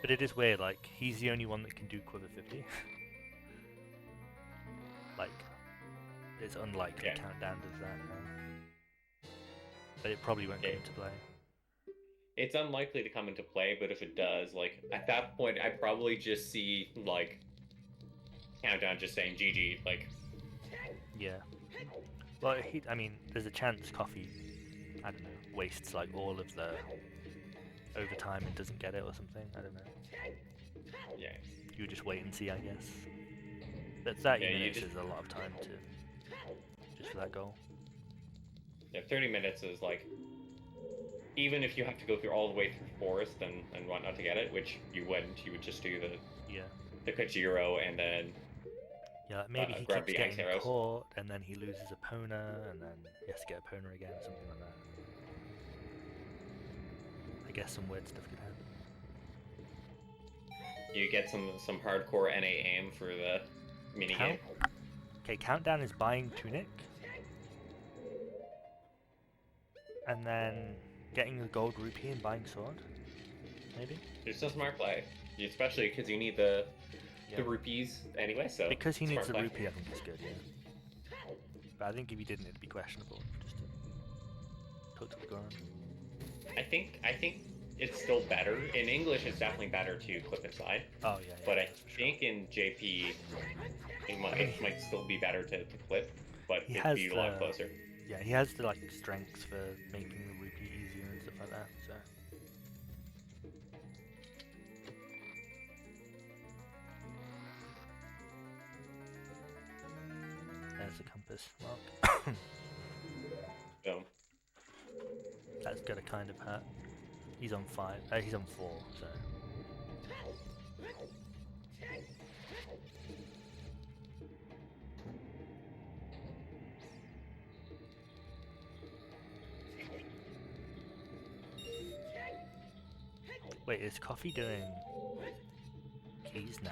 A: But it is weird, like, he's the only one that can do Quiver 50. Like, it's unlikely Countdown does that now. But it probably won't come into play.
B: It's unlikely to come into play, but if it does, like, at that point, I'd probably just see, like, Countdown just saying GG, like...
A: Yeah. Well, I mean, there's a chance Coffee, I don't know, wastes, like, all of the overtime and doesn't get it or something, I don't know.
B: Yeah.
A: You just wait and see, I guess. But 30 minutes is a lot of time to... just for that goal.
B: Yeah, 30 minutes is, like... Even if you have to go through all the way through Forest and whatnot to get it, which you wouldn't, you would just do the Kajiro and then...
A: Yeah, maybe he keeps getting caught, and then he loses Epona, and then he has to get Epona again, something like that. I guess some weird stuff could happen.
B: You get some hardcore NA aim for the minigame.
A: Okay, Countdown is buying Tunic. And then getting the gold rupee and buying sword, maybe?
B: It's a smart play, especially because you need the rupees anyway, so...
A: Because he needs the rupee, I think it's good, yeah. But I think if he didn't, it'd be questionable, just to talk to the ground.
B: I think it's still better. In English, it's definitely better to clip inside.
A: Oh, yeah.
B: But I think in JP, it might still be better to clip, but it'd be a lot closer.
A: Yeah, he has the like strengths for making the rupee easier and stuff like that, so... There's the compass mark.
B: So.
A: That's gonna kind of hurt. He's on 5. He's on 4, so... Wait, is Coffee doing keys now?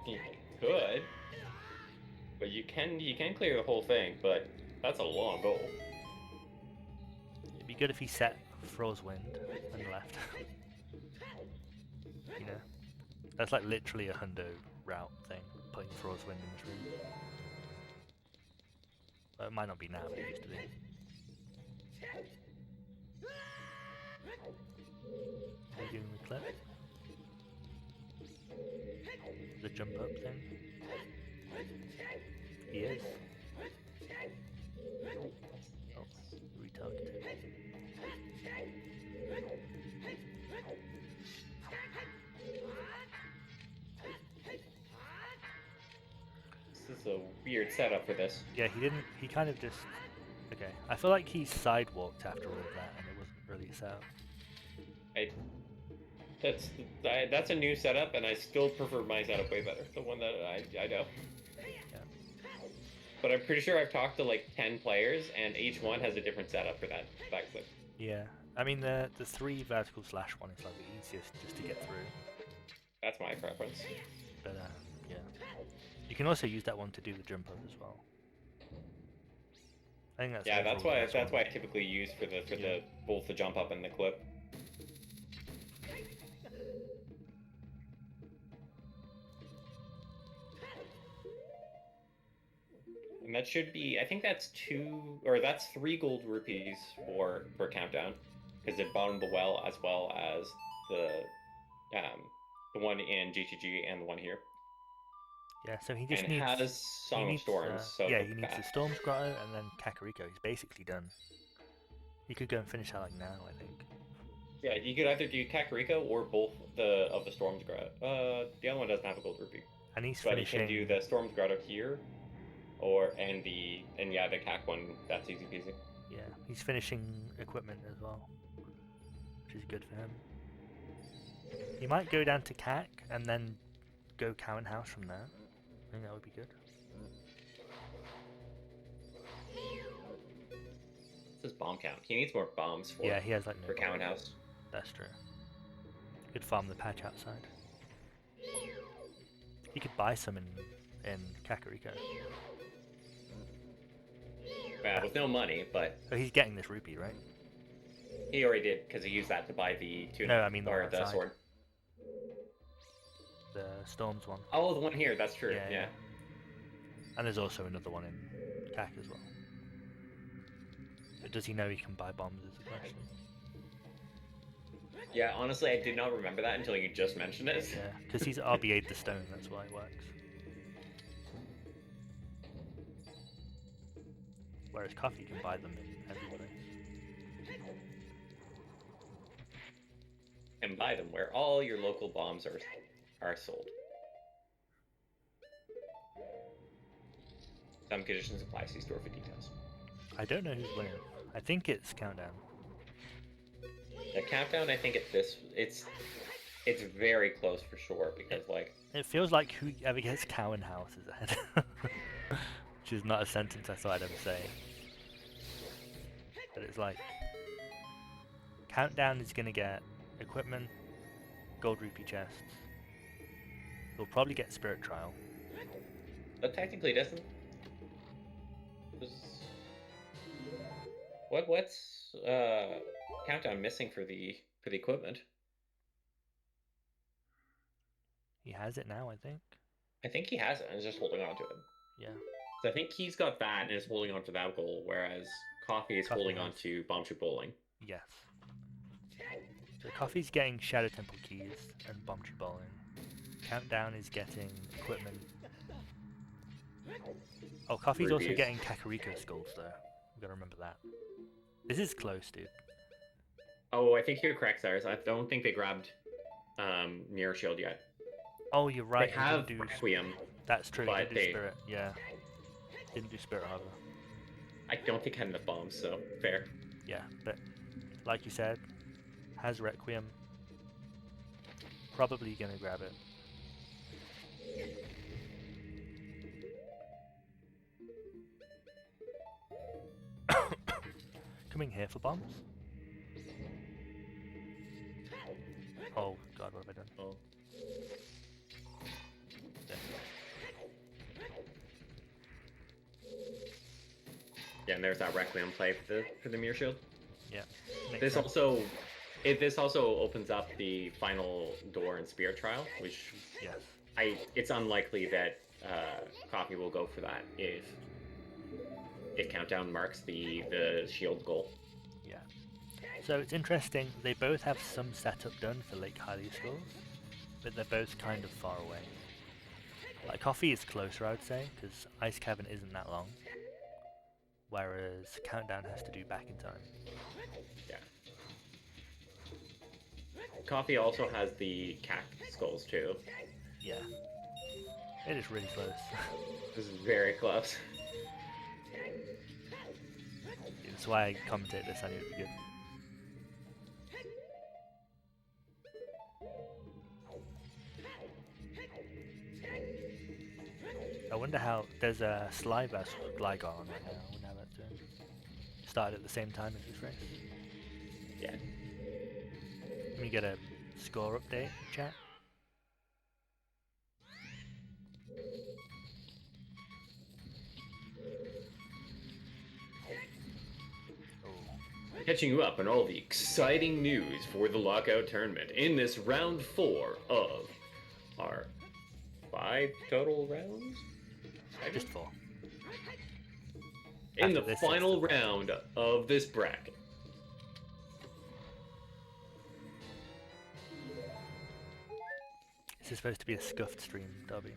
B: He could, but you can clear the whole thing, but that's a long goal.
A: It'd be good if he set Froze Wind and left. You know, that's like literally a hundo route thing, putting Froze Wind in this room. Well, it might not be now, but it used to be. Are you doing the clip? The jump up thing? He is. Oh, retargeted.
B: This is a weird setup for this.
A: Yeah, he kind of just... Okay, I feel like he sidewalked after all of that and it wasn't really a setup.
B: That's a new setup, and I still prefer my setup way better. The one that I know.
A: Yeah.
B: But I'm pretty sure I've talked to like 10 players, and each one has a different setup for that clip.
A: Yeah, I mean the 3 vertical slash one is like the easiest just to get through.
B: That's my preference.
A: But yeah, you can also use that one to do the jump up as well. I think that's
B: that's why I typically use for the both the jump up and the clip. And that should be, I think that's 3 gold rupees for Countdown. because it bottomed the well as well as the one in GTG and the one here.
A: Yeah, so he just
B: and
A: needs.
B: has Song of Storms, so
A: yeah,
B: he'll
A: he
B: be
A: needs the
B: back.
A: Storms Grotto and then Kakariko. He's basically done. He could go and finish that like now, I think.
B: Yeah, you could either do Kakariko or both of the Storms Grotto. The other one doesn't have a gold rupee,
A: And he's
B: but
A: finishing.
B: he can do the Storms Grotto here, and the CAC one. That's easy peasy.
A: Yeah, he's finishing equipment as well, which is good for him. He might go down to CAC and then go Cow and House from there. I think that would be good.
B: This is bomb count. He needs more bombs for.
A: Yeah, he has like no
B: for Cow and House.
A: That's true. Could farm the patch outside. He could buy some in Kakariko.
B: Yeah, with no money, but.
A: Oh, he's getting this rupee, right?
B: He already did, because he used that to buy the tunic.
A: No, I mean
B: the sword.
A: The Storms one.
B: Oh, the one here. That's true. Yeah.
A: And there's also another one in CAC as well. But does he know he can buy bombs is the question.
B: Yeah, honestly, I did not remember that until you just mentioned it.
A: Yeah, because he's RBA'd the stone, that's why it works. Whereas Coffee can buy them in every place.
B: And buy them where all your local bombs are sold. Some conditions apply. See store for details.
A: I don't know who's winning. I think it's Countdown.
B: The countdown, I think it's very close for sure because
A: it feels like whoever gets Cow and House is ahead, which is not a sentence I thought I'd ever say. But it's like Countdown is gonna get equipment, gold rupee chests. He'll probably get Spirit Trial.
B: But technically, doesn't. What's Countdown missing for the equipment?
A: He has it now, I think.
B: I think he has it and is just holding on to it.
A: Yeah.
B: So I think he's got that and is holding on to that goal, whereas Coffee is holding on to Bomb Shoot Bowling.
A: Yes. So Coffee's getting Shadow Temple keys and Bomb Shoot Bowling. Countdown is getting equipment. Oh, Coffee's also getting Kakariko skulls though. We gotta remember that. This is close, dude.
B: Oh, I think you're correct, Cyrus. I don't think they grabbed Mirror Shield yet.
A: Oh, you're right.
B: They have Requiem.
A: That's true.
B: But
A: didn't do Spirit. Yeah. Didn't do Spirit Harbor.
B: I don't think I had enough bombs, so fair.
A: Yeah, but like you said, has Requiem. Probably gonna grab it. Coming here for bombs? Oh god, what have I done?
B: Oh. Yeah, and there's that Requiem play for the Mirror Shield.
A: Yeah.
B: This also opens up the final door in Spirit Trial, which it's unlikely that Coffee will go for that if Countdown marks the shield goal.
A: Yeah. So it's interesting, they both have some setup done for Lake Hylia skulls, but they're both kind of far away. Like Coffee is closer, I would say, because Ice Cavern isn't that long. Whereas Countdown has to do back in time.
B: Yeah. Coffee also has the CAC skulls too.
A: Yeah. It is really close.
B: This is very close.
A: That's why I commentate this, I knew it would be good. I wonder how there's a Sliver Gligar on right now. I wonder how that's doing. Started at the same time as this race.
B: Yeah.
A: Let me get a score update, chat.
B: Catching you up on all the exciting news for the Lockout tournament in this round 4 of our 5 total rounds?
A: Just 4.
B: In the final round of this bracket.
A: This is supposed to be a scuffed stream, Darby.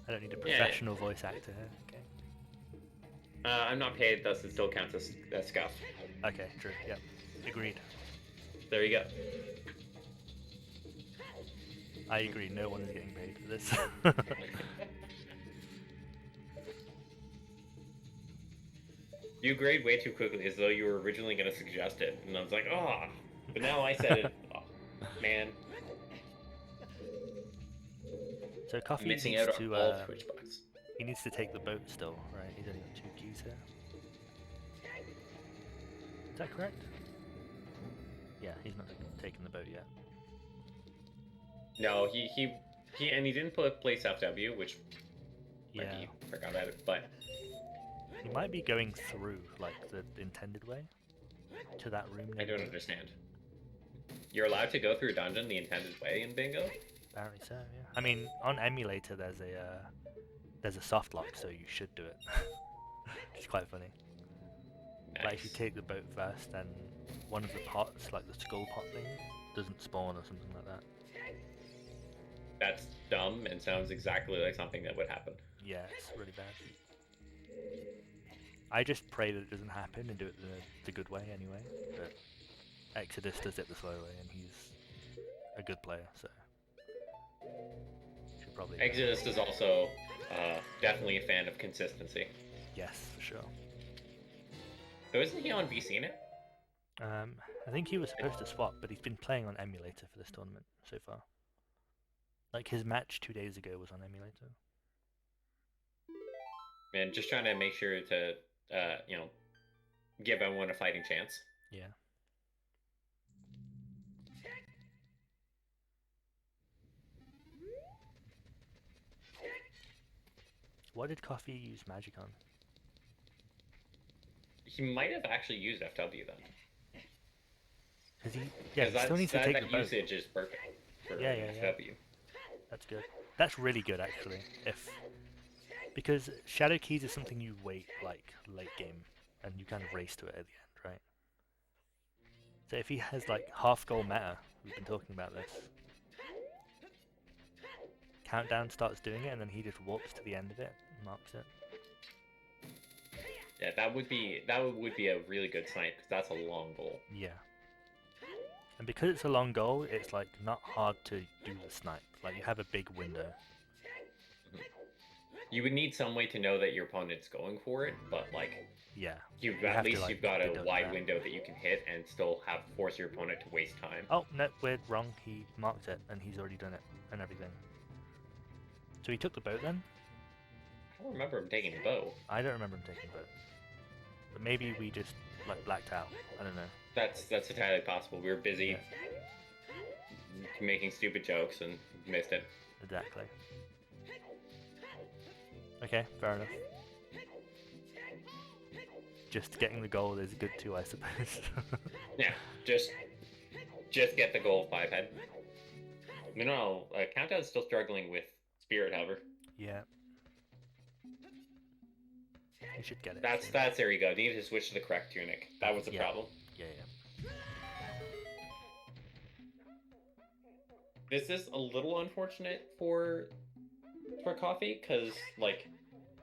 A: I don't need a professional voice actor here. Okay.
B: I'm not paid, thus it still counts as scuff.
A: Okay, true. Yep. Agreed.
B: There you go.
A: I agree. No one is getting paid for this.
B: You grade way too quickly, as though you were originally going to suggest it, and I was like, oh, but now I said it. Oh, man.
A: So Coffee
B: missing
A: needs
B: out
A: to
B: on all Twitch bucks.
A: he needs to take the boat still, right? He's only got 2 keys here. Is that correct? Yeah, he's not taking the boat yet.
B: No, he and he didn't place FW, which
A: yeah,
B: I forgot about it, but
A: he might be going through like the intended way to that room.
B: I don't understand. You're allowed to go through a dungeon the intended way in Bingo?
A: Apparently so, yeah. I mean, on emulator there's a soft lock, so you should do it. It's quite funny.
B: Nice.
A: Like if you take the boat first, then one of the pots, like the skull pot thing, doesn't spawn or something like that.
B: That's dumb and sounds exactly like something that would happen.
A: Yeah, it's really bad. I just pray that it doesn't happen and do it the good way anyway, but Exodus does it the slow way and he's a good player, so should probably...
B: Exodus is also definitely a fan of consistency.
A: Yes, for sure.
B: So isn't he on VCNet?
A: I think he was supposed to swap, but he's been playing on emulator for this tournament so far. Like his match 2 days ago was on emulator.
B: And just trying to make sure to, give everyone a fighting chance.
A: Yeah. What did Coffee use magic on?
B: He might have actually used FW then.
A: Because he still needs to take the boat.
B: Usage is perfect for FW.
A: That's good. That's really good actually. Because Shadow Keys is something you wait like late game and you kind of race to it at the end, right? So if he has like half goal meta, we've been talking about this. Countdown starts doing it and then he just walks to the end of it and marks it.
B: Yeah, that would be a really good snipe because that's a long goal.
A: Yeah. And because it's a long goal, it's like not hard to do the snipe. Like you have a big window.
B: You would need some way to know that your opponent's going for it, but like
A: yeah,
B: you've got a wide window that you can hit and still force your opponent to waste time.
A: Oh no, we're wrong. He marked it and he's already done it and everything. So he took the boat then?
B: I don't remember him taking the boat.
A: I don't remember him taking the boat. But maybe we just like blacked out. I don't know.
B: That's entirely possible. We were busy making stupid jokes and missed it.
A: Exactly. Okay, fair enough. Just getting the goal is good too, I suppose.
B: Yeah, just get the goal 5-head. No, Countdown's still struggling with Spirit, however.
A: Yeah. You should get it.
B: That's there you go. You need to switch to the correct tunic. That was the problem.
A: Yeah.
B: This is a little unfortunate for Coffee, because like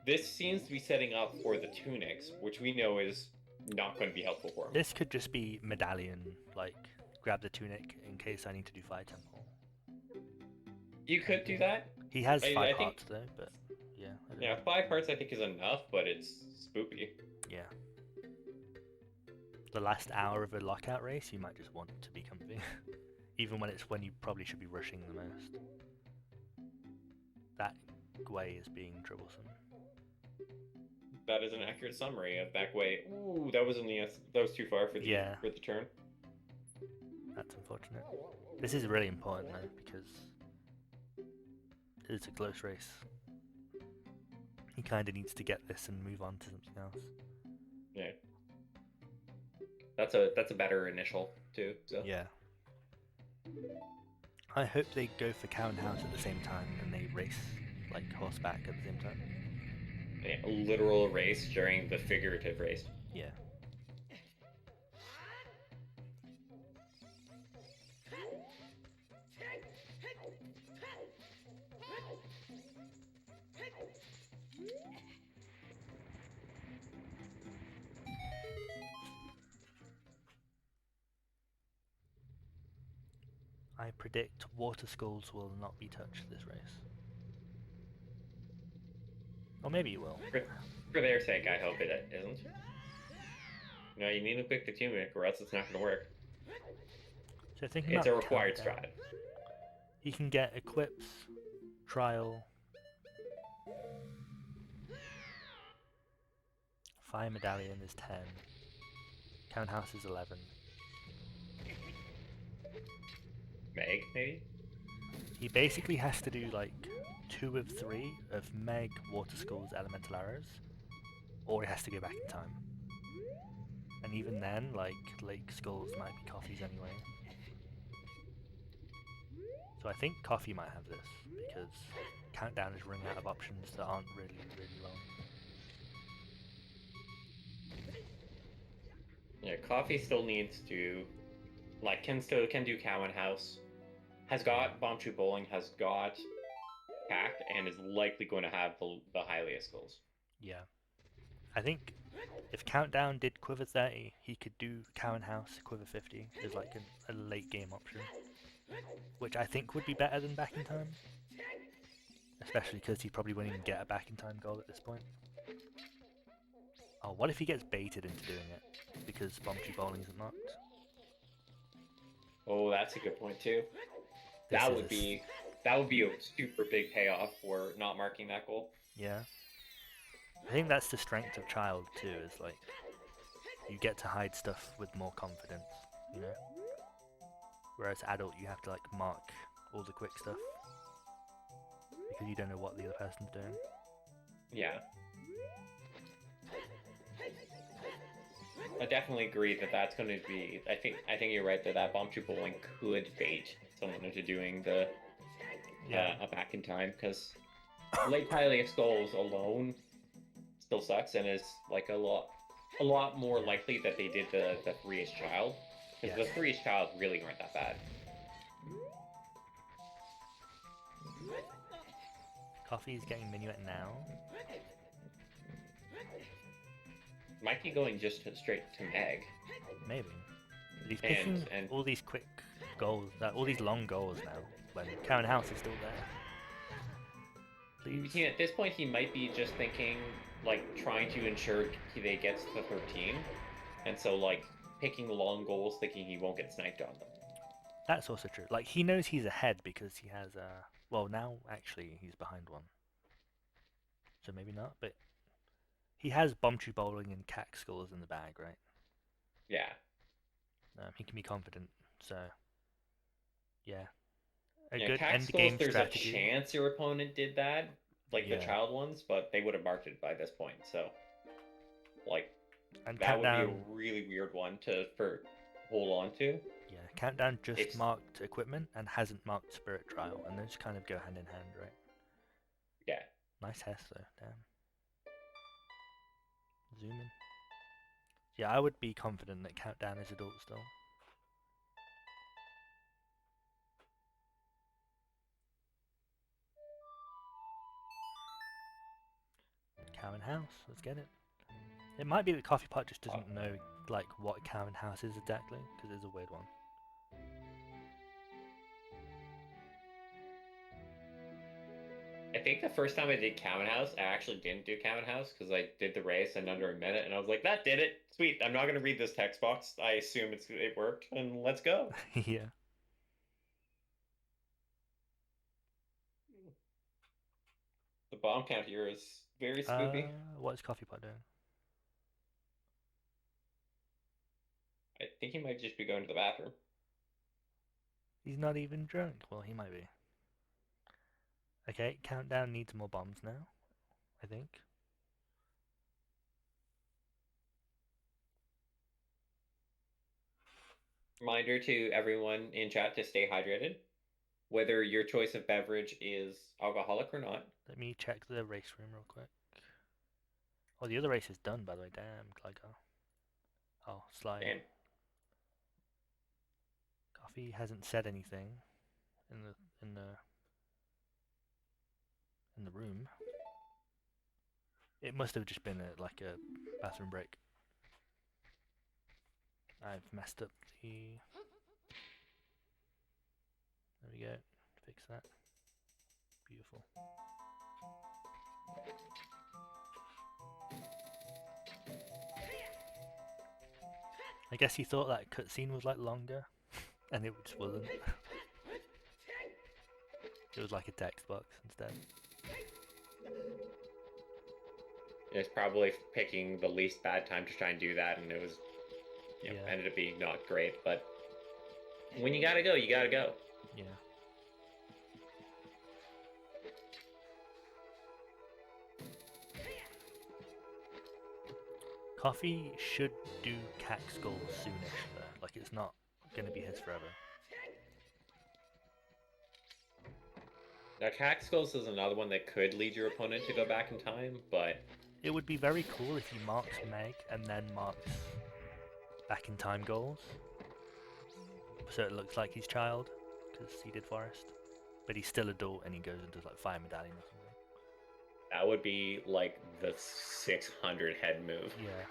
B: this seems to be setting up for the tunics, which we know is not going to be helpful for him.
A: This could just be medallion, like grab the tunic in case I need to do Fire Temple.
B: You could do that.
A: He has 5 hearts though, but yeah.
B: Yeah, 5 hearts I think is enough, but it's spoopy.
A: Yeah. The last hour of a lockout race, you might just want to be comfy. Even when you probably should be rushing the most. That Gwei is being troublesome.
B: That is an accurate summary of that Gwei. Ooh, that was too far for the turn.
A: That's unfortunate. This is really important though, because it's a close race. He kind of needs to get this and move on to something else.
B: Yeah. That's a better initial too. So.
A: Yeah. I hope they go for cow and house at the same time and they race like horseback at the same time.
B: Yeah, a literal race during the figurative race.
A: Yeah. I predict water skulls will not be touched this race. Or maybe it will.
B: For their sake, I hope it isn't. No, you need to pick the tunic or else it's not going to work.
A: So thinking
B: it's
A: about
B: a required
A: countdown,
B: strat.
A: He can get equips, trial, fire medallion is 10, count house is 11.
B: Meg, maybe?
A: He basically has to do like 2 of 3 of Meg, water skulls, elemental arrows, or he has to go back in time. And even then, like, lake skulls might be Coffee's anyway. So I think Coffee might have this, because countdown is running out of options that aren't really long.
B: Yeah, Coffee still needs to, like, can do Cow and House. Has got Bomb Tree Bowling, has got Pact, and is likely going to have the highliest skulls.
A: Yeah. I think if Countdown did Quiver 30, he could do Cow and House Quiver 50 as like a late game option. Which I think would be better than back in time. Especially because he probably won't even get a back in time goal at this point. Oh, what if he gets baited into doing it? Because Bomb Tree Bowling isn't marked?
B: Oh, that's a good point too. That would be a super big payoff for not marking that goal.
A: Yeah. I think that's the strength of Child too, is like you get to hide stuff with more confidence, you know? Whereas Adult you have to like mark all the quick stuff because you don't know what the other person's doing.
B: Yeah. I definitely agree that that's going to be. I think you're right that Bomb Tree Bowling could bait someone into doing the a back in time, because late highliest goals alone still sucks and is like a lot more likely that they did the 3-ish child, because the 3-ish child really weren't that bad.
A: Coffee's getting minuet now.
B: Might be going just straight to Meg.
A: Maybe. But he's picking all these quick goals, all these long goals now, when Karen House is still there. Please.
B: At this point, he might be just thinking, like, trying to ensure they gets to 13, and so, like, picking long goals, thinking he won't get sniped on them.
A: That's also true. Like, he knows he's ahead because he has well, now, actually, he's behind one. So maybe not, but he has Bomb Tree Bowling and Cack Skulls in the bag, right?
B: Yeah.
A: He can be confident, so yeah.
B: Good
A: end game
B: there's
A: strategy.
B: A chance your opponent did that, like the child ones, but they would have marked it by this point, so like and that would be a really weird one to hold on to.
A: Yeah, Countdown just marked equipment and hasn't marked Spirit Trial, and those kind of go hand in hand, right?
B: Yeah.
A: Nice Hess though, damn. Zoom in. Yeah, I would be confident that Countdown is adult still. Cow and House, let's get it. It might be that CoffeePot just doesn't know like what Cow and House is exactly, because it's a weird one.
B: I think the first time I did Cow and House, I actually didn't do Cow and House because I did the race in under a minute, and I was like, that did it. Sweet. I'm not going to read this text box. I assume it worked, and let's go.
A: Yeah.
B: The bomb count here is very spooky.
A: What is CoffeePot doing?
B: I think he might just be going to the bathroom.
A: He's not even drunk. Well, he might be. Okay, Countdown needs more bombs now, I think.
B: Reminder to everyone in chat to stay hydrated, whether your choice of beverage is alcoholic or not.
A: Let me check the race room real quick. Oh, the other race is done, by the way. Damn, Gligar. Oh, slide. Damn. Coffee hasn't said anything in the room. It must have just been like a bathroom break. I've messed up the... There we go. Fix that. Beautiful. I guess he thought that cutscene was like longer, and it just wasn't. It was like a text box instead.
B: It's probably picking the least bad time to try and do that, and it was, ended up being not great. But when you gotta go, you gotta go.
A: Yeah. Coffee should do cack skull soonish though. Like it's not gonna be his forever.
B: Now, cack skulls is another one that could lead your opponent to go back in time, but
A: it would be very cool if he marks Meg and then marks back in time goals, so it looks like he's child, because he did forest, but he's still adult and he goes and does like fire medallion or something.
B: That would be like the 600 head move.
A: Yeah.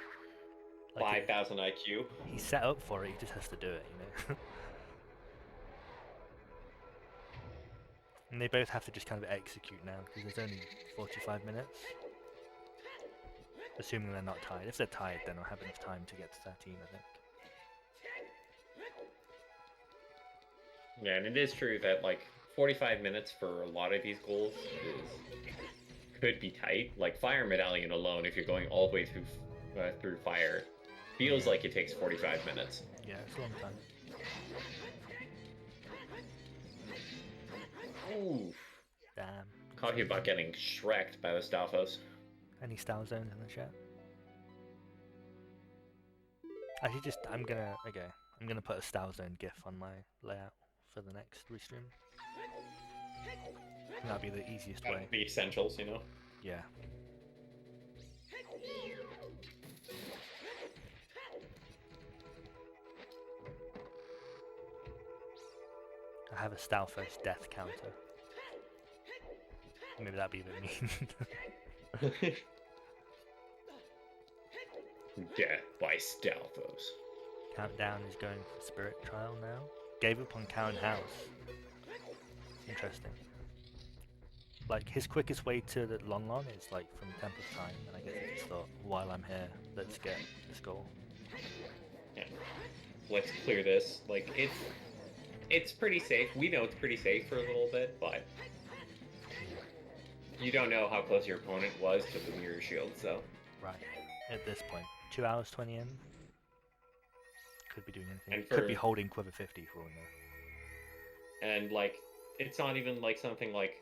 A: Like
B: 5,000 IQ.
A: He's set up for it, he just has to do it, you know? And they both have to just kind of execute now, because there's only 45 minutes. Assuming they're not tired. If they're tired, then I'll have enough time to get to 13, I think.
B: Yeah, and it is true that like 45 minutes for a lot of these goals could be tight. Like Fire Medallion alone, if you're going all the way through fire, feels like it takes 45 minutes.
A: Yeah, it's a long time.
B: Ooh.
A: Damn.
B: CoffeePot getting shreked by the Stalfos.
A: Any style zones in the chat? Actually, I'm gonna put a style zone GIF on my layout for the next restream. That'll be the easiest way.
B: The essentials, you know?
A: Yeah. I have a Stalfos death counter. Maybe that'd be a bit mean.
B: Death by Stalfos.
A: Countdown is going for Spirit Trial now. Gave up on Cowan House. Interesting. Like, his quickest way to the Long is like from Temple's Time, and I guess he just thought, while I'm here, let's get this goal.
B: Yeah. Let's clear this. Like, it's pretty safe. We know it's pretty safe for a little bit, but you don't know how close your opponent was to the mirror shield, so.
A: Right. At this point. 2 hours 20 in. Could be doing anything.
B: And
A: could be holding Quiver 50 for all we know.
B: And like, it's not even like something like,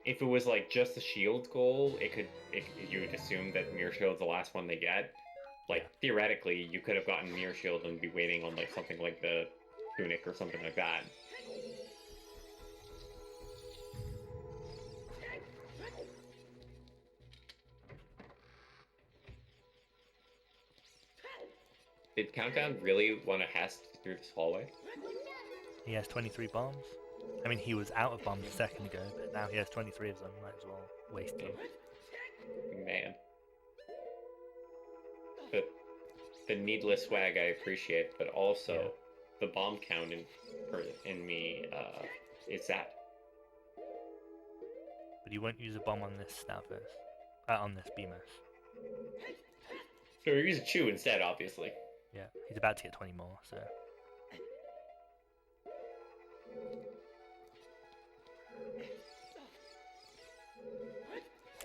B: if it was like just a shield goal, you would assume that mirror shield's the last one they get. Like, theoretically, you could have gotten mirror shield and be waiting on like something like the tunic or something like that. Did Countdown really want to hest through this hallway?
A: He has 23 bombs. I mean, he was out of bombs a second ago, but now he has 23 of them. Might as well waste them.
B: Man. But the needless swag I appreciate, but also the bomb count in me is that.
A: But you won't use a bomb on this Stalfos. On this Beamos.
B: So we use a Chew instead, obviously.
A: Yeah, he's about to get 20 more, so.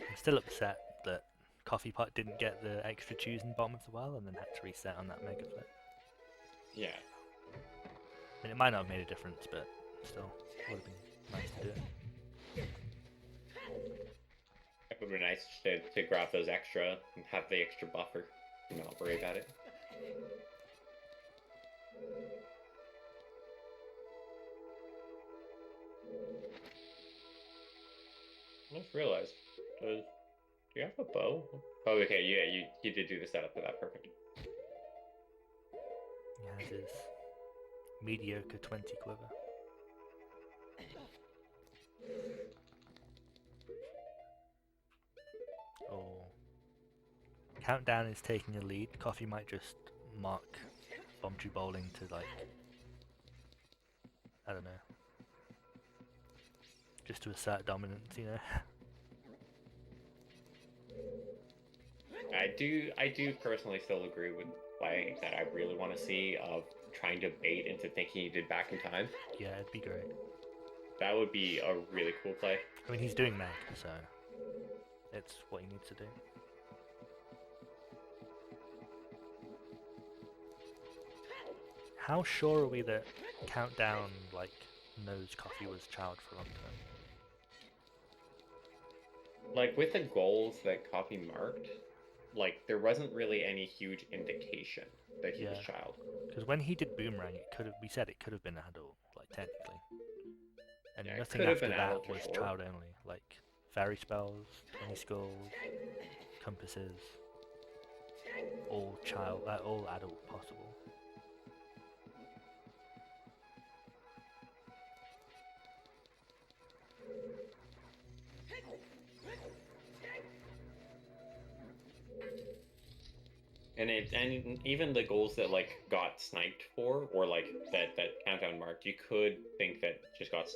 A: I'm still upset that CoffeePot didn't get the extra Chews in bottom of the well and then had to reset on that Mega Flip.
B: Yeah.
A: I mean, it might not have made a difference, but still, would have been nice to do it.
B: It would be nice to grab those extra and have the extra buffer and not worry about it. I just realized, do you have a bow? Oh, okay, yeah, you did do the setup for that, perfect.
A: He has his mediocre 20 quiver. Oh. Countdown is taking a lead. Coffee might just mark Bomb Tree Bowling to like I don't know. Just to assert dominance, you know.
B: I do personally still agree with play that I really want to see of trying to bait into thinking he did back in time.
A: Yeah, it'd be great.
B: That would be a really cool play.
A: I mean, he's doing Meg, so it's what he needs to do. How sure are we that Countdown, like, knows Coffee was child for a long time?
B: Like, with the goals that Coffee marked, like, there wasn't really any huge indication that he was child.
A: Because when he did Boomerang, it could have, we said it could have been adult, like, technically. And
B: Yeah,
A: nothing after that was child only, like fairy spells, 20 skulls, compasses, all child, all adult possible.
B: And even the goals that like got sniped for, or like that countdown marked, you could think that just got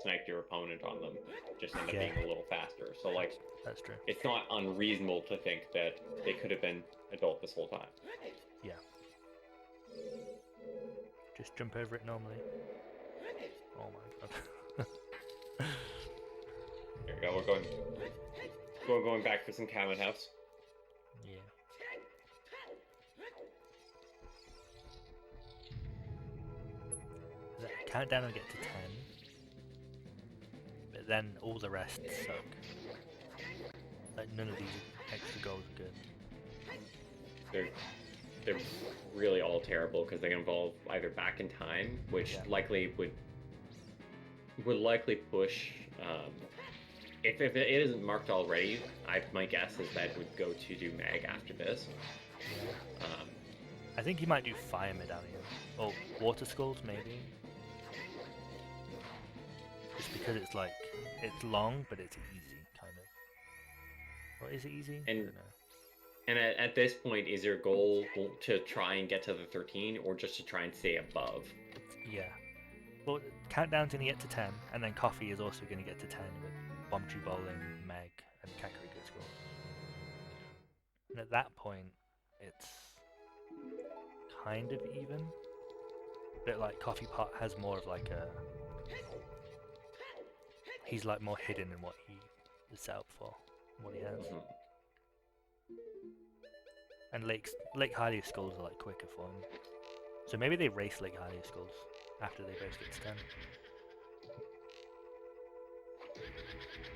B: sniped your opponent on them, just end up being a little faster. So like,
A: that's true.
B: It's not unreasonable to think that they could have been adult this whole time.
A: Yeah. Just jump over it normally. Oh my god.
B: Here we go. We're going back for some Common House.
A: Yeah. Countdown will get to 10, but then all the rest suck. Like none of these extra goals are good.
B: They're really all terrible because they involve either back in time, which likely would likely push. If it isn't marked already, my guess is that would go to do Mag after this.
A: Yeah. I think he might do Fire Medallion or Water Skulls maybe. Just because it's like, it's long, but it's easy, kind of. Or is it easy?
B: And,
A: I don't know.
B: And at this point, is your goal to try and get to the 13, or just to try and stay above?
A: Yeah. Well, Countdown's going to get to 10, and then Coffee is also going to get to 10 with Bomb Tree Bowling, Meg, and Kakariko School. And at that point, it's kind of even. But like CoffeePot has more of like a... He's like more hidden in what he is set up for, what he has.
B: Mm-hmm.
A: And Lake Hylia Skulls are like quicker for him. So maybe they race Lake Hylia Skulls after they both get to 10.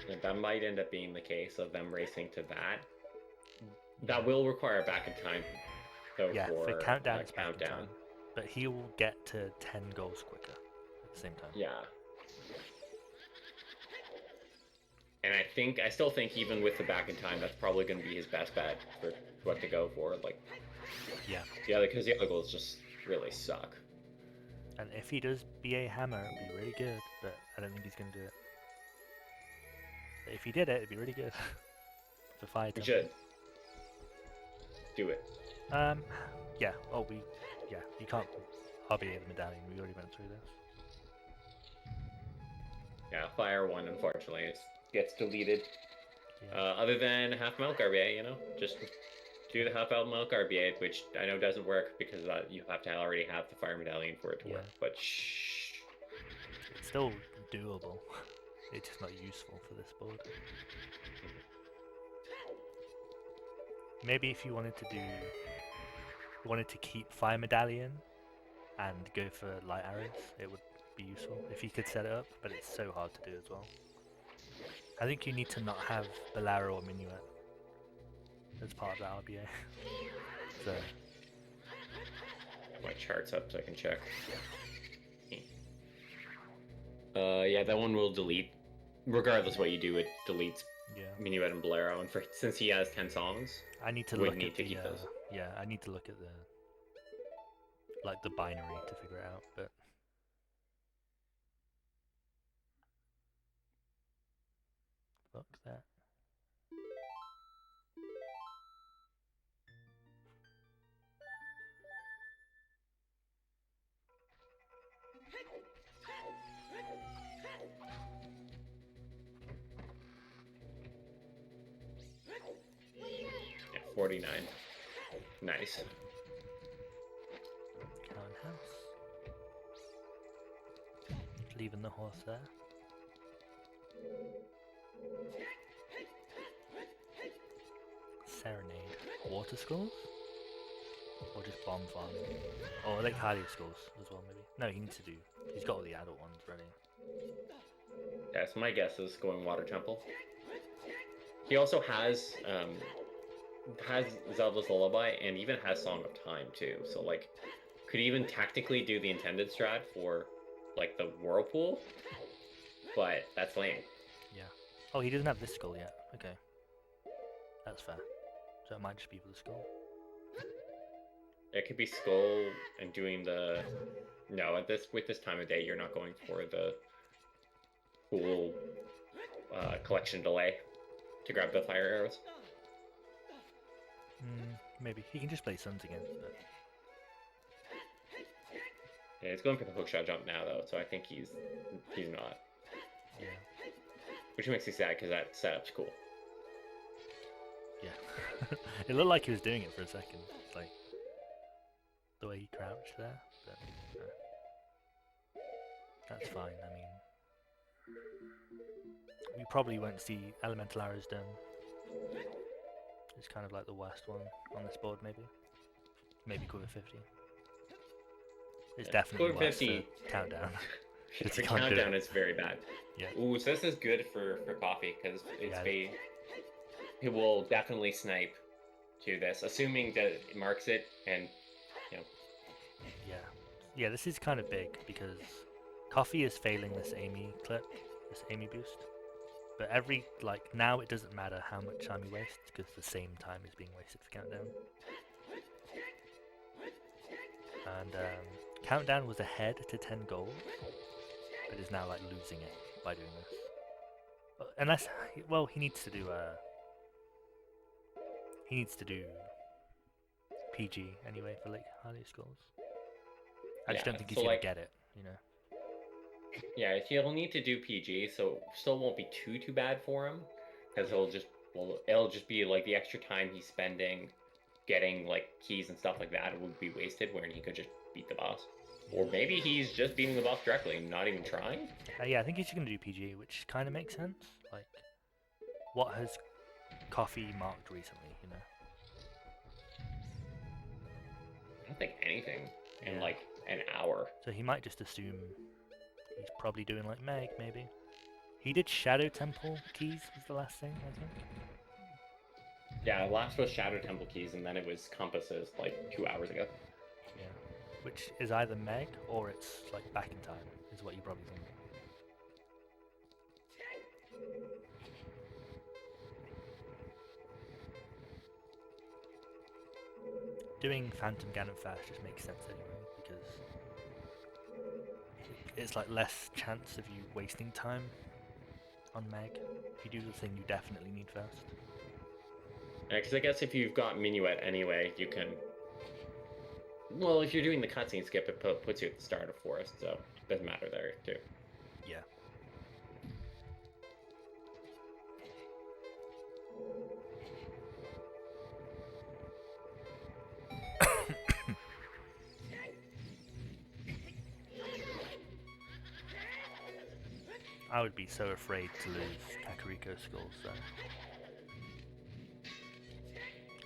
B: Yeah, that might end up being the case of them racing to that. That will require back in time, though.
A: Yeah, for Countdown, it's
B: Countdown.
A: Back in time. But he will get to 10 goals quicker at the same time.
B: Yeah. And I still think even with the back in time, that's probably going to be his best bet for what to go for. Like, because the other goals just really suck.
A: And if he does BA Hammer, it'd be really good, but I don't think he's going to do it. But if he did it, it'd be really good for Fire Temple.
B: He should. Do it.
A: Yeah. Oh, you can't RBA the medallion. We already went through this.
B: Yeah, Fire 1, unfortunately, gets deleted.
A: Yeah.
B: Other than half milk RBA, just do the half milk RBA, which I know doesn't work because you have to already have the Fire Medallion for it to work. But shh.
A: It's still doable. It's just not useful for this board. Maybe if you wanted to keep Fire Medallion and go for light arrows, it would be useful if you could set it up, but it's so hard to do as well. I think you need to not have Bolero or Minuet as part of the RBA. So
B: my chart's up so I can check. Yeah, that one will delete. Regardless what you do, it deletes Minuet and Bolero, and since he has 10 songs,
A: I need to look at keep those. Yeah, I need to look at the binary to figure it out, but fuck that.
B: 49. Nice.
A: Cow and house. Leaving the horse there. Serenade. Water schools? Or just bomb farm? Or like cardio schools as well, maybe. No, he needs to do. He's got all the adult ones ready.
B: Yeah, so my guess is going Water Temple. He also has Zelda's Lullaby and even has Song of Time too. So like, could even tactically do the intended strat for like the Whirlpool, but that's lame.
A: Yeah. Oh, he doesn't have this skull yet. Okay. That's fair. So it might just be for the skull.
B: It could be Skull and doing the... No, with this time of day, you're not going for the cool collection delay to grab the fire arrows.
A: Maybe. He can just play Suns again. But...
B: Yeah, he's going for the hookshot jump now, though, so I think he's not.
A: Yeah.
B: Which makes me sad, because that setup's cool.
A: Yeah. It looked like he was doing it for a second. Like, the way he crouched there. But, that's fine, I mean... We probably won't see elemental arrows done. It's kind of like the worst one on this board, maybe. Maybe Quiver 50. It's definitely worse for countdown.
B: The countdown is very bad.
A: Yeah.
B: Ooh, so this is good for coffee because it's he will definitely snipe to this, assuming that it marks it and
A: Yeah, this is kind of big because Coffee is failing this Amy clip, this Amy boost. But now it doesn't matter how much time he wastes because the same time is being wasted for countdown. And countdown was ahead to 10 gold, but is now like losing it by doing this. Unless, well, he needs to do PG anyway for like Harley Skulls. I just don't think he's gonna get it, you know.
B: Yeah, he'll need to do PG, so still won't be too bad for him, because it'll just be like the extra time he's spending getting like keys and stuff like that would be wasted, wherein he could just beat the boss. Or maybe he's just beating the boss directly and not even trying.
A: Yeah, I think he's just gonna do PG, which kind of makes sense. Like, what has Coffee marked recently, you know?
B: I don't think anything in like an hour.
A: So he might just assume he's probably doing like Meg, maybe. He did Shadow Temple keys was the last thing, I think.
B: Yeah, last was Shadow Temple keys, and then it was compasses like 2 hours ago.
A: Yeah, which is either Meg or it's like back in time, is what you probably think. Doing Phantom Ganon fast just makes sense anyway, because it's like less chance of you wasting time on Meg if you do the thing you definitely need first.
B: Yeah, because I guess if you've got Minuet anyway, you can... Well, if you're doing the cutscene skip, it puts you at the start of Forest, so it doesn't matter there, too.
A: Yeah. I would be so afraid to lose Kakariko Skulls, though.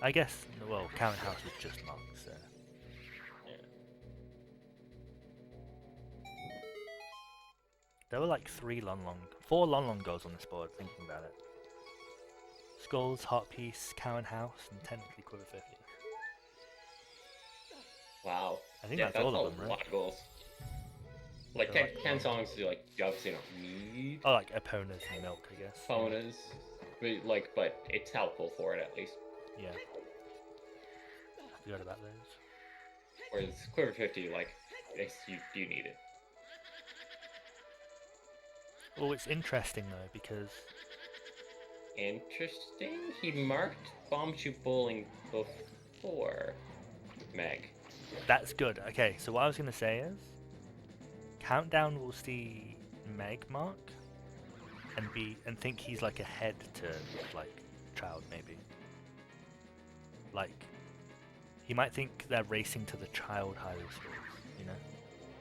A: I guess, well, Cowan House was just marked, so...
B: Yeah.
A: There were like 4 Lon goals on this board, thinking about it. Skulls, Hot Piece, Cowan House, and technically Quiver 50.
B: Wow.
A: I think that's all of them, right?
B: A lot of goals. Like 10 songs you obviously don't need.
A: Oh, like Epona's and Milk, I guess.
B: Epona's, but it's helpful for it at least.
A: Yeah. I forgot about those.
B: Whereas Quiver 50, you need it.
A: Well, it's interesting though, because...
B: Interesting? He marked Bombchu Bowling before Meg.
A: That's good. Okay, so what I was going to say is... Countdown will see Meg mark and think he's like ahead to like Child maybe. Like, he might think they're racing to the child high risk goals, you know,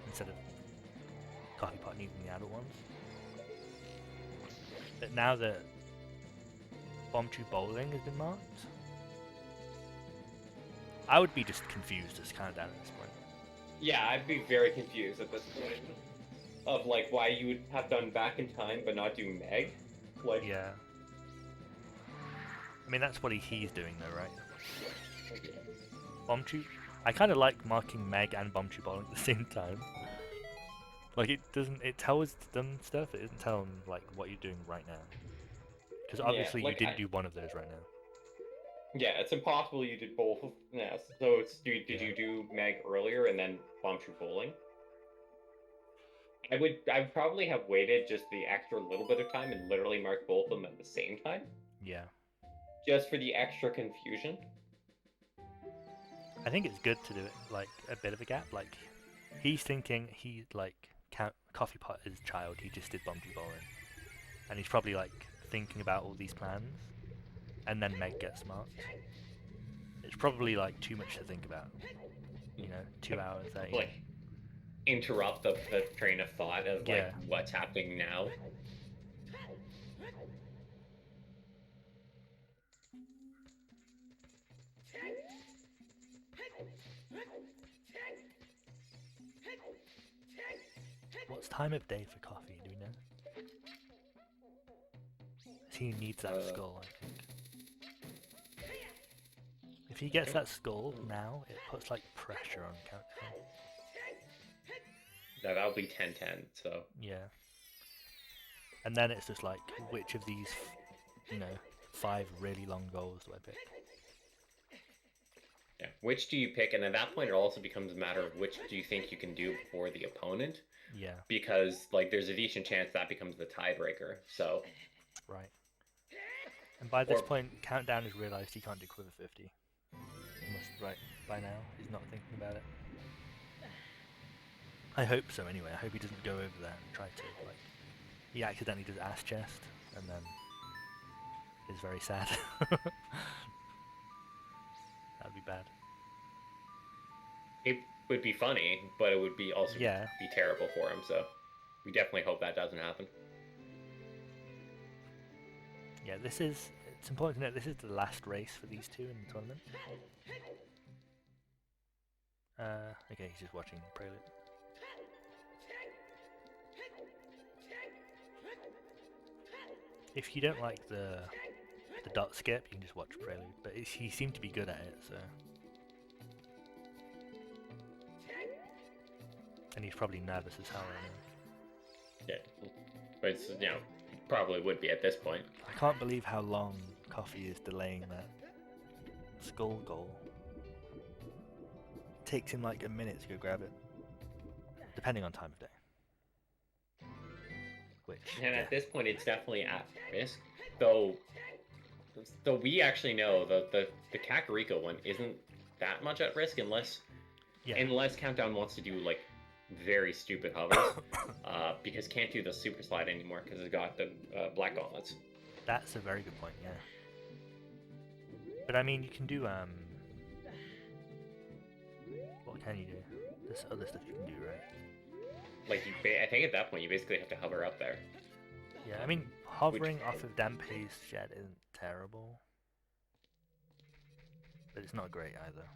A: instead of CoffeePot needing the adult ones. But now that Bomb Tube Bowling has been marked, I would be just confused as countdown at this point.
B: Yeah, I'd be very confused at this point of like why you would have done Back in Time but not do Meg. Like,
A: yeah. I mean, that's what he's doing though, right? Bomb Tube. I kind of like marking Meg and Bomb Tube Bowling at the same time. Like, it doesn't. It tells them stuff. It doesn't tell them like what you're doing right now. Because obviously
B: yeah, like,
A: you didn't do one of those right now.
B: Yeah, it's impossible you did both. Yeah, so it's did you do Meg earlier and then Bomb Tube Bowling? I'd probably have waited just the extra little bit of time and literally marked both of them at the same time.
A: Yeah.
B: Just for the extra confusion.
A: I think it's good to do it like a bit of a gap. Like, he's thinking CoffeePot is a child. He just did Bomb Tube Bowling, and he's probably like thinking about all these plans, and then Meg gets marked. It's probably like too much to think about. You know, 2 hours.
B: Like, interrupt the train of thought of like what's happening now.
A: What's time of day for coffee? Do we know? He needs that skull, I think. If he gets that skull now, it puts like pressure on countdown.
B: No, that'll be 10-10. So
A: yeah. And then it's just like, which of these, 5 really long goals do I pick?
B: Yeah, which do you pick? And at that point, it also becomes a matter of which do you think you can do before the opponent.
A: Yeah.
B: Because like, there's a decent chance that becomes the tiebreaker. So.
A: Right. And by this point, Countdown has realised he can't do Quiver 50. Right by now, he's not thinking about it. I hope so anyway. I hope he doesn't go over there and try to, like, he accidentally does ass chest and then is very sad. That would be bad.
B: It would be funny, but it would be also be terrible for him, so we definitely hope that doesn't happen.
A: Yeah, it's important to note this is the last race for these two in the tournament. Okay, he's just watching Prelude. If you don't like the dot skip, you can just watch Prelude, but he seemed to be good at it, so. And he's probably nervous as hell right now.
B: Yeah, but it's, probably would be at this point.
A: I can't believe how long Coffee is delaying that skull goal. It takes him like a minute to go grab it, depending on time of day.
B: And at this point, it's definitely at risk, though we actually know the Kakariko one isn't that much at risk unless Countdown wants to do like very stupid hovers, because can't do the super slide anymore because it's got the black gauntlets.
A: That's a very good point, yeah. But I mean, you can do what can you do? There's other stuff you can do, right?
B: Like, I think at that point you basically have to hover up there.
A: Yeah, I mean, hovering off of Dampé's shed isn't terrible, but it's not great either.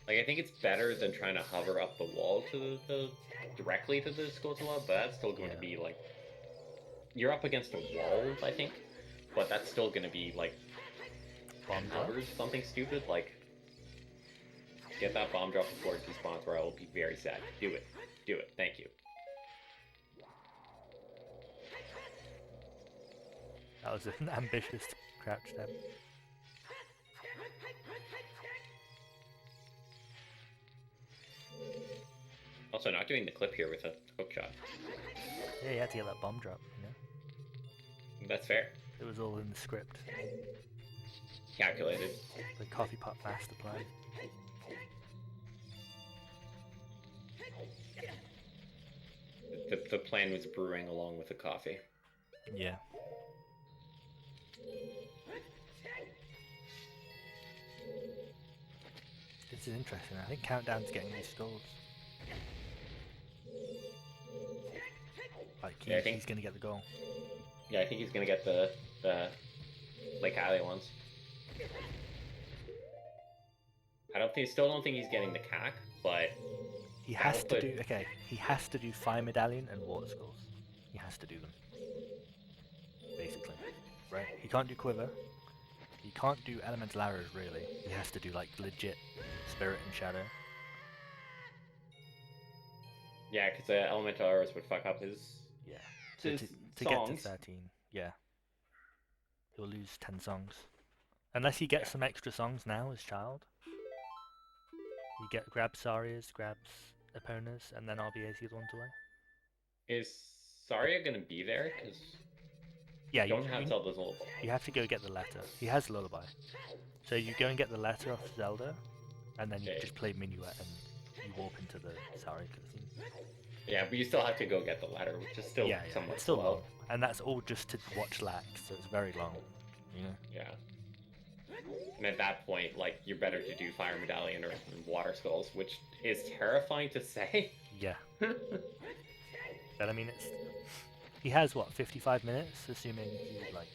B: Like, I think it's better than trying to hover up the wall to the directly to the Skulltula, but that's still going to be like, you're up against a wall, I think, but that's still going to be like
A: bomb
B: hovers, something stupid. Like, get that bomb drop before it despawns, or I will be very sad. Do it, thank you.
A: That was an ambitious crouch step.
B: Also, not doing the clip here with a hook shot.
A: Yeah, you had to get that bomb drop,
B: That's fair.
A: It was all in the script.
B: Calculated.
A: The CoffeePot master plan.
B: The plan was brewing along with the coffee.
A: Yeah. This is interesting. I think Countdown's getting these skulls. Like he's gonna get the goal.
B: Yeah, I think he's gonna get the Lake Alley ones. Still don't think he's getting the CAC, but
A: he has to do. Okay, he has to do Fire Medallion and Water Skulls. He has to do them. Basically, right? He can't do Quiver. He can't do Elemental Arrows really. He has to do like legit Spirit and Shadow.
B: Yeah, because the Elemental Arrows would fuck up his.
A: Yeah. So to get to 13, yeah, he'll lose 10 songs, unless he gets some extra songs now as child. He grabs Saria's, grabs Epona's, and then RBA's the other ones away.
B: Is Saria gonna be there? Because
A: yeah,
B: you don't have Zelda's Lullaby.
A: You have to go get the letter. He has Lullaby, so you go and get the letter off Zelda, and then you just play Minuet and you warp into the Saria cutscene.
B: Yeah, but you still have to go get the letter, which is still somewhat
A: still
B: slow.
A: long, and that's all just to watch Lax, so it's very long. You know?
B: Yeah. And at that point, like, you're better to do Fire Medallion or Water Skulls, which is terrifying to say.
A: Yeah. But I mean, he has what 55 minutes, assuming he like.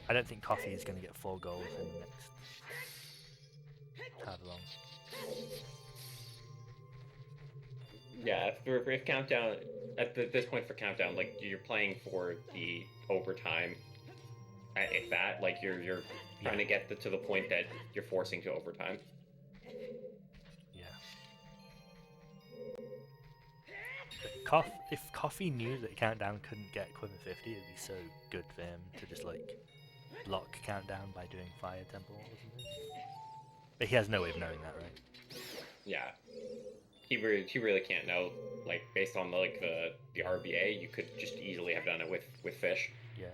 A: I don't think Coffee is going to get 4 goals in the next however long.
B: Yeah, if Countdown at this point for Countdown, like you're playing for the overtime. If that, like you're trying to get to the point that you're forcing to overtime.
A: Yeah. If Coffee knew that Countdown couldn't get Quiver 50, it'd be so good for him to just like block Countdown by doing Fire Temple or something. But he has no way of knowing that, right?
B: Yeah. He really can't know. Like based on the RBA, you could just easily have done it with Fish.
A: Yeah.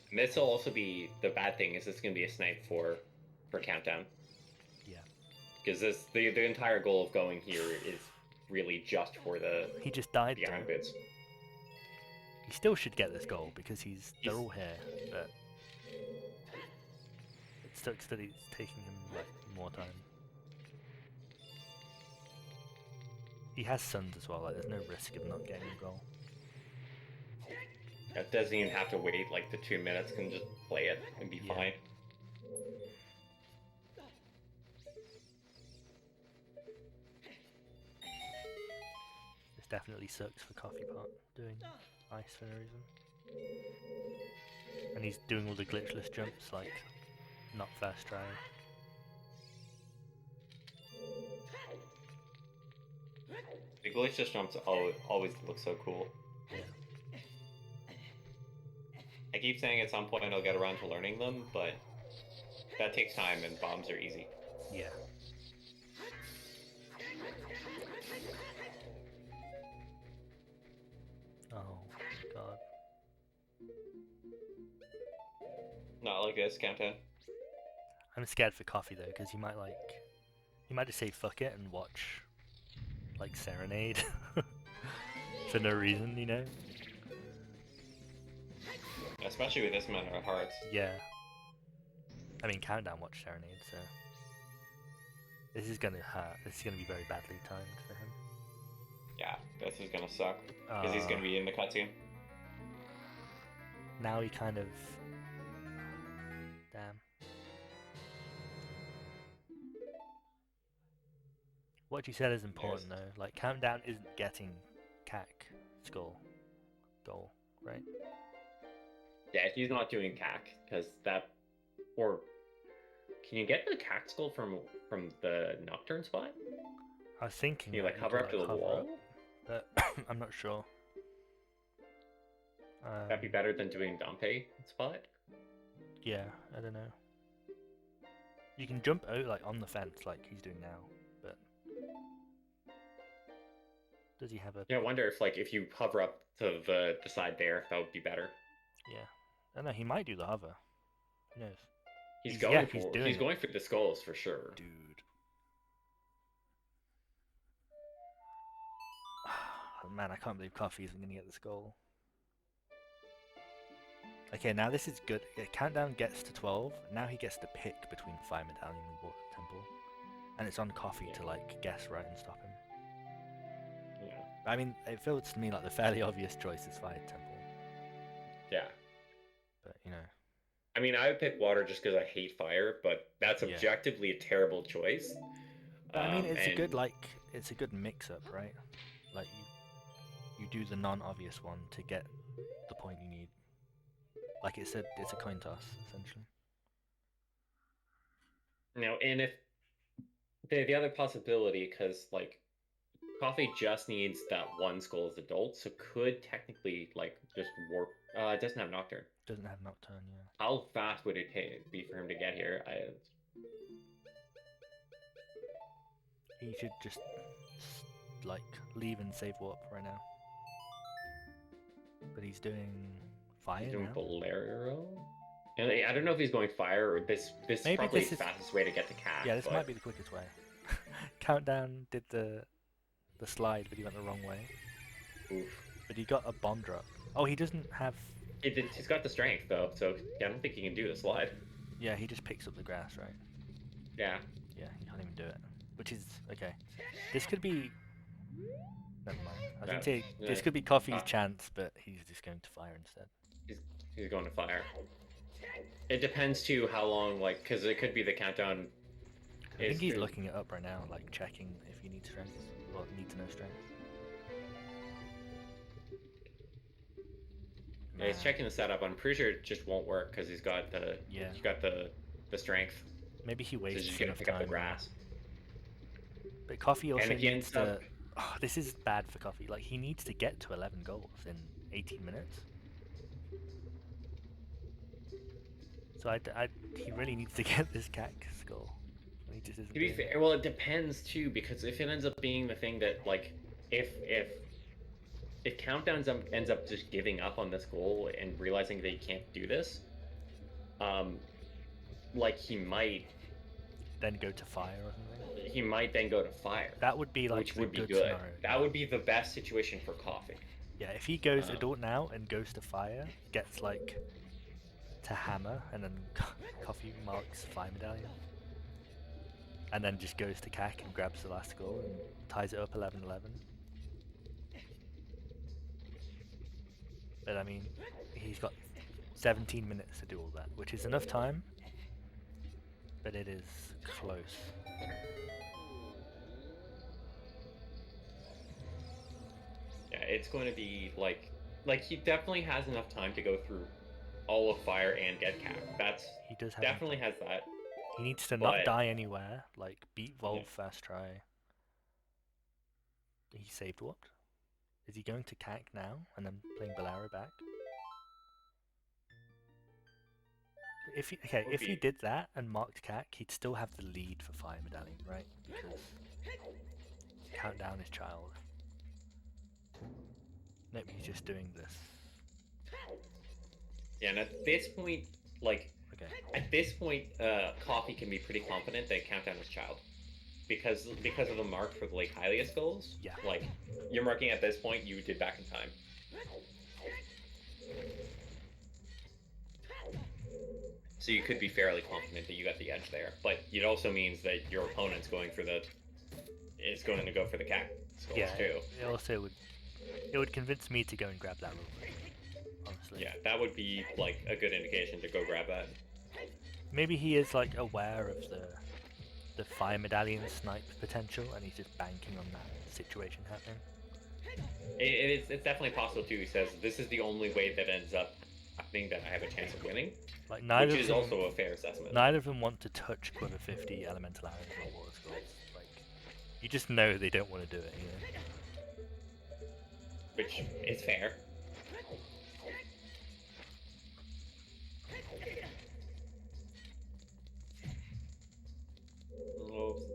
B: And this will also be the bad thing is it's going to be a snipe for Countdown.
A: Yeah.
B: Because the entire goal of going here is really just for the.
A: He just died.
B: The iron bits.
A: He still should get this goal because they're all here, but it sucks that it's taking him like more time. He has Suns as well. Like there's no risk of not getting a goal.
B: It doesn't even have to wait like the 2 minutes, can just play it and be fine.
A: This definitely sucks for CoffeePot doing ice for no reason. And he's doing all the glitchless jumps, like not first try.
B: The glitchless jumps always look so cool.
A: Yeah.
B: I keep saying at some point I'll get around to learning them, but that takes time and bombs are easy.
A: Yeah. Oh, God.
B: Not like this, Countdown.
A: I'm scared for Coffee though, because he might just say fuck it and watch like Serenade for no reason, you know?
B: Especially with this amount of hearts.
A: Yeah. I mean, Countdown watched Serenade, so this is gonna hurt. This is gonna be very badly timed for him.
B: Yeah, this is gonna suck because he's gonna be in the cutscene.
A: Now he kind of. Damn. What you said is important though. Like Countdown isn't getting CAC skull goal, right?
B: Yeah, he's not doing CAC because that. Or can you get the CAC skull from the Nocturne spot?
A: I was thinking.
B: Can you like hover up to the wall?
A: But I'm not sure.
B: That'd be better than doing Dante spot.
A: Yeah, I don't know. You can jump out like on the fence like he's doing now, but does he have a?
B: Yeah, I wonder if you hover up to the side there, that would be better.
A: Yeah, I don't know. He might do the hover. Who knows?
B: He's going for the skulls for sure,
A: dude. Man, I can't believe Coffee isn't going to get this goal. Okay, now this is good. Yeah, countdown gets to 12. Now he gets to pick between Fire Medallion and Water Temple. And it's on Coffee to, like, guess right and stop him.
B: Yeah.
A: I mean, it feels to me like the fairly obvious choice is Fire Temple.
B: Yeah.
A: But, you know.
B: I mean, I would pick water just because I hate fire, but that's objectively a terrible choice.
A: But, I mean, it's a good mix-up, right? Like, you do the non-obvious one to get the point you need. Like it's a coin toss, essentially.
B: Now, and if the other possibility, because like Coffee just needs that one skull as adult, so could technically like just warp. It doesn't have Nocturne.
A: Doesn't have Nocturne, yeah.
B: How fast would it be for him to get here?
A: He should just like leave and save warp right now. But he's doing fire. He's doing
B: Bolero. And I don't know if he's going fire or this. This is probably the fastest way to get to Cat.
A: Yeah, this might be the quickest way. Countdown did the slide, but he went the wrong way.
B: Oof.
A: But he got a bomb drop. Oh, he doesn't have.
B: He's got the strength though, so yeah, I don't think he can do the slide.
A: Yeah, he just picks up the grass, right?
B: Yeah.
A: Yeah, he can't even do it. Which is okay. This could be. Never mind. I was gonna say this could be Coffee's chance, but he's just going to fire instead.
B: He's going to fire. It depends too how long, like, because it could be the countdown.
A: I think he's looking it up right now, like checking if he needs strength or need to know strength.
B: Yeah, he's checking the setup. I'm pretty sure it just won't work because he's got the strength.
A: Maybe he wastes
B: so he's gonna pick up the grass.
A: But Coffee also needs to. Oh, this is bad for Coffee. Like he needs to get to 11 goals in 18 minutes. So he really needs to get this CAC score. He just isn't.
B: To be fair, well, it depends too, because if it ends up being the thing that like, if Countdown ends up just giving up on this goal and realizing that he can't do this, like he might
A: then go to fire or something.
B: He might then go to fire.
A: That would be like
B: which would be good.
A: Scenario.
B: That would be the best situation for Coffee.
A: Yeah, if he goes adult now and goes to fire, gets like to hammer, and then Coffee marks Fire Medallion, and then just goes to CAC and grabs the last goal and ties it up 11-11. But I mean, he's got 17 minutes to do all that, which is enough time, but it is close.
B: Yeah, it's going to be like he definitely has enough time to go through all of fire and get cap.
A: He does have
B: definitely has that.
A: He needs to not die anywhere, like beat Volve first try. He saved what? Is he going to CAC now and then playing Bolero back? If he did that and marked CAC, he'd still have the lead for Fire Medallion, right? Because Countdown is child. Nope, he's just doing this.
B: Yeah, and at this point, Coffee can be pretty confident that Countdown is child. Because of the mark for the Lake Hylias goals.
A: Yeah.
B: Like, you're marking at this point, you did back in time. So you could be fairly confident that you got the edge there. But it also means that your opponent's going to go for the CAC goals too.
A: It would convince me to go and grab that real quick, honestly.
B: Yeah, that would be like a good indication to go grab that.
A: Maybe he is like aware of the Fire Medallion snipe potential, and he's just banking on that situation happening.
B: It's definitely possible too. He says this is the only way that ends up happening that I have a chance of winning.
A: Like
B: which is also a fair assessment.
A: Neither of them want to touch Quiver 50, Elemental Arrows, or Water Scrolls. Like, you just know they don't want to do it, you know?
B: Which is fair.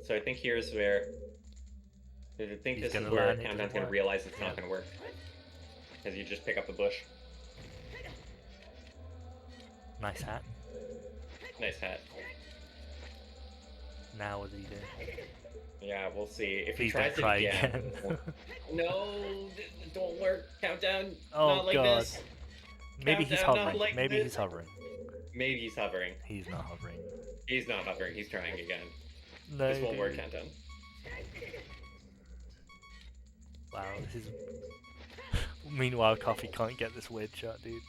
B: So I think here's where this is where Countdown's going to realize it's not going to work. Because you just pick up the bush.
A: Nice hat.
B: Nice hat.
A: Now what does he do?
B: Yeah, we'll see. If
A: Please
B: he tries
A: don't try
B: it again. No, don't work. Countdown.
A: Oh
B: not like
A: god.
B: this.
A: Maybe he's
B: Countdown, not
A: hovering.
B: like
A: Maybe
B: this.
A: he's hovering.
B: Maybe he's hovering.
A: He's not hovering.
B: He's not hovering. He's trying again.
A: No,
B: this won't work, Countdown.
A: Wow, this is... Meanwhile, Coffee can't get this weird shot, dude.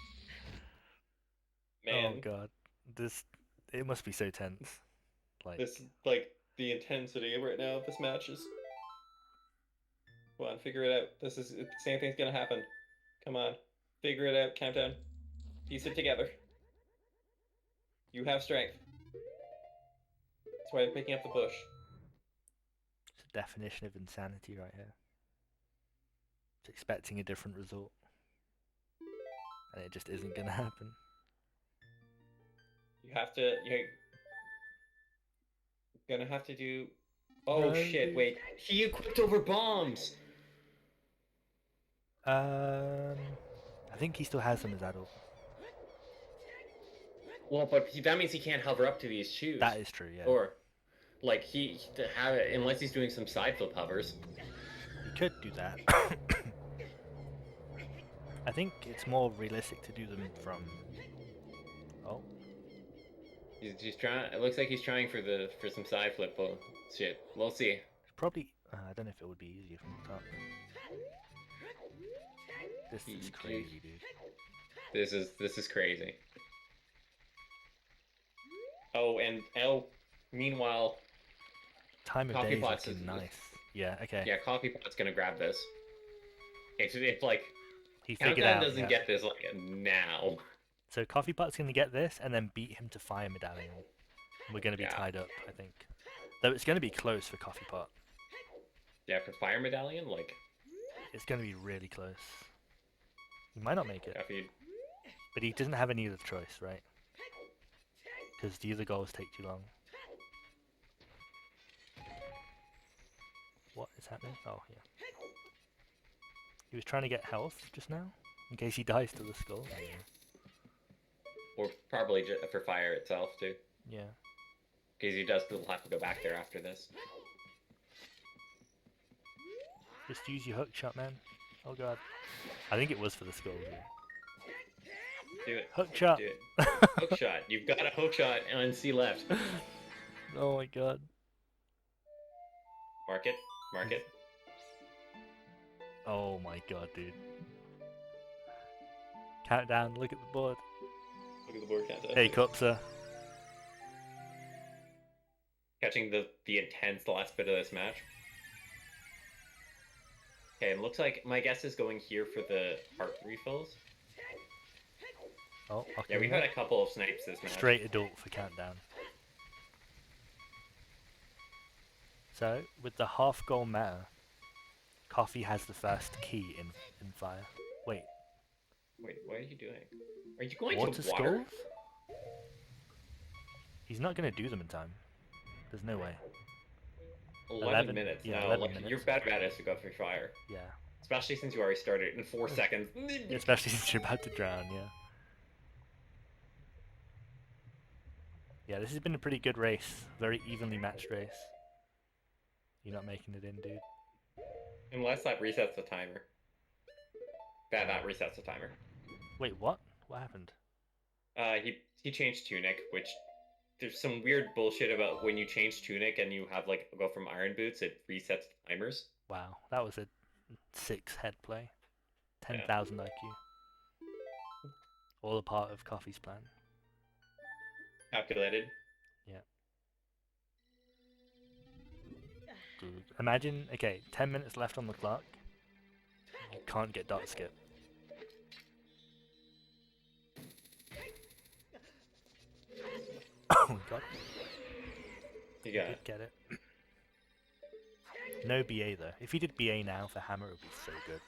B: Man.
A: Oh god. It must be so tense.
B: Like, the intensity right now of this match is... Come on, figure it out. The same thing's gonna happen. Come on. Figure it out, Countdown. Piece it together. You have strength. That's why I'm picking up the bush.
A: It's a definition of insanity right here. It's expecting a different result. And it just isn't gonna happen.
B: You're gonna have to do... Oh no, shit, dude. Wait. He equipped over bombs!
A: I think he still has them as adult.
B: Well, but that means he can't hover up to these shoes.
A: That is true, yeah.
B: Or, like, he to have it, unless he's doing some side flip hovers.
A: He could do that. I think it's more realistic to do them from... Oh.
B: He's trying. It looks like he's trying for some side flip shit. We'll see.
A: Probably. I don't know if it would be easier from the top. This is crazy, dude.
B: This is crazy. Oh, and meanwhile,
A: time of day is looking nice. Yeah. Okay.
B: Yeah, CoffeePot's gonna grab this. It's like
A: he figured out.
B: Doesn't get this like now.
A: So CoffeePot's gonna get this and then beat him to Fire Medallion. We're gonna be tied up, I think. Though it's gonna be close for CoffeePot.
B: Yeah, for Fire Medallion, like...
A: It's gonna be really close. He might not make it.
B: Coffee.
A: But he doesn't have any other choice, right? Because the other goals take too long. What is happening? Oh, yeah. He was trying to get health just now, in case he dies to the skull.
B: Or probably for fire itself, too.
A: Yeah.
B: Because he does still have to go back there after this.
A: Just use your hook shot, man. Oh god. I think it was for the skull. Yeah.
B: Do it.
A: Hook shot.
B: Do it. Hook shot. You've got a hook shot on C left.
A: Oh my god.
B: Mark it. Mark it.
A: Oh my god, dude. Countdown. Look at the board.
B: Look at the board countdown.
A: Hey, Cupsa.
B: Catching the intense last bit of this match. Okay, it looks like my guess is going here for the heart refills.
A: Oh, okay.
B: Yeah, we've had a couple of snipes this match.
A: Straight adult for Countdown. So, with the half goal meta, Coffee has the first key in fire. Wait.
B: Wait, what are you doing? Are you going
A: water
B: to water?
A: Skulls? He's not going to do them in time. There's no way.
B: 11 minutes.
A: Yeah,
B: no,
A: 11
B: like,
A: minutes.
B: you're better at it to go through fire.
A: Yeah.
B: Especially since you already started in 4 seconds.
A: Especially since you're about to drown, yeah. Yeah, this has been a pretty good race. Very evenly matched race. You're not making it in, dude.
B: Unless that resets the timer. That resets the timer.
A: Wait, what? What happened?
B: He changed Tunic, which... There's some weird bullshit about when you change Tunic and you have, like, go from Iron Boots, it resets the timers.
A: Wow, that was a 6 head play. 10,000 IQ. All a part of Coffee's plan.
B: Calculated.
A: Yeah. Dude. Imagine, okay, 10 minutes left on the clock. You can't get dot skip. Oh my god.
B: You got
A: it. Get it. No BA though. If he did BA now for Hammer, it would be so good.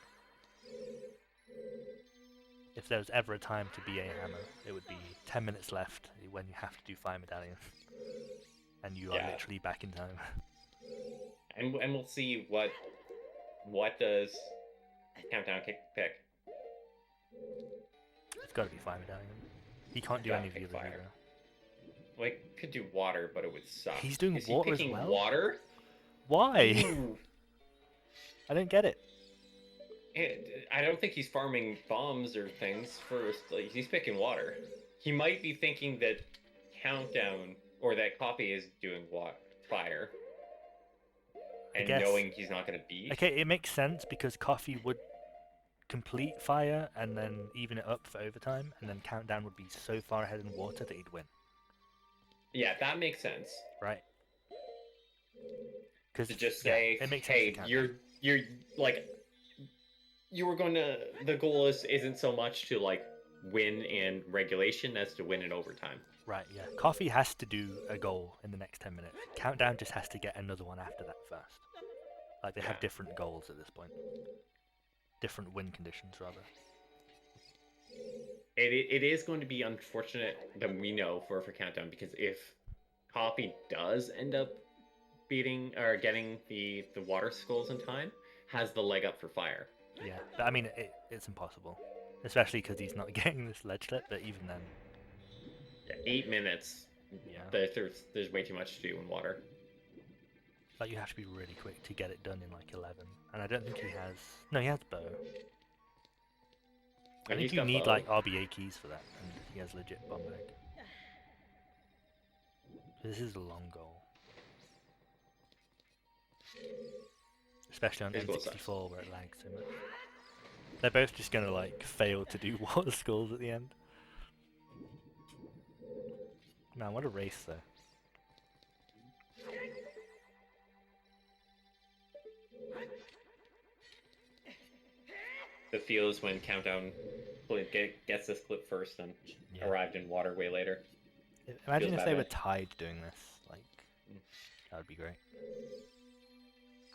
A: If there was ever a time to BA Hammer, it would be 10 minutes left when you have to do Fire Medallion. And you are literally back in time.
B: And we'll see what does Countdown pick.
A: It's got to be Fire Medallion. He can't do any of the other either.
B: Well, he could do water, but it would suck.
A: He's doing water as well?
B: Water?
A: Why?
B: Ooh.
A: I don't get it.
B: I don't think he's farming bombs or things first. Like, he's picking water. He might be thinking that countdown or that Coffee is doing fire,
A: I
B: and
A: guess.
B: knowing he's not going to beat.
A: Okay, it makes sense because Coffee would complete fire and then even it up for overtime, and then countdown would be so far ahead in water that he'd win.
B: Yeah, that makes sense.
A: Right. Because
B: to just say,
A: it makes
B: hey,
A: sense
B: you're like, you were going to. The goal isn't so much to like win in regulation as to win in overtime.
A: Right. Yeah. Coffee has to do a goal in the next 10 minutes. Countdown just has to get another one after that first. Like they have different goals at this point. Different win conditions, rather.
B: It is going to be unfortunate that we know for countdown, because if Coffee does end up beating or getting the water skulls in time, has the leg up for fire.
A: Yeah, but I mean it's impossible, especially because he's not getting this ledge slip. But even then,
B: 8 minutes.
A: Yeah,
B: there's way too much to do in water.
A: Like you have to be really quick to get it done in like 11, and I don't think he has. No, he has bow. I think you need bow. Like RBA keys for that, and he has legit bomb bag. This is a long goal, especially on N64 where it lags so much. They're both just gonna like fail to do water skulls at the end. Man, what a race though.
B: The feels when countdown gets this clip first and arrived in water way later.
A: Imagine if they were tied doing this. Like, that would be great.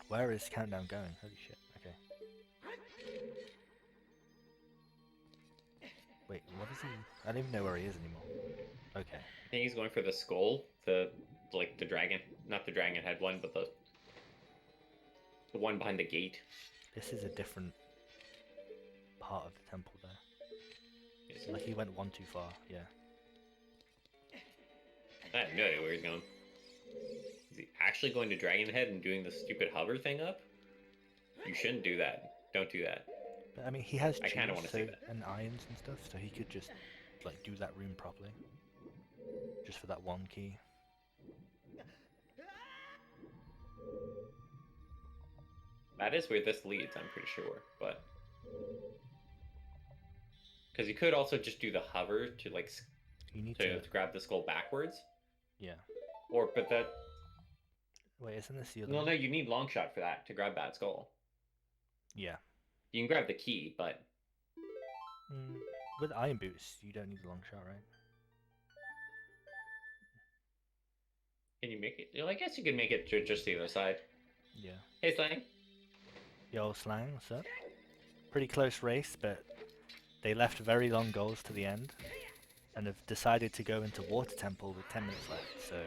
A: Where is countdown going? Holy shit. Okay. Wait, what is he? I don't even know where he is anymore. Okay.
B: I think he's going for the skull, like the dragon, not the dragon head one, but the one behind the gate.
A: This is a different part of the temple there. Like he went one too far, yeah.
B: I have no idea where he's going. Is he actually going to Dragon Head and doing the stupid hover thing up? You shouldn't do that. Don't do that.
A: But I mean, he has
B: I kind of want to see that.
A: And irons and stuff, so he could just like do that room properly. Just for that one key.
B: That is where this leads, I'm pretty sure, but because you could also just do the hover to like to grab the skull backwards.
A: Yeah.
B: But that.
A: Wait, isn't this the other?
B: No, you need long shot for that to grab that skull.
A: Yeah.
B: You can grab the key, but
A: with iron boots, you don't need the long shot, right?
B: Can you make it? I guess you can make it to just the other side.
A: Yeah.
B: Hey, Slang.
A: Yo, Slang, what's up? Pretty close race, but they left very long goals to the end, and have decided to go into Water Temple with 10 minutes left, so...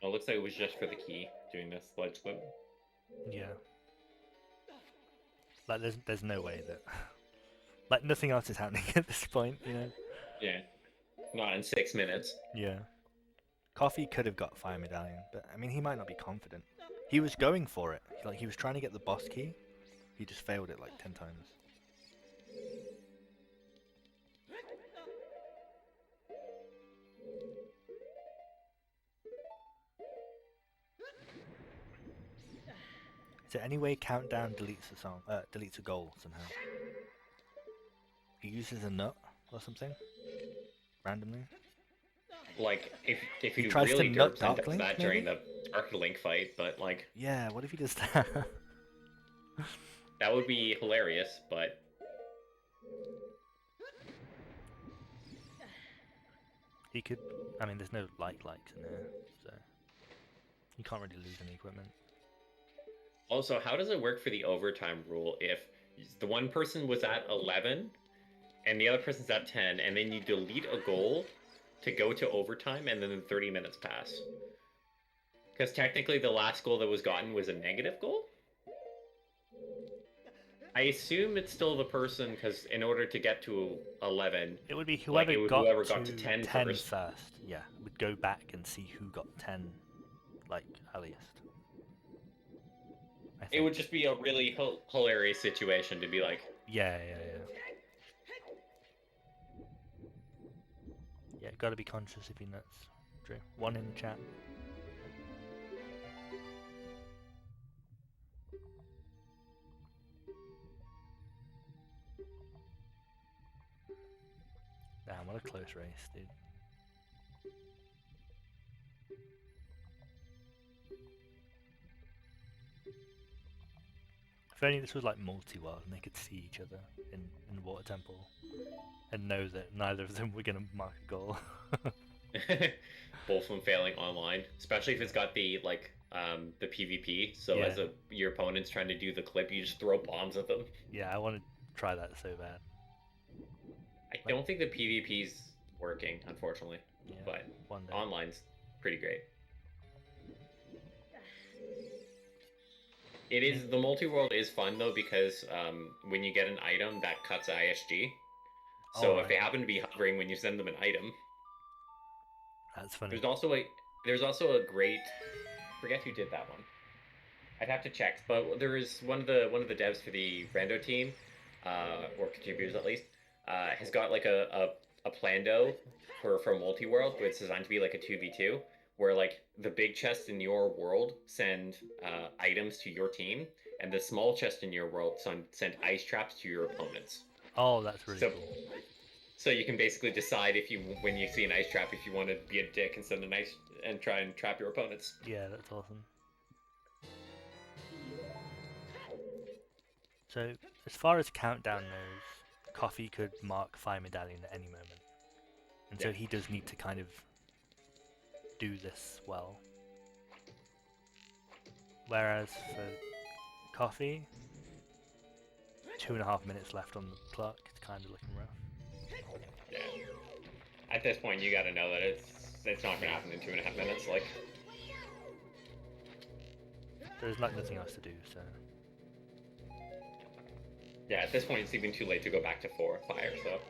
B: It looks like it was just for the key, doing this ledge flip.
A: Yeah. Like, there's no way that... like, nothing else is happening at this point, you know?
B: Yeah. Not in 6 minutes.
A: Yeah. Coffee could have got Fire Medallion, but, I mean, he might not be confident. He was going for it. Like, he was trying to get the boss key. He just failed it, like, 10 times. Is there any way Countdown deletes a goal somehow? He uses a nut or something randomly.
B: Like if
A: he
B: you
A: tries
B: really
A: to nut
B: Dark
A: Link,
B: that during the Dark Link fight, but like
A: yeah, what if he does that?
B: That would be hilarious, but
A: he could. I mean, there's no likes in there, so you can't really lose any equipment.
B: Also, how does it work for the overtime rule if the one person was at 11 and the other person's at 10, and then you delete a goal to go to overtime and then 30 minutes pass? Because technically the last goal that was gotten was a negative goal? I assume it's still the person, because in order to get to 11...
A: It would be
B: like, whoever got to
A: 10
B: 10 first.
A: Yeah, would go back and see who got 10, like, earliest.
B: It would just be a really hilarious situation to be like...
A: Yeah. Yeah, gotta be conscious if you're nuts. True. One in the chat. Damn, what a close race, dude. If only this was like multi-world and they could see each other in Water Temple and know that neither of them were gonna mark a goal.
B: Both of them failing online, especially if it's got the the PvP. So as your opponent's trying to do the clip, you just throw bombs at them.
A: Yeah, I want to try that so bad.
B: I don't think the PvP's working, unfortunately, but online's pretty great. It is the multi-world is fun though because when you get an item that cuts ISG, so if they happen to be hovering when you send them an item,
A: that's funny.
B: There's also a great, forget who did that one. I'd have to check, but there is one of the devs for the rando team, or contributors at least, has got like a plando for multi-world, but it's designed to be like a 2v2, where like the big chests in your world send items to your team, and the small chest in your world send ice traps to your opponents.
A: Oh, that's really cool.
B: So you can basically decide when you see an ice trap, if you want to be a dick and send an ice and try and trap your opponents.
A: Yeah, that's awesome. So, as far as countdown knows, Coffee could mark Fire Medallion at any moment. And so he does need to kind of do this well. Whereas for Coffee, 2.5 minutes left on the clock, it's kind of looking rough.
B: Yeah. At this point, you gotta know that it's not gonna happen in 2.5 minutes, like...
A: There's like nothing else to do, so...
B: Yeah, at this point it's even too late to go back to fire, so...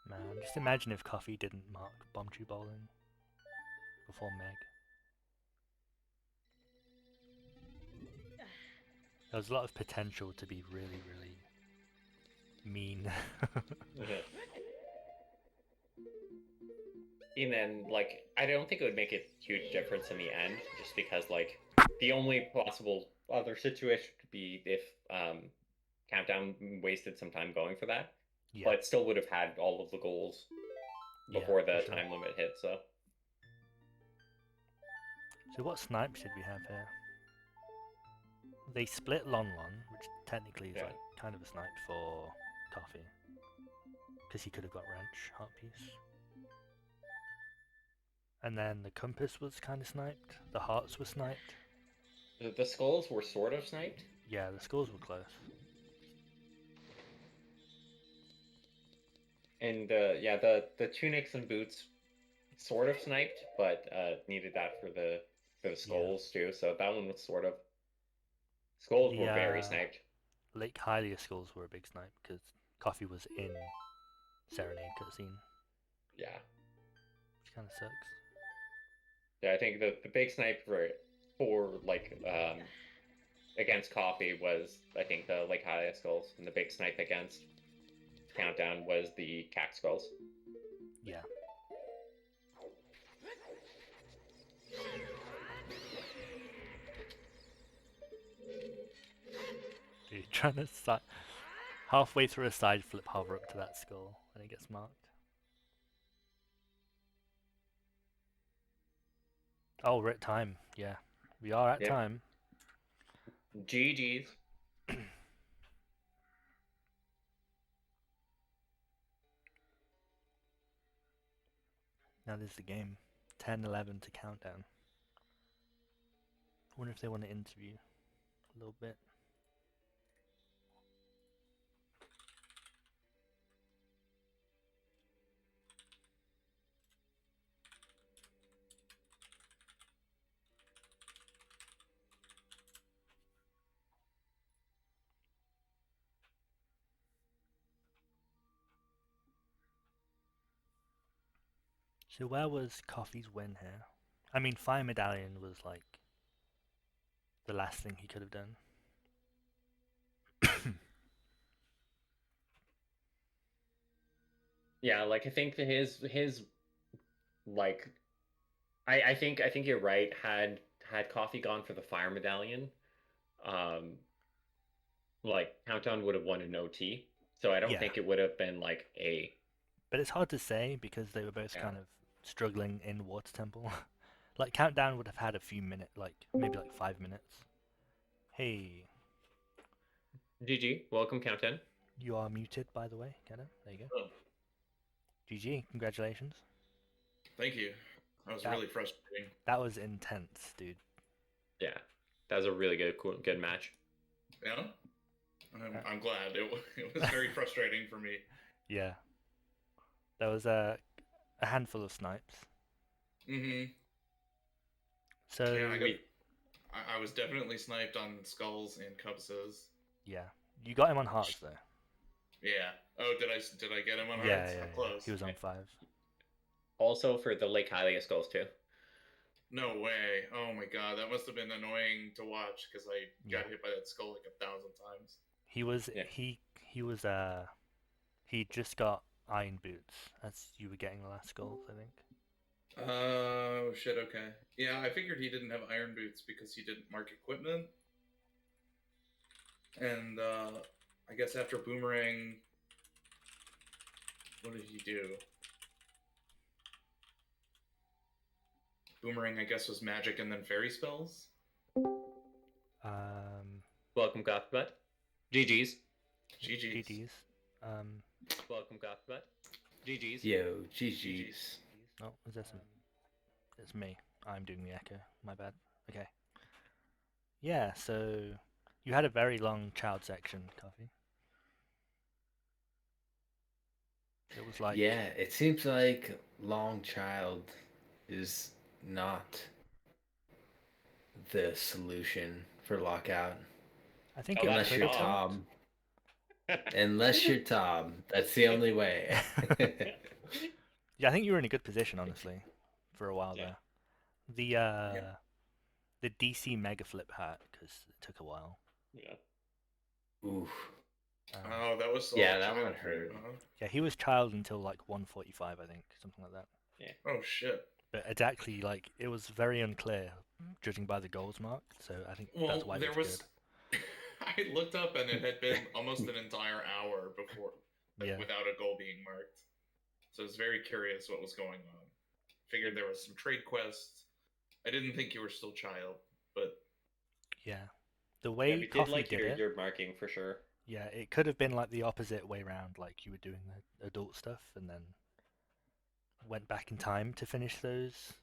A: Man, just imagine if Coffee didn't mark Bomb Tree Bowling before Meg. There was a lot of potential to be really, really mean.
B: And then, like, I don't think it would make a huge difference in the end, just because, like, the only possible other situation could be if Countdown wasted some time going for that, but still would have had all of the goals before the time limit hit, so...
A: So what snipes did we have here? They split Lon Lon, which technically is like kind of a snipe for Coffee, because he could have got Wrench, Heart Piece. And then the Compass was kind of sniped. The Hearts were sniped.
B: The Skulls were sort of sniped?
A: Yeah, the Skulls were close.
B: And the Tunics and Boots sort of sniped, but needed that for the Skulls too, so that one was sort of... Skulls were very sniped.
A: Lake Hylia Skulls were a big snipe, because Coffee was in Serenade cutscene.
B: Yeah.
A: Which kind of sucks.
B: Yeah, I think the big snipe for like against Coffee was, I think, the Lake Hylia Skulls, and the big snipe against Countdown was the Cack Skulls.
A: Yeah. Dude, trying to halfway through a side flip, hover up to that skull, and it gets marked. Oh, we're at time. Yeah, we are at time.
B: GG's.
A: Now there's the game. 10, 11 to countdown. I wonder if they want to interview a little bit. So where was Coffee's win here? I mean, Fire Medallion was like the last thing he could have done.
B: Yeah, like I think that his like I think you're right. Had Coffee gone for the Fire Medallion, like Countdown would have won an OT. So I don't
A: Yeah.
B: think it would have been like a.
A: But it's hard to say because they were both
B: Yeah.
A: kind of struggling in Water Temple. Like Countdown would have had a few minutes, like maybe like 5 minutes. Hey.
B: GG, welcome Countdown.
A: You are muted, by the way, Kenna. There you go.
C: Oh.
A: GG, congratulations.
C: Thank you. That was really frustrating.
A: That was intense, dude.
B: Yeah, that was a really good match.
C: Yeah, I'm glad. It was very frustrating for me.
A: Yeah. There was a handful of snipes.
C: Mm-hmm.
A: So
C: yeah, I was definitely sniped on skulls and cubses.
A: Yeah, you got him on hearts though.
C: Yeah. Oh, did I get him on hearts?
A: Yeah,
C: How close?
A: He was on 5.
B: Also for the Lake Hylia skulls too.
C: No way. Oh my god, that must have been annoying to watch because I got hit by that skull like 1,000 times.
A: He was he just got iron boots as you were getting the last skulls, I think.
C: Oh shit, okay. Yeah, I figured he didn't have iron boots because he didn't mark equipment. And I guess after Boomerang, what did he do? Boomerang, I guess, was magic and then fairy spells.
B: Welcome, CoffeePot. GG's.
A: GG's.
B: Welcome, CoffeePot. GG's.
D: Yo, GG's.
A: Oh, is there some? It's me. I'm doing the echo. My bad. Okay. Yeah. So you had a very long child section, Coffee. It was like.
D: Yeah, it seems like long child is not the solution for Lockout.
A: I think
D: unless you're Tom. Unless you're Tom, that's the only way.
A: Yeah, I think you were in a good position, honestly, for a while there. The DC Mega Flip hat, because it took a while.
B: Yeah.
D: Oof.
C: Oh, that was
D: that one hurt.
A: Yeah, he was child until like 145, I think, something like that.
B: Yeah.
C: Oh shit.
A: But it's actually like it was very unclear, judging by the goals marked. So I think that's why
C: there was.
A: Good.
C: I looked up and it had been almost an entire hour before, without a goal being marked. So I was very curious what was going on. Figured there was some trade quests. I didn't think you were still child, but
A: yeah, the way
B: we did like your marking for sure.
A: Yeah, it could have been like the opposite way around, like you were doing the adult stuff and then went back in time to finish those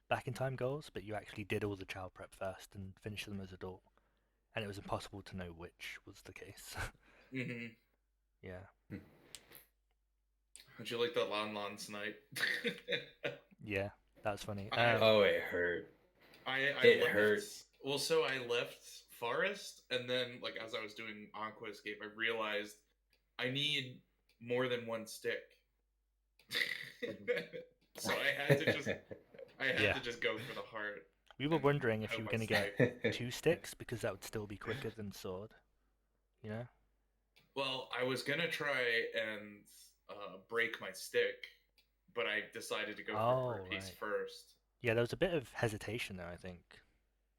A: back in time goals, but you actually did all the child prep first and finished them as adult, and it was impossible to know which was the case.
C: Mm-hmm.
A: Yeah.
C: How'd you like that Lon snipe?
A: Yeah, that's funny.
D: Oh, it hurt.
C: It hurt. Well, so I left Forest, and then, like, as I was doing Aqua Escape, I realized I need more than one stick. So I had to just go for the heart.
A: We were wondering if you were going to get 2 sticks, because that would still be quicker than sword. You know?
C: Well, I was going to try and break my stick, but I decided to go for a heart piece first.
A: Yeah, there was a bit of hesitation there, I think.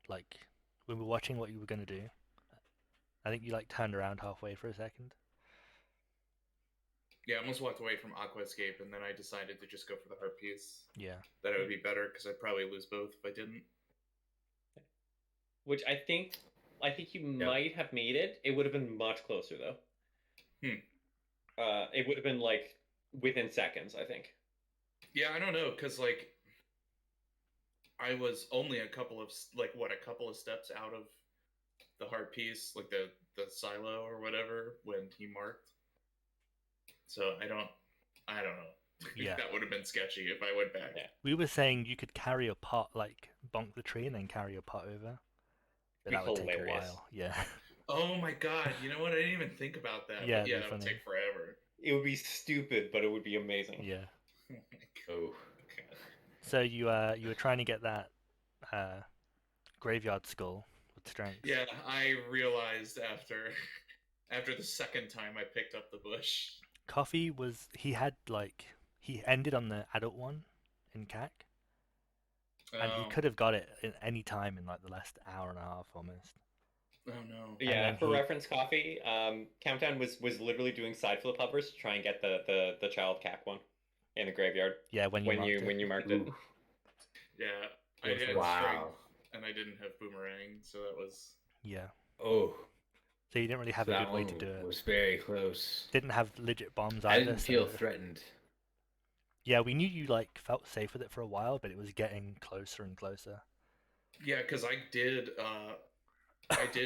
A: Like, when we were watching what you were going to do, I think you, like, turned around halfway for a second.
C: Yeah, I almost walked away from Aqua Escape, and then I decided to just go for the heart piece.
A: Yeah.
C: That it would be better, because I'd probably lose both if I didn't.
B: Which I think you might have made it. It would have been much closer, though. It would have been, like, within seconds, I think.
C: Yeah, I don't know, because like I was only a couple of steps out of the heart piece, like the silo or whatever, when he marked. So I don't know.
A: Yeah.
C: That would have been sketchy if I went back.
B: Yeah.
A: We were saying you could carry a pot, like bonk the tree and then carry a pot over, but that would take a while. Yeah.
C: Oh my god! You know what? I didn't even think about that.
A: Yeah,
C: But yeah,
A: it'd be
C: it would
A: funny.
C: take forever.
B: It would be stupid, but it would be amazing.
A: Yeah.
D: Oh.
A: So you were trying to get that graveyard skull with strength.
C: Yeah, I realized after the second time I picked up the bush.
A: Coffee he ended on the adult one in CAC. And he could have got it at any time in like the last hour and a half almost.
C: Oh no.
B: Yeah, for reference, Coffee, Countdown was literally doing side flip hovers to try and get the child CAC one in the graveyard.
A: Yeah, when you
B: marked it.
C: Yeah, I had strength and I didn't have boomerang, so that was.
A: Yeah.
D: Oh.
A: So you didn't really have a good way to do it.
D: It was very close.
A: Didn't have legit bombs either.
D: I didn't feel threatened.
A: Yeah, we knew you like felt safe with it for a while, but it was getting closer and closer.
C: Yeah, because I did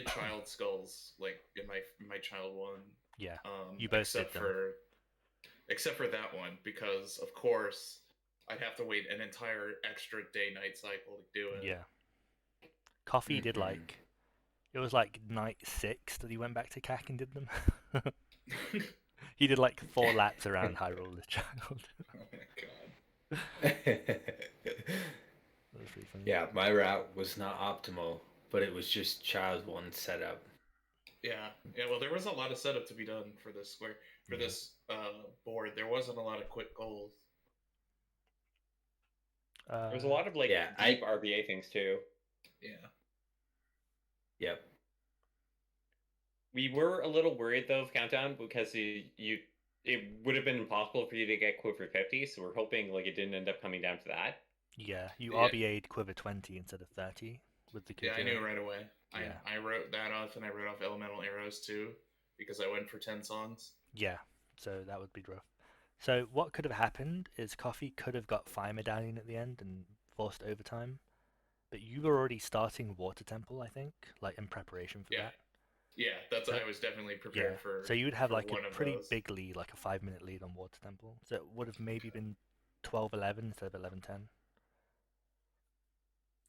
C: child skulls like in my child one.
A: Yeah, you both did them.
C: Except for that one, because of course I'd have to wait an entire extra day-night cycle to do it.
A: Yeah. Coffee did like, it was like night 6 that he went back to CAC and did them. He did like 4 laps around Hyrule the Child.
C: Oh my god.
A: That was pretty funny.
D: Yeah, my route was not optimal, but it was just child 1 setup.
C: Yeah, well, there was a lot of setup to be done for this this board. There wasn't a lot of quick goals.
B: There was a lot of like deep RBA things too.
C: Yeah.
D: Yep.
B: We were a little worried though of Countdown because it would have been impossible for you to get Quiver 50, so we're hoping like it didn't end up coming down to that.
A: Yeah, you RBA'd Quiver 20 instead of 30 with the
C: Yeah, I knew right away.
A: Yeah.
C: I wrote that off, and I wrote off Elemental Arrows too, because I went for 10 songs.
A: Yeah, so that would be rough. So what could have happened is Coffee could have got Fire Medallion at the end and forced overtime, but you were already starting Water Temple, I think, like in preparation for that.
C: Yeah, I was definitely prepared for.
A: So you would have like a pretty big lead, like a 5-minute lead on Water Temple. So it would have maybe been 12-11 instead of 11-10.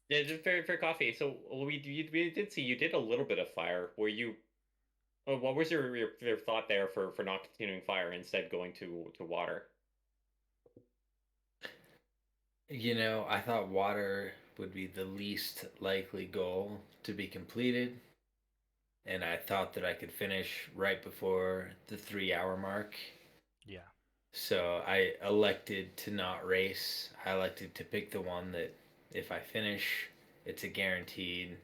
B: Yeah, just for Coffee. So we did see you did a little bit of fire. Were you? What was your thought there for not continuing fire, instead going to water?
D: You know, I thought water would be the least likely goal to be completed, and I thought that I could finish right before the 3-hour mark.
A: Yeah.
D: So I elected to not race. I elected to pick the one that if I finish, it's a guaranteed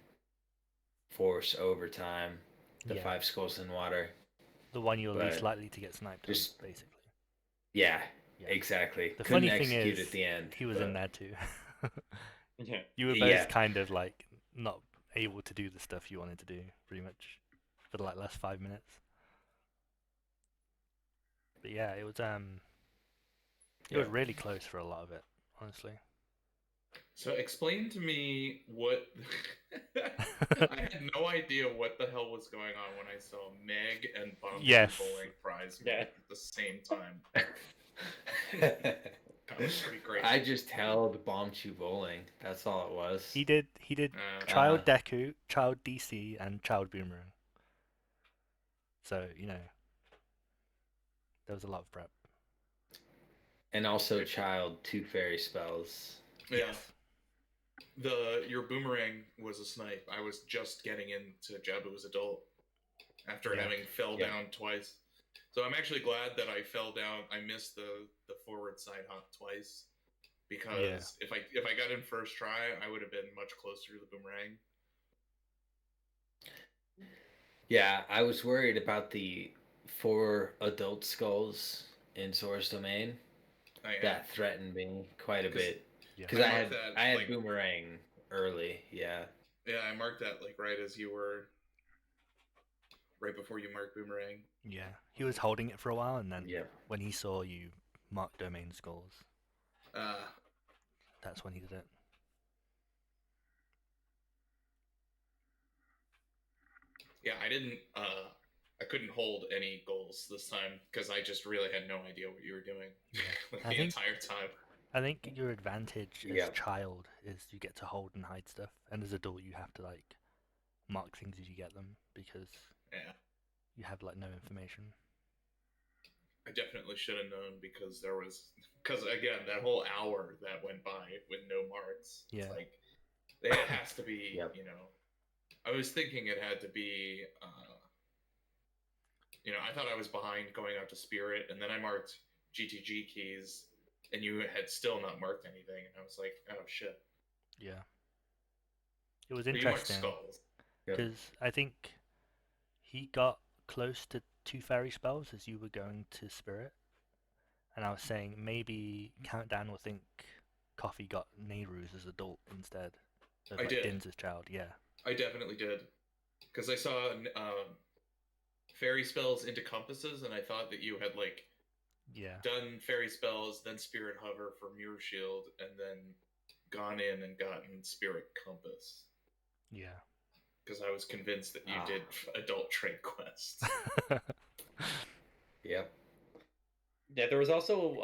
D: force overtime. The 5 skulls in water.
A: The one you're least likely to get sniped on, basically.
D: Yeah, exactly.
A: The
D: Couldn't
A: funny thing is,
D: at the end,
A: he was in there too.
B: Yeah.
A: You were both kind of like not able to do the stuff you wanted to do, pretty much, for the like last 5 minutes. But yeah, it was was really close for a lot of it, honestly.
C: So explain to me what I had no idea what the hell was going on when I saw Meg and Bouncy Bowling prize at the same time. That was pretty great.
D: I just held Bombchu Bowling. That's all it was.
A: He did Child Deku, Child DC, and Child Boomerang. So, there was a lot of prep.
D: And also Child 2 fairy spells.
C: Yeah. Your Boomerang was a snipe. I was just getting into Jabu's adult after having fell down twice. So I'm actually glad that I fell down. I missed the forward side hop twice, because if I got in first try, I would have been much closer to the Boomerang.
D: Yeah, I was worried about the 4 adult skulls in Sora's Domain. That threatened me quite a bit. Because I had Boomerang early, Yeah,
C: I marked that like right as you were, right before you marked Boomerang.
A: Yeah, he was holding it for a while, and then when he saw you mark Domain skulls. That's when he did it.
C: Yeah, I couldn't hold any goals this time because I just really had no idea what you were doing the entire time.
A: I think your advantage as child is you get to hold and hide stuff, and as adult you have to like mark things as you get them because you have like no information.
C: I definitely should have known because again, that whole hour that went by with no marks.
A: Yeah.
C: It's like it has to be, you know. I was thinking it had to be you know, I thought I was behind going out to Spirit, and then I marked GTG keys, and you had still not marked anything, and I was like, oh shit.
A: Yeah. It was interesting because I think he got close to 2 fairy spells as you were going to Spirit, and I was saying maybe Countdown will think Coffee got Nehru's as adult instead of like Din's as child. Yeah,
C: I definitely did because I saw fairy spells into compasses, and I thought that you had like done fairy spells, then Spirit Hover for Mirror Shield, and then gone in and gotten Spirit Compass.
A: Yeah.
C: Because I was convinced that you did adult trade quests.
D: Yep.
B: Yeah, there was also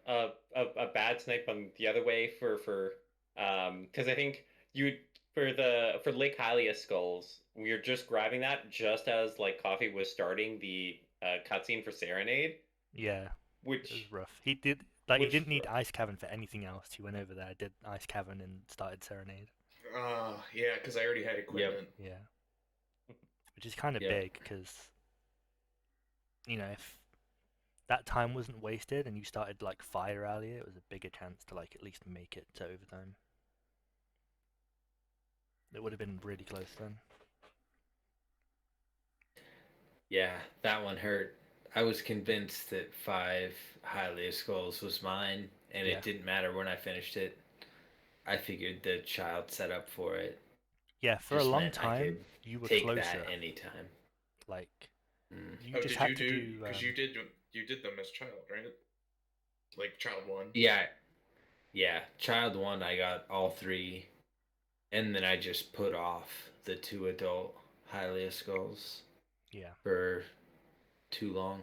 B: a bad snipe on the other way for because I think for Lake Hylia skulls, we were just grabbing that just as like Coffee was starting the cutscene for Serenade.
A: Yeah,
B: which
A: was rough. He did like he didn't need Ice Cavern for anything else. He went over there, did Ice Cavern, and started Serenade.
C: Yeah, because I already had equipment.
A: Yep. Yeah, which is kind of big because you know if that time wasn't wasted and you started like fire earlier, it was a bigger chance to like at least make it to overtime. It would have been really close then.
D: Yeah, that one hurt. I was convinced that 5 Hylia skulls was mine, and it didn't matter when I finished it. I figured the child set up for it.
A: Yeah, for a long time you were closer.
D: Take that anytime.
A: Like you just had to do
C: because you did them as child, right? Like child 1.
D: Yeah, child 1 I got all 3, and then I just put off the 2 adult Hylia skulls.
A: Yeah.
D: For too long.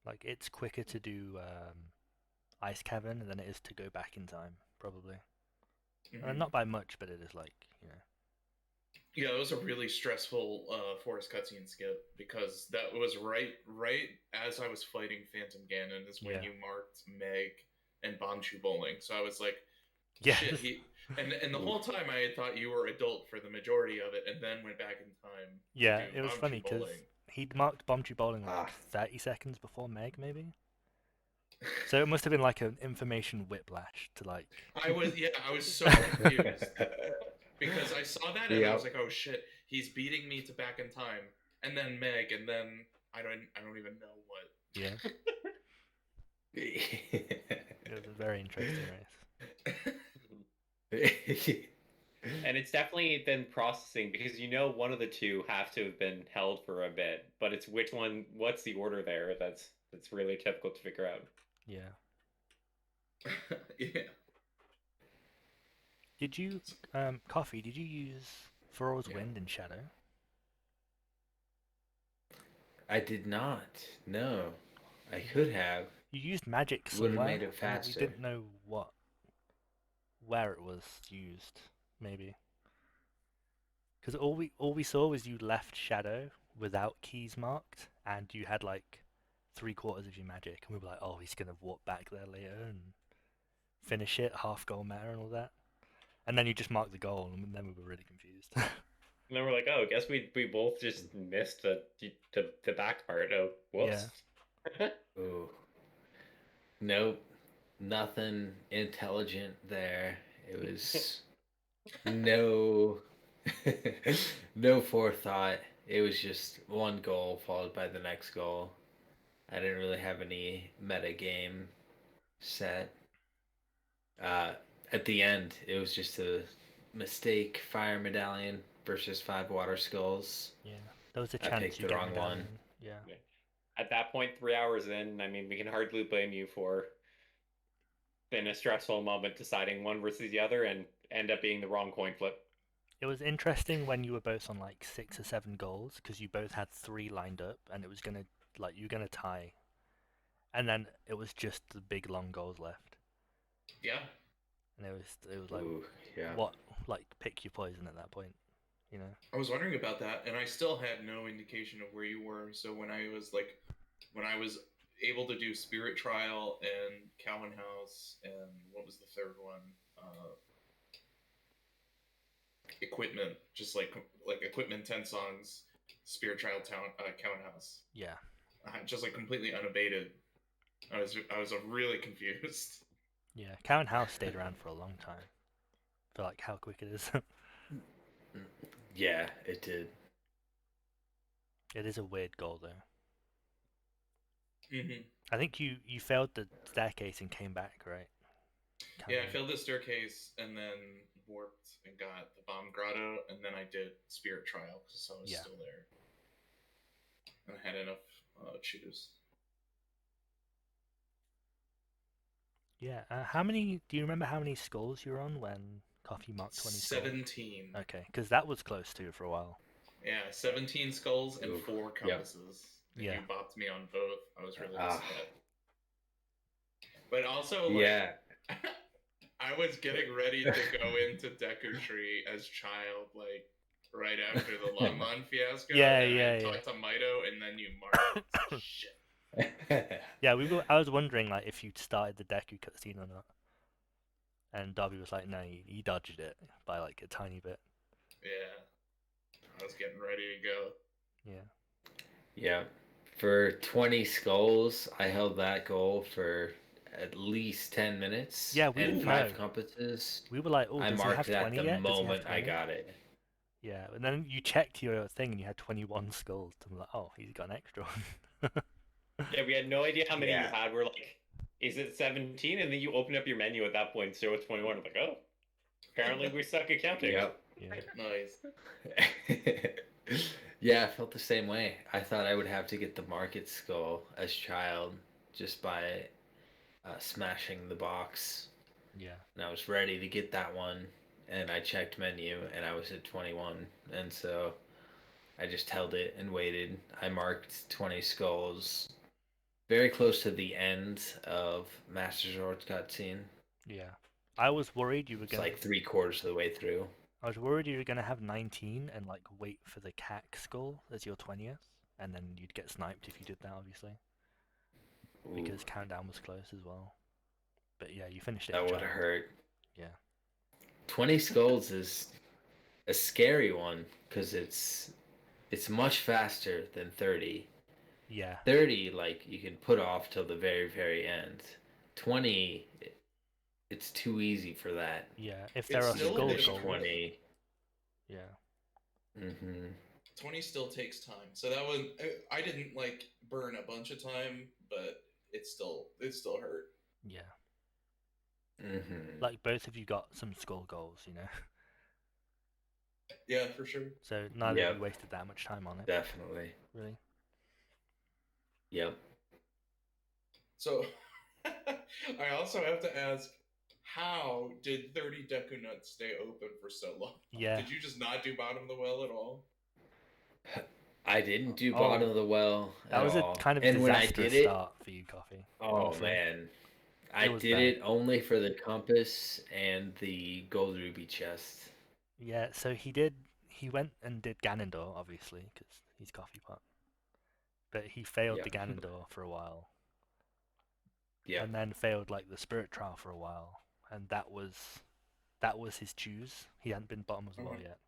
A: Like it's quicker to do Ice Cavern than it is to go back in time, probably. Not by much, but it is like, you know.
C: Yeah, it was a really stressful forest cutscene skip because that was right as I was fighting Phantom Ganon is when you marked Meg and Bonchu Bowling. So I was like, shit. And the whole time I had thought you were adult for the majority of it, and then went back in time.
A: Yeah, it was funny because he'd marked Bonchu Bowling like 30 seconds before Meg, maybe. So it must have been like an information whiplash to like.
C: I was so confused because I saw that and I was like, oh shit, he's beating me to back in time, and then Meg, and then I don't even know what.
A: Yeah. It was a very interesting race.
B: And it's definitely been processing because one of the two have to have been held for a bit, but it's which one, what's the order there that's really difficult to figure out.
A: Yeah.
C: Yeah.
A: Did you, Coffee, did you use Furrow's Wind in Shadow?
D: I did not. No. I could have.
A: You used magic somewhere.
D: Would have made it faster.
A: We didn't know where it was used, maybe. Because all we saw was you left Shadow without keys marked, and you had like 3/4 of your magic, and we were like, oh, he's gonna walk back there later and finish it, half goal matter and all that. And then you just marked the goal, and then we were really confused.
B: And then we're like, oh, I guess we both just missed the back part. Oh, whoops.
D: Yeah. Ooh. Nope. Nothing intelligent there. It was no forethought. It was just one goal followed by the next goal. I didn't really have any meta game set. At the end, it was just a mistake. Fire medallion versus 5 water skulls.
A: Yeah, that was a chance. I picked the wrong one. Yeah.
B: At that point, 3 hours in, I mean, we can hardly blame you for been a stressful moment deciding one versus the other and end up being the wrong coin flip.
A: It was interesting when you were both on like 6 or 7 goals because you both had 3 lined up and it was gonna you were gonna tie, and then it was just the big long goals left.
C: Yeah.
A: And it was like,
D: ooh, yeah.
A: What, like, pick your poison at that point, you know?
C: I was wondering about that, and I still had no indication of where you were. So when I was able to do Spirit Trial and Cowan House, and what was the third one? Equipment, just like Equipment, 10 songs, Spirit Trial, Cowan House.
A: Yeah.
C: Just like completely unabated. I was really confused.
A: Yeah, Cowan House stayed around for a long time. For like how quick it is.
D: Yeah, it did.
A: It is a weird goal though.
C: Mm-hmm.
A: I think you failed the staircase and came back, right?
C: Yeah, I failed the staircase and then warped and got the bomb grotto, and then I did Spirit Trial because I was still there. And I had enough choose.
A: Yeah. Do you remember how many skulls you were on when Coffee marked 20 skulls?
C: 17.
A: Okay, because that was close to for a while.
C: Yeah, 17 skulls and 4 compasses.
A: Yep. Yeah.
C: You bopped me on both. I was really upset. But also, like,
D: yeah.
C: I was getting ready to go into Deku Tree as child, like, right after the Longmon fiasco. I talked to Mido, and then you marked. Shit.
A: Yeah, I was wondering, like, if you'd started the Deku cutscene or not. And Darby was like, no, he dodged it by, like, a tiny bit.
C: Yeah. I was getting ready to go.
A: Yeah.
D: Yeah. For 20 skulls, I held that goal for at least 10 minutes.
A: Yeah, we
D: and
A: didn't
D: 5
A: know.
D: compasses.
A: We were like, oh,
D: I
A: does he
D: marked
A: have 20
D: that
A: yet?
D: the moment I got it.
A: Yeah, and then you checked your thing and you had 21 skulls. I'm like, oh, he's got an extra one.
B: Yeah, we had no idea how many you had. We're like, is it 17? And then you open up your menu at that point, so it's 21. I'm like, oh, apparently we suck at counting.
D: Yep.
C: Yeah.
D: Nice. Yeah, I felt the same way. I thought I would have to get the market skull as child just by smashing the box.
A: Yeah.
D: And I was ready to get that one, and I checked menu, and I was at 21, and so I just held it and waited. I marked 20 skulls very close to the end of Master Sword's cutscene.
A: Yeah. I was worried you were
D: going to... It's like 3/4 of the way through.
A: I was worried you were going to have 19 and, like, wait for the CAC skull as your 20th, and then you'd get sniped if you did that, obviously. Ooh. Because Countdown was close as well. But yeah, you finished it.
D: That would have hurt.
A: Yeah.
D: 20 skulls is a scary one because it's much faster than 30.
A: Yeah.
D: 30, like, you can put off till the very, very end. 20, it's too easy for that.
A: Yeah, if there are skull goals.
D: 20.
A: Yeah.
D: Mm-hmm.
C: 20 still takes time. So that was, I didn't, like, burn a bunch of time, but it still hurt.
A: Yeah.
D: Mm-hmm.
A: Like, both of you got some skull goals, you know?
C: Yeah, for sure.
A: So neither of you wasted that much time on it.
D: Definitely.
A: Really?
D: Yep.
C: So, I also have to ask, how did 30 Deku Nuts stay open for so long?
A: Yeah.
C: Did you just not do bottom of the well at all?
D: I didn't do bottom of the well
A: at all. That was a kind of disastrous start for you, Coffee.
D: Oh, honestly. Man. I did it only for the compass and the gold ruby chest.
A: Yeah, so he went and did Ganondorf, obviously, because he's CoffeePot. But he failed the Ganondorf for a while.
D: Yeah.
A: And then failed, like, the Spirit Trial for a while. And that was his choose. He hadn't been bottom of the well yet.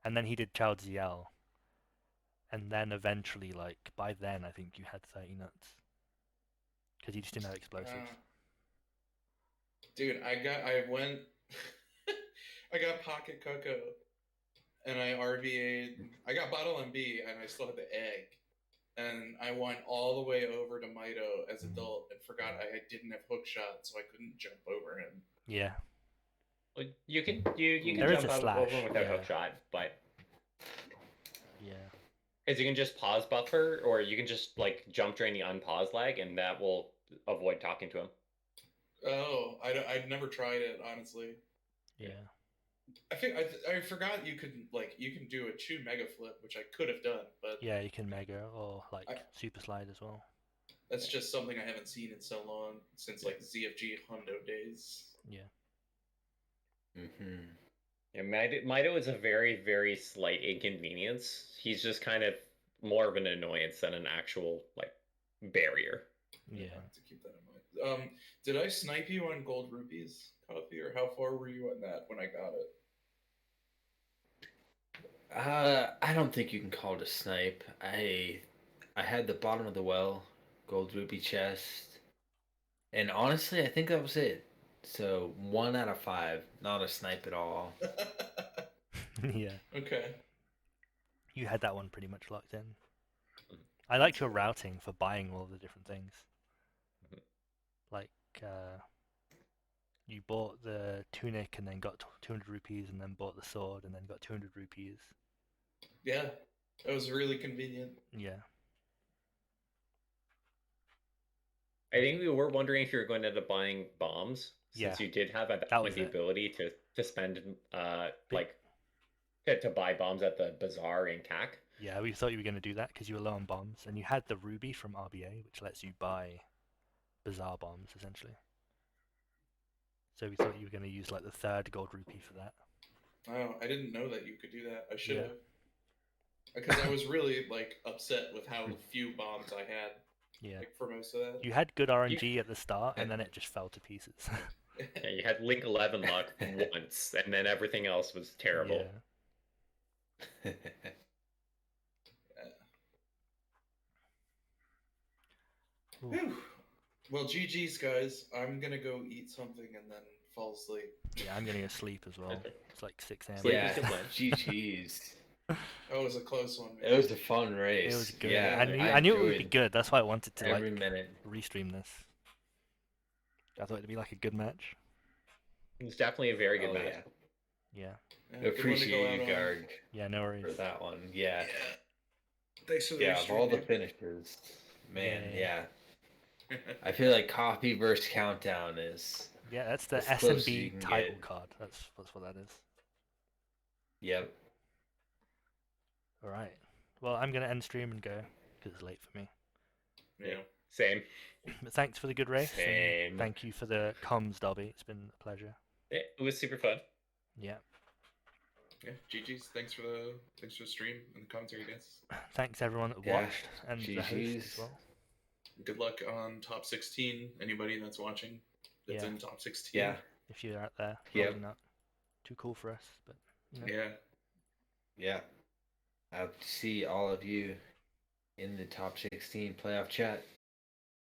A: And then he did Child ZL. And then eventually, like, by then, I think you had 30 nuts. Because you just didn't have explosives.
C: Dude, I got Pocket Cocoa, and I RVA'd. I got Bottle MB, and I still had the egg. And I went all the way over to Mido as adult and forgot I didn't have hook shot, so I couldn't jump over him.
A: Yeah.
B: Well, you can jump over him without hook shot, but
A: yeah.
B: Because you can just pause buffer, or you can just, like, jump during the unpause lag, and that will avoid talking to him.
C: Oh, I'd never tried it, honestly.
A: Yeah.
C: I forgot you can do a 2 mega flip, which I could have done, but
A: yeah, you can mega or like super slide as well.
C: That's just something I haven't seen in so long, since like ZFG Hundo days.
A: Yeah.
B: Yeah, Mido is a very, very slight inconvenience. He's just kind of more of an annoyance than an actual like barrier.
A: Yeah.
C: I have to keep that in mind. Did I snipe you on gold rupees, Coffee, or how far were you on that when I got
D: it? I don't think you can call it a snipe. I had the bottom of the well, gold rupee chest, and honestly, I think that was it. So 1 out of 5, not a snipe at all.
A: Yeah.
C: Okay.
A: You had that one pretty much locked in. I liked your routing for buying all the different things. Like, you bought the tunic and then got 200 rupees, and then bought the sword and then got 200 rupees.
C: Yeah, that was really convenient.
A: Yeah.
B: I think we were wondering if you were going to end up buying bombs, since you did have at that point the ability to spend to buy bombs at the bazaar in CAC.
A: Yeah, we thought you were going to do that because you were low on bombs, and you had the ruby from RBA, which lets you buy bazaar bombs essentially. So we thought you were going to use like the 3rd gold rupee for that.
C: Oh, I didn't know that you could do that. I should have. Because I was really like upset with how few bombs I had.
A: Yeah.
C: Like, for most of that.
A: You had good RNG at the start, and then it just fell to pieces.
B: Yeah, you had Link 11 luck once, and then everything else was terrible.
A: Yeah.
C: Well, GG's, guys. I'm gonna go eat something and then fall asleep.
A: Yeah, I'm gonna go sleep as well. It's like 6 a.m.
D: Yeah, GG's.
C: That was a close one.
D: Man. It was a fun race.
A: It was good.
D: Yeah,
A: I knew it would be good. That's why I wanted to
D: every minute
A: restream this. I thought it'd be like a good match.
B: It was definitely a very good match.
A: Yeah.
D: Appreciate you, Garg.
A: Yeah, no worries.
D: For that one. Yeah.
C: Thanks for the
D: of all the finishers. Man, yeah. I feel like Coffee versus Countdown is...
A: Yeah, that's the SMB title card. That's what that is.
D: Yep.
A: Alright. Well, I'm going to end stream and go, because it's late for me.
C: Yeah.
B: Same.
A: But thanks for the good race.
B: Same.
A: Thank you for the comms, Dobby. It's been a pleasure.
B: It was super fun.
A: Yeah.
C: Yeah, GG's. Thanks for the stream and the commentary, guys.
A: Thanks everyone that watched and the host as well.
C: Good luck on top 16. Anybody that's watching that's in top 16.
D: Yeah.
A: If you're out there, probably not too cool for us, but you know.
C: Yeah.
D: Yeah. I'll see all of you in the top 16 playoff chat.